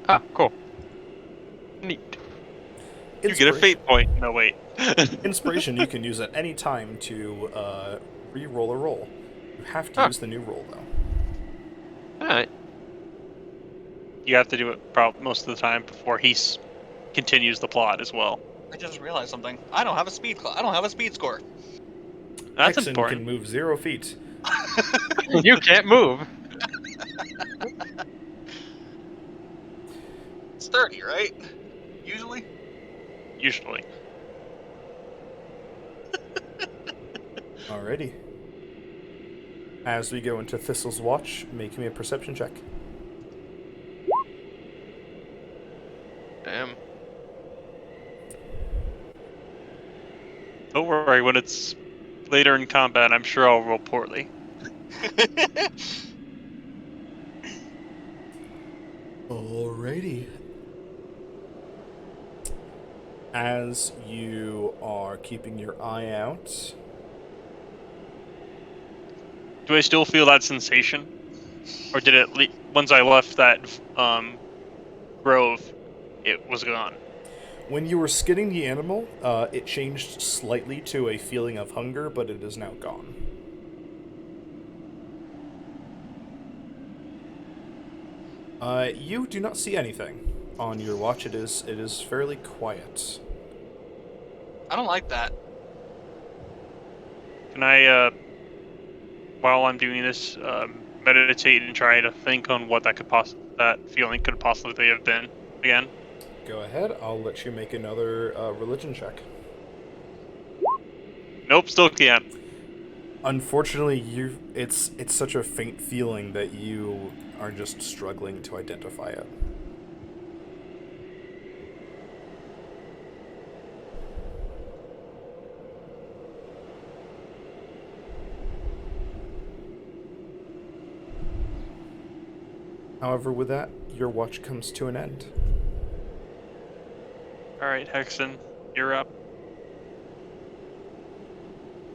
Ah, cool. Neat. You get a fate point. No, wait. Inspiration you can use at any time to re-roll a roll. You have to Huh. use the new roll, though. Alright. You have to do it most of the time before he continues the plot as well. I just realized something. I don't have a speed score. That's Hexen important. can move 0 feet. You can't move. It's 30, right? Usually. Usually. Alrighty. As we go into Thistle's watch, make me a perception check. Damn. Don't worry, when it's later in combat, I'm sure I'll roll poorly. Alrighty. As you are keeping your eye out, Do I still feel that sensation, or did it once I left that grove, it was gone? when you were skinning the animal, it changed slightly to a feeling of hunger, but it is now gone. You do not see anything on your watch. It is fairly quiet. I don't like that. Can I, while I'm doing this, meditate and try to think on what that feeling could possibly have been again? Go ahead. I'll let you make another religion check. Nope, still can't. Unfortunately, it's such a faint feeling that you are just struggling to identify it. However, with that, your watch comes to an end. Alright, Hexen, you're up.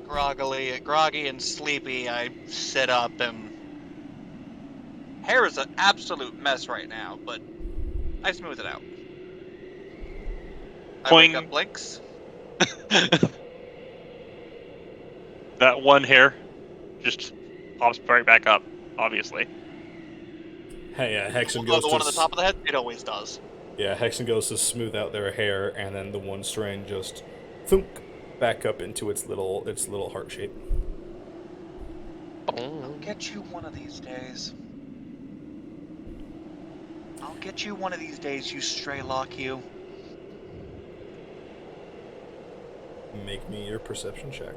Groggy and sleepy, I sit up and... Hair is an absolute mess right now, but I smooth it out. I wake Boing. up Blinks. That one hair just pops right back up, obviously. Hey, Hexen Although goes the to one on the top of the head, it always does. Hexen goes to smooth out their hair, and then the one strand just thunk back up into its little heart shape. I'll get you one of these days. I'll get you one of these days, you stray lock you. Make me your perception check.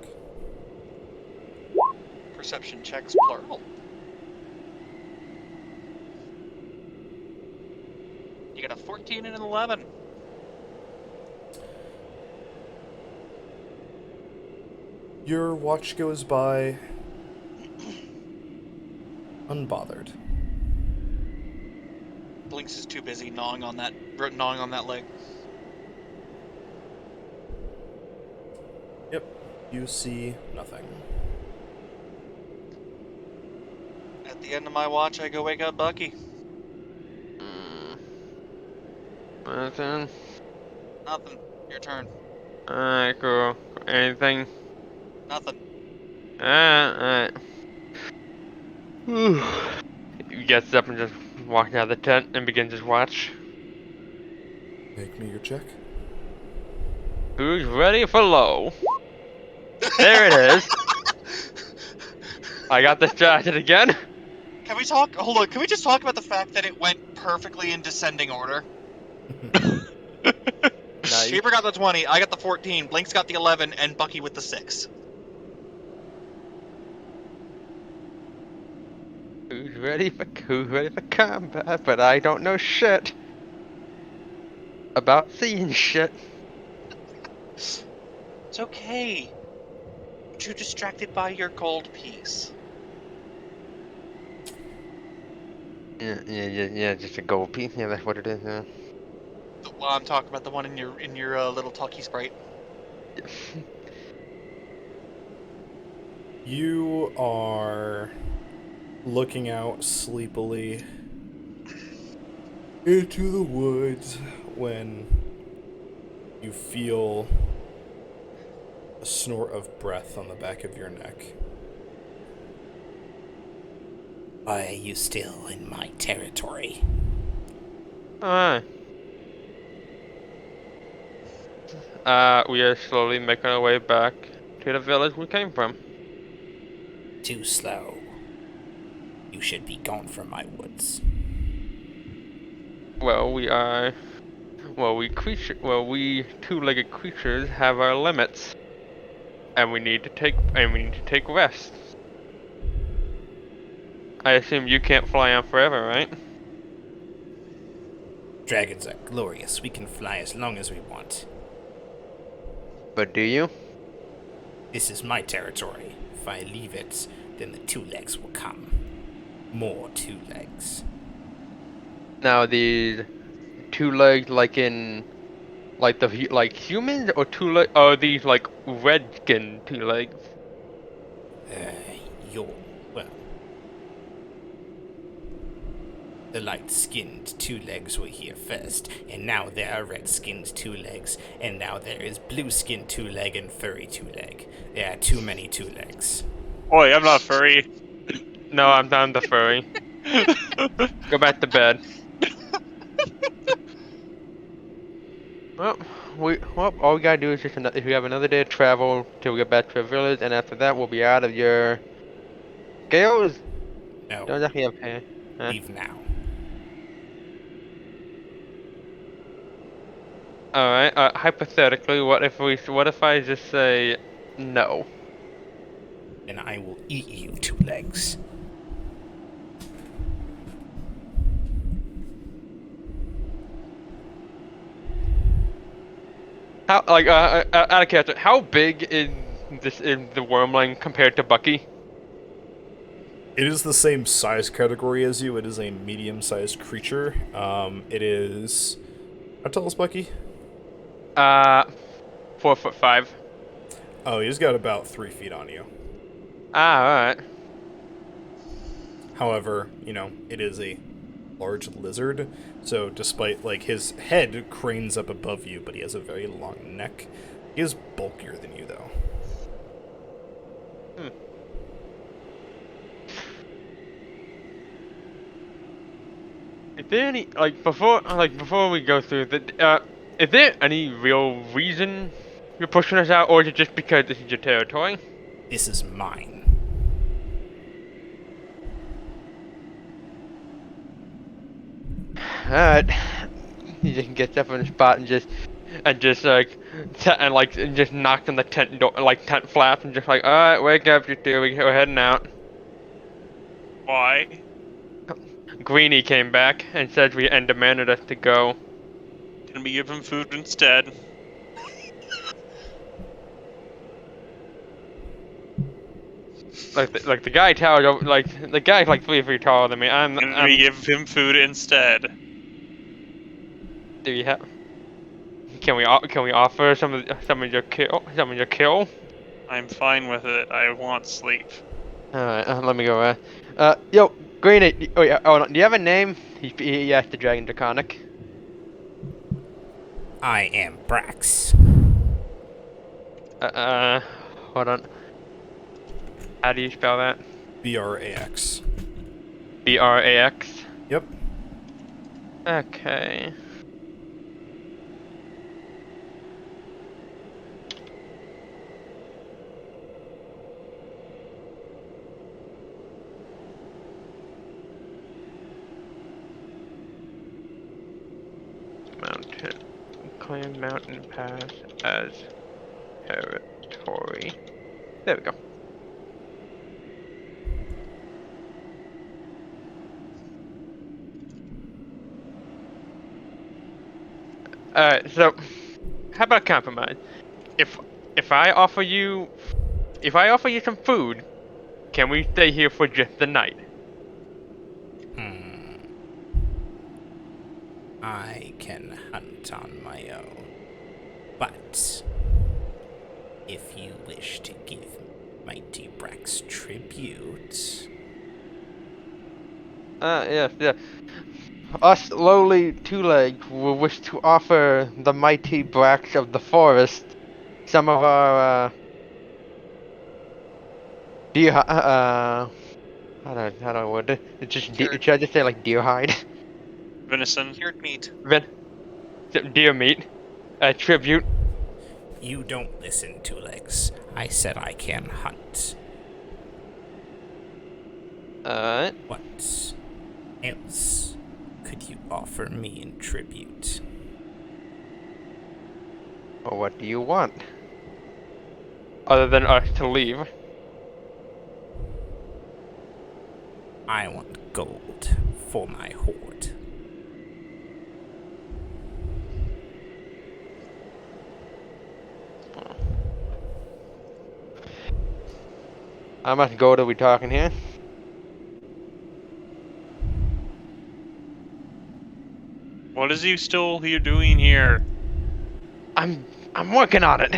Perception checks plural. You got a 14 and an 11. Your watch goes by unbothered. Blinks is too busy gnawing on that leg. Yep, you see nothing. At the end of my watch, I go wake up Bucky. Nothing. Nothing. Your turn. Alright, cool. Anything? Nothing. Alright. He gets up and just walks out of the tent and begins his watch. Make me your check. Who's ready for low? There it is. I got distracted again. Can we talk? Hold on. Can we just talk about the fact that it went perfectly in descending order? Nice. Shaper got the 20, I got the 14, Blinks got the 11, and Bucky with the 6. Who's ready for combat? But I don't know shit about seeing shit. It's okay. I'm too distracted by your gold piece. Yeah, just a gold piece. Yeah, that's what it is. Yeah. Well, I'm talking about the one in your little talkie sprite. You are looking out sleepily into the woods when you feel a snort of breath on the back of your neck. Why are you still in my territory? Alright. We are slowly making our way back to the village we came from. Too slow. You should be gone from my woods. Well, we two-legged creatures have our limits, and we need to take rest. I assume you can't fly on forever, right? Dragons are glorious. We can fly as long as we want. But do you? This is my territory. If I leave it, then the two legs will come. More two legs. Now the two legs, like in Like like humans or two leg? Or these like red skin two legs? You're, well, the light-skinned two legs were here first, and now there are red-skinned two legs, and now there is blue-skinned two leg and furry two leg. There are too many two legs. Boy, I'm not furry. No, I'm down the furry. Go back to bed. Well, all we gotta do is just if we have another day of travel till we get back to the village, and after that we'll be out of your scales. No, Don't actually have hair. Huh? leave now. All right. Hypothetically, what if I just say no? Then I will eat you two legs. How out of character? How big is the wormling compared to Bucky? It is the same size category as you. It is a medium-sized creature. It is... How tall is Bucky? 4'5". Oh, he's got about 3 feet on you. Ah, alright. However, you know, it is a large lizard, so despite, like, his head cranes up above you, but he has a very long neck. He is bulkier than you, though. Is there any before we go through the is there any real reason you're pushing us out, or is it just because this is your territory? This is mine. Alright. He just gets up on the spot and just knocks on the tent door, like tent flaps, and just like, alright, wake up, you two, we're heading out. Why? Greenie came back and said and demanded us to go. Can we give him food instead? Like the guy towers over, like the guy's like 3 feet taller than me. Can we give him food instead? Do we have? Can we offer some of your kill? I'm fine with it. I want sleep. Alright, let me go. Yo, Greenie. Oh yeah. Oh, do you have a name? He asked the Dragon Draconic. I am Brax. Hold on. How do you spell that? B-R-A-X. B-R-A-X? Yep. Okay. Claim Mountain Pass as territory. There we go. Alright, so how about compromise? If I offer you some food, can we stay here for just the night? I can hunt on my own. But if you wish to give Mighty Brax tribute... Yes. Us lowly two-legs will wish to offer the Mighty Brax of the forest some of our, deer, how do I word it? It's just, should I just say like deer hide? Venison. Cured meat. Deer meat. Tribute. You don't listen, Two Legs. I said I can hunt. What else could you offer me in tribute? Well, what do you want? Other than us to leave? I want gold for my hoard. How much gold are we talking here? What is you doing here? I'm working on it.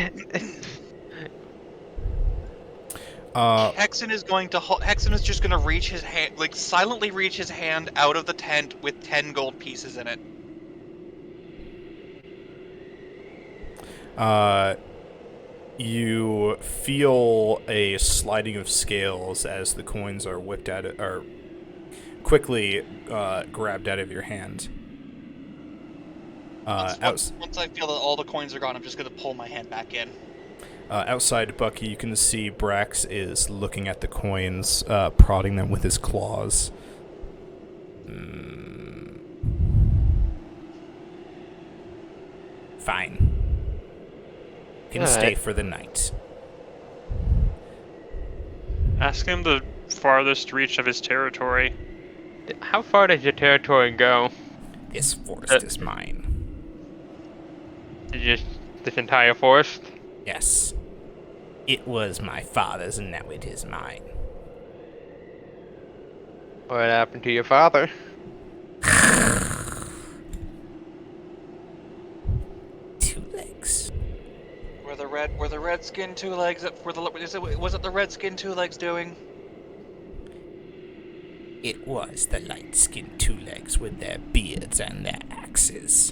Hexen is going to. Hexen is just going to reach his hand, like silently reach his hand out of the tent with 10 gold pieces in it. You feel a sliding of scales as the coins are whipped out, or quickly grabbed out of your hand. Once I feel that all the coins are gone, I'm just going to pull my hand back in. Outside Bucky, you can see Brax is looking at the coins, prodding them with his claws. Fine. Can stay Alright. for the night. Ask him the farthest reach of his territory. How far does your territory go? This forest is mine. Just this entire forest? Yes. It was my father's and now it is mine. What happened to your father? Two legs. Were the redskin two legs? Was it the redskin two legs doing? It was the light-skinned two legs with their beards and their axes.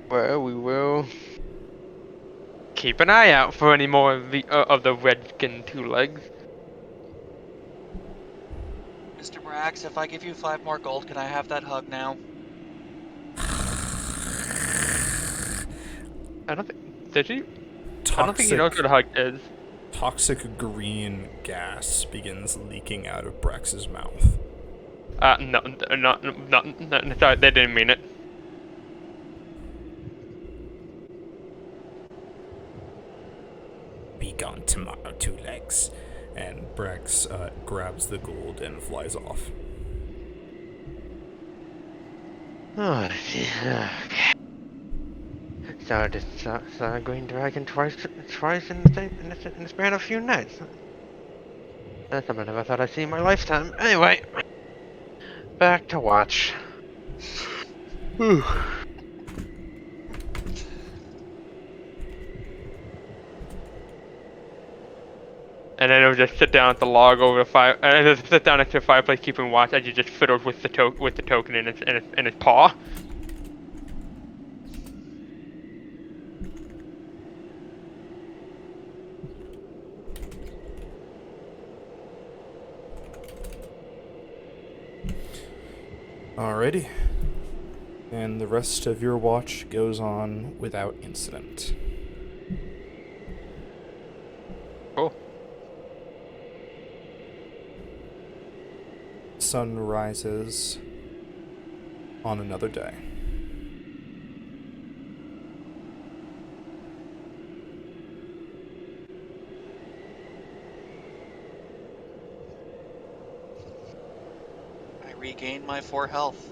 Well, we will keep an eye out for any more of the redskin two legs. Mr. Brax, if I give you 5 more gold, can I have that hug now? I don't think. Did you? Toxic, I don't think he knows what a hug is. toxic green gas begins leaking out of Brax's mouth. No, sorry, they didn't mean it. Be gone tomorrow, two legs. And Brax grabs the gold and flies off. Oh, okay. So just saw a green dragon twice in the span of a few nights. That's something I never thought I'd see in my lifetime. Anyway, back to watch. Whew. And then he'll just sit down at the log over the fire, and just sit down next to the fireplace, keeping watch as he just fiddles with the token in his paw. Alrighty. And the rest of your watch goes on without incident. Cool. Sun rises on another day. I regained my 4 health.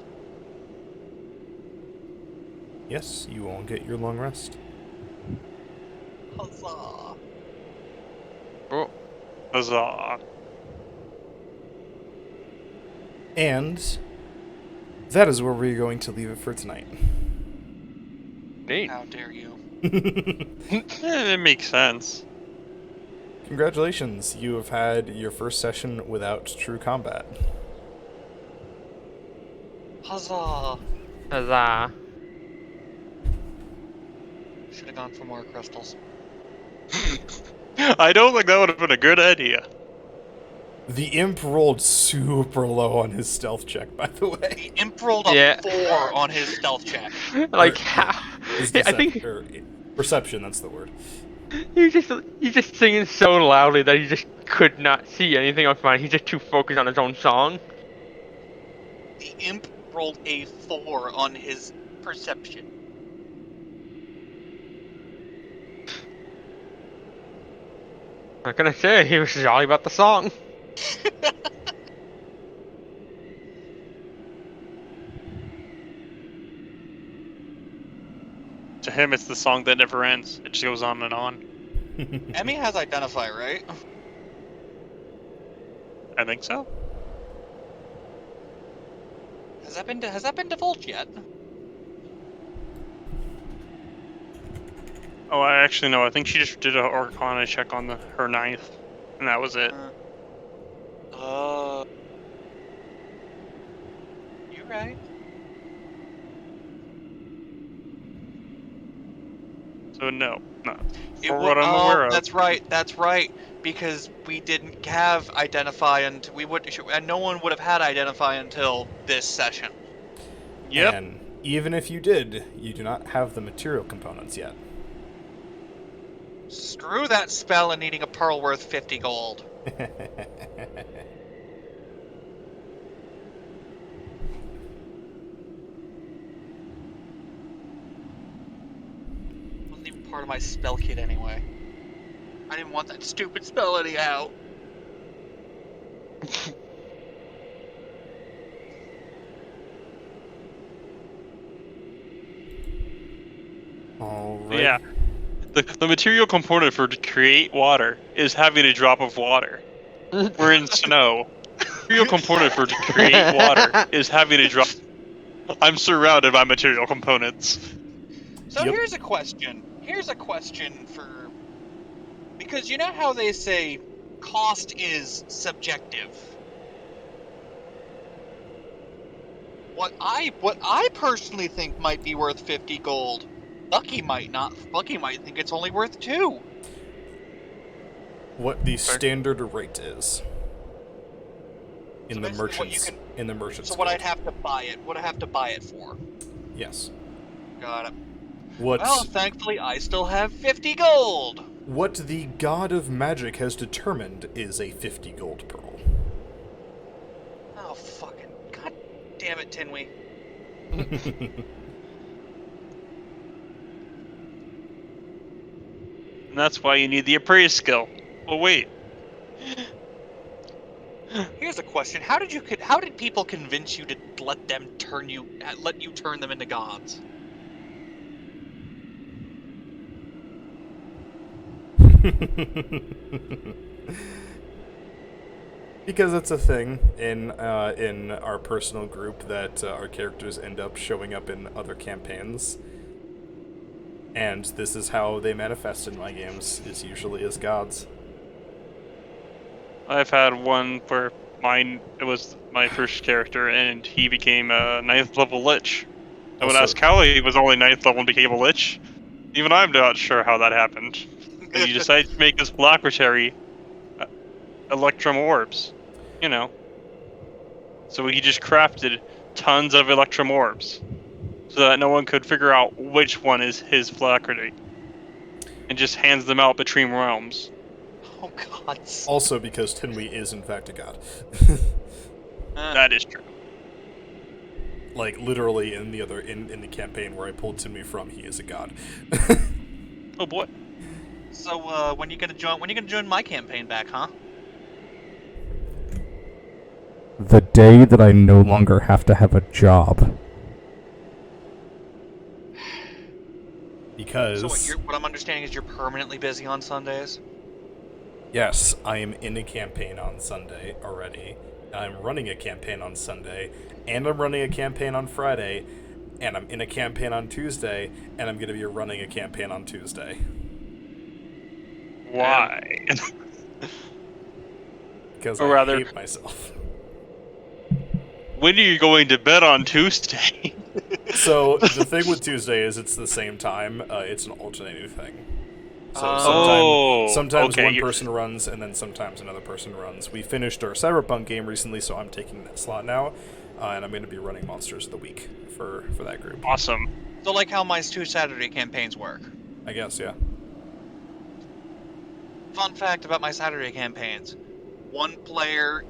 Yes, you all get your long rest. Huzzah! Cool. Huzzah. And that is where we're going to leave it for tonight. Neat. How dare you? It makes sense. Congratulations, you have had your first session without true combat. Huzzah! Huzzah. Should have gone for more crystals. I don't think that would have been a good idea. The imp rolled super low on his stealth check, by the way. The imp rolled a 4 on his stealth check. Like Or- how? His I think perception, that's the word. he's just singing so loudly that he just could not see anything else behind. He's just too focused on his own song. The imp rolled a 4 on his perception. Not gonna say he was jolly about the song. him, it's the song that never ends. It just goes on and on. Emmy has Identify, right? I think so. Has that been divulged yet? Oh, I actually know. I think she just did an Arcana check on her 9th, and that was it. You're right. So no. It For wa- what I'm aware of. That's right. Because we didn't have Identify, and and no one would have had Identify until this session. Yep. And even if you did, you do not have the material components yet. Screw that spell and needing a pearl worth 50 gold. Wasn't even part of my spell kit anyway. I didn't want that stupid spell anyhow. All right. Yeah. The material component for to create water is having a drop of water. We're in snow. The material component for to create water is having a drop. I'm surrounded by material components. So Yep. here's a question. Because you know how they say cost is subjective. What I personally think might be worth 50 gold, Bucky might not. Bucky might think it's only worth 2. What the standard rate is in So the basically what you merchants can- in the merchants. So what Guild. I'd have to buy it. What I have to buy it for. Yes. Got it. What Well, thankfully I still have 50 gold. what the god of magic has determined is a 50 gold pearl. Oh fucking god damn it, Tinwee. And that's why you need the appraise skill. Oh wait. Here's a question: How did people convince you to let you turn them into gods? Because it's a thing in our personal group that our characters end up showing up in other campaigns, and this is how they manifest in my games. Is usually as gods. I've had one where it was my first character, and he became a 9th level lich. I would Also- ask how he was only 9th level and became a lich. Even I'm not sure how that happened. And he decided to make his Blackberry Electrum orbs. You know. So he just crafted tons of Electrum orbs, so that no one could figure out which one is his Blackberry. And just hands them out between realms. Oh god. Also because Tinwee is in fact a god. That is true. Like literally in the campaign where I pulled Tinwee from, he is a god. Oh boy. So when you gonna join my campaign back, huh? The day that I no longer have to have a job. Because So what I'm understanding is you're permanently busy on Sundays. yes, I am in a campaign on Sunday already. I'm running a campaign on Sunday, and I'm running a campaign on Friday, and I'm in a campaign on Tuesday, and I'm going to be running a campaign on Tuesday. Why? Because Or I rather- hate myself. When are you going to bed on Tuesday? So, the thing with Tuesday is it's the same time. It's an alternating thing. So Oh, sometimes okay, one you're- person runs, and then sometimes another person runs. We finished our Cyberpunk game recently, so I'm taking that slot now, and I'm going to be running Monsters of the Week for that group. Awesome. So like how my 2 Saturday campaigns work. I guess, yeah. Fun fact about my Saturday campaigns: one player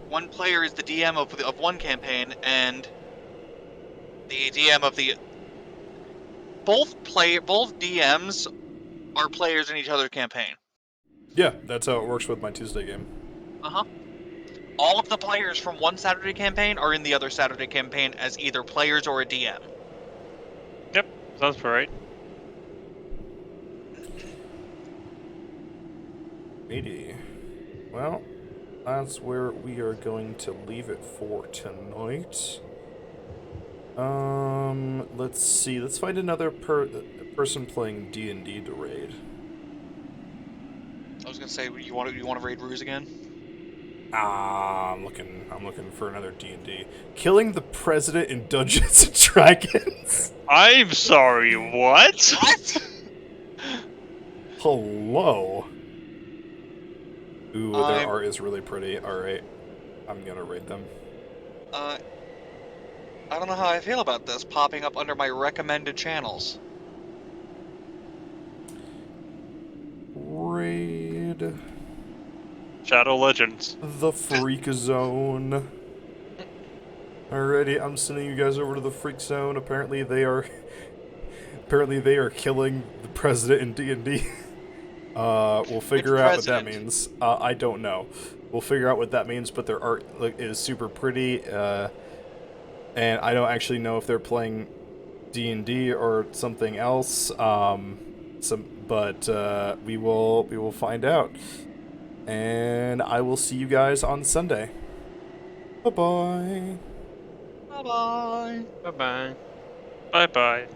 is the DM of one campaign, and the DM of the both DMs are players in each other's campaign. Yeah, that's how it works with my Tuesday game. All of the players from one Saturday campaign are in the other Saturday campaign as either players or a DM. Sounds right. 80. Well, that's where we are going to leave it for tonight. Let's see. Let's find another person playing D&D to raid. I was gonna say, you want to raid Ruse again? I'm looking for another D&D. Killing the president in Dungeons and Dragons. I'm sorry, what? What? Hello. Ooh, their I'm- art is really pretty. Alright. I'm gonna raid them. I don't know how I feel about this popping up under my recommended channels. Raid Shadow Legends. the Freak Zone. Alrighty, I'm sending you guys over to the Freak Zone. Apparently they are killing the president in D&D. We'll figure out what that president? means. I don't know. We'll figure out what that means, but their art is super pretty. And I don't actually know if they're playing D&D or something else. But we will find out. And I will see you guys on Sunday. Bye-bye. Bye bye. Bye bye. Bye bye.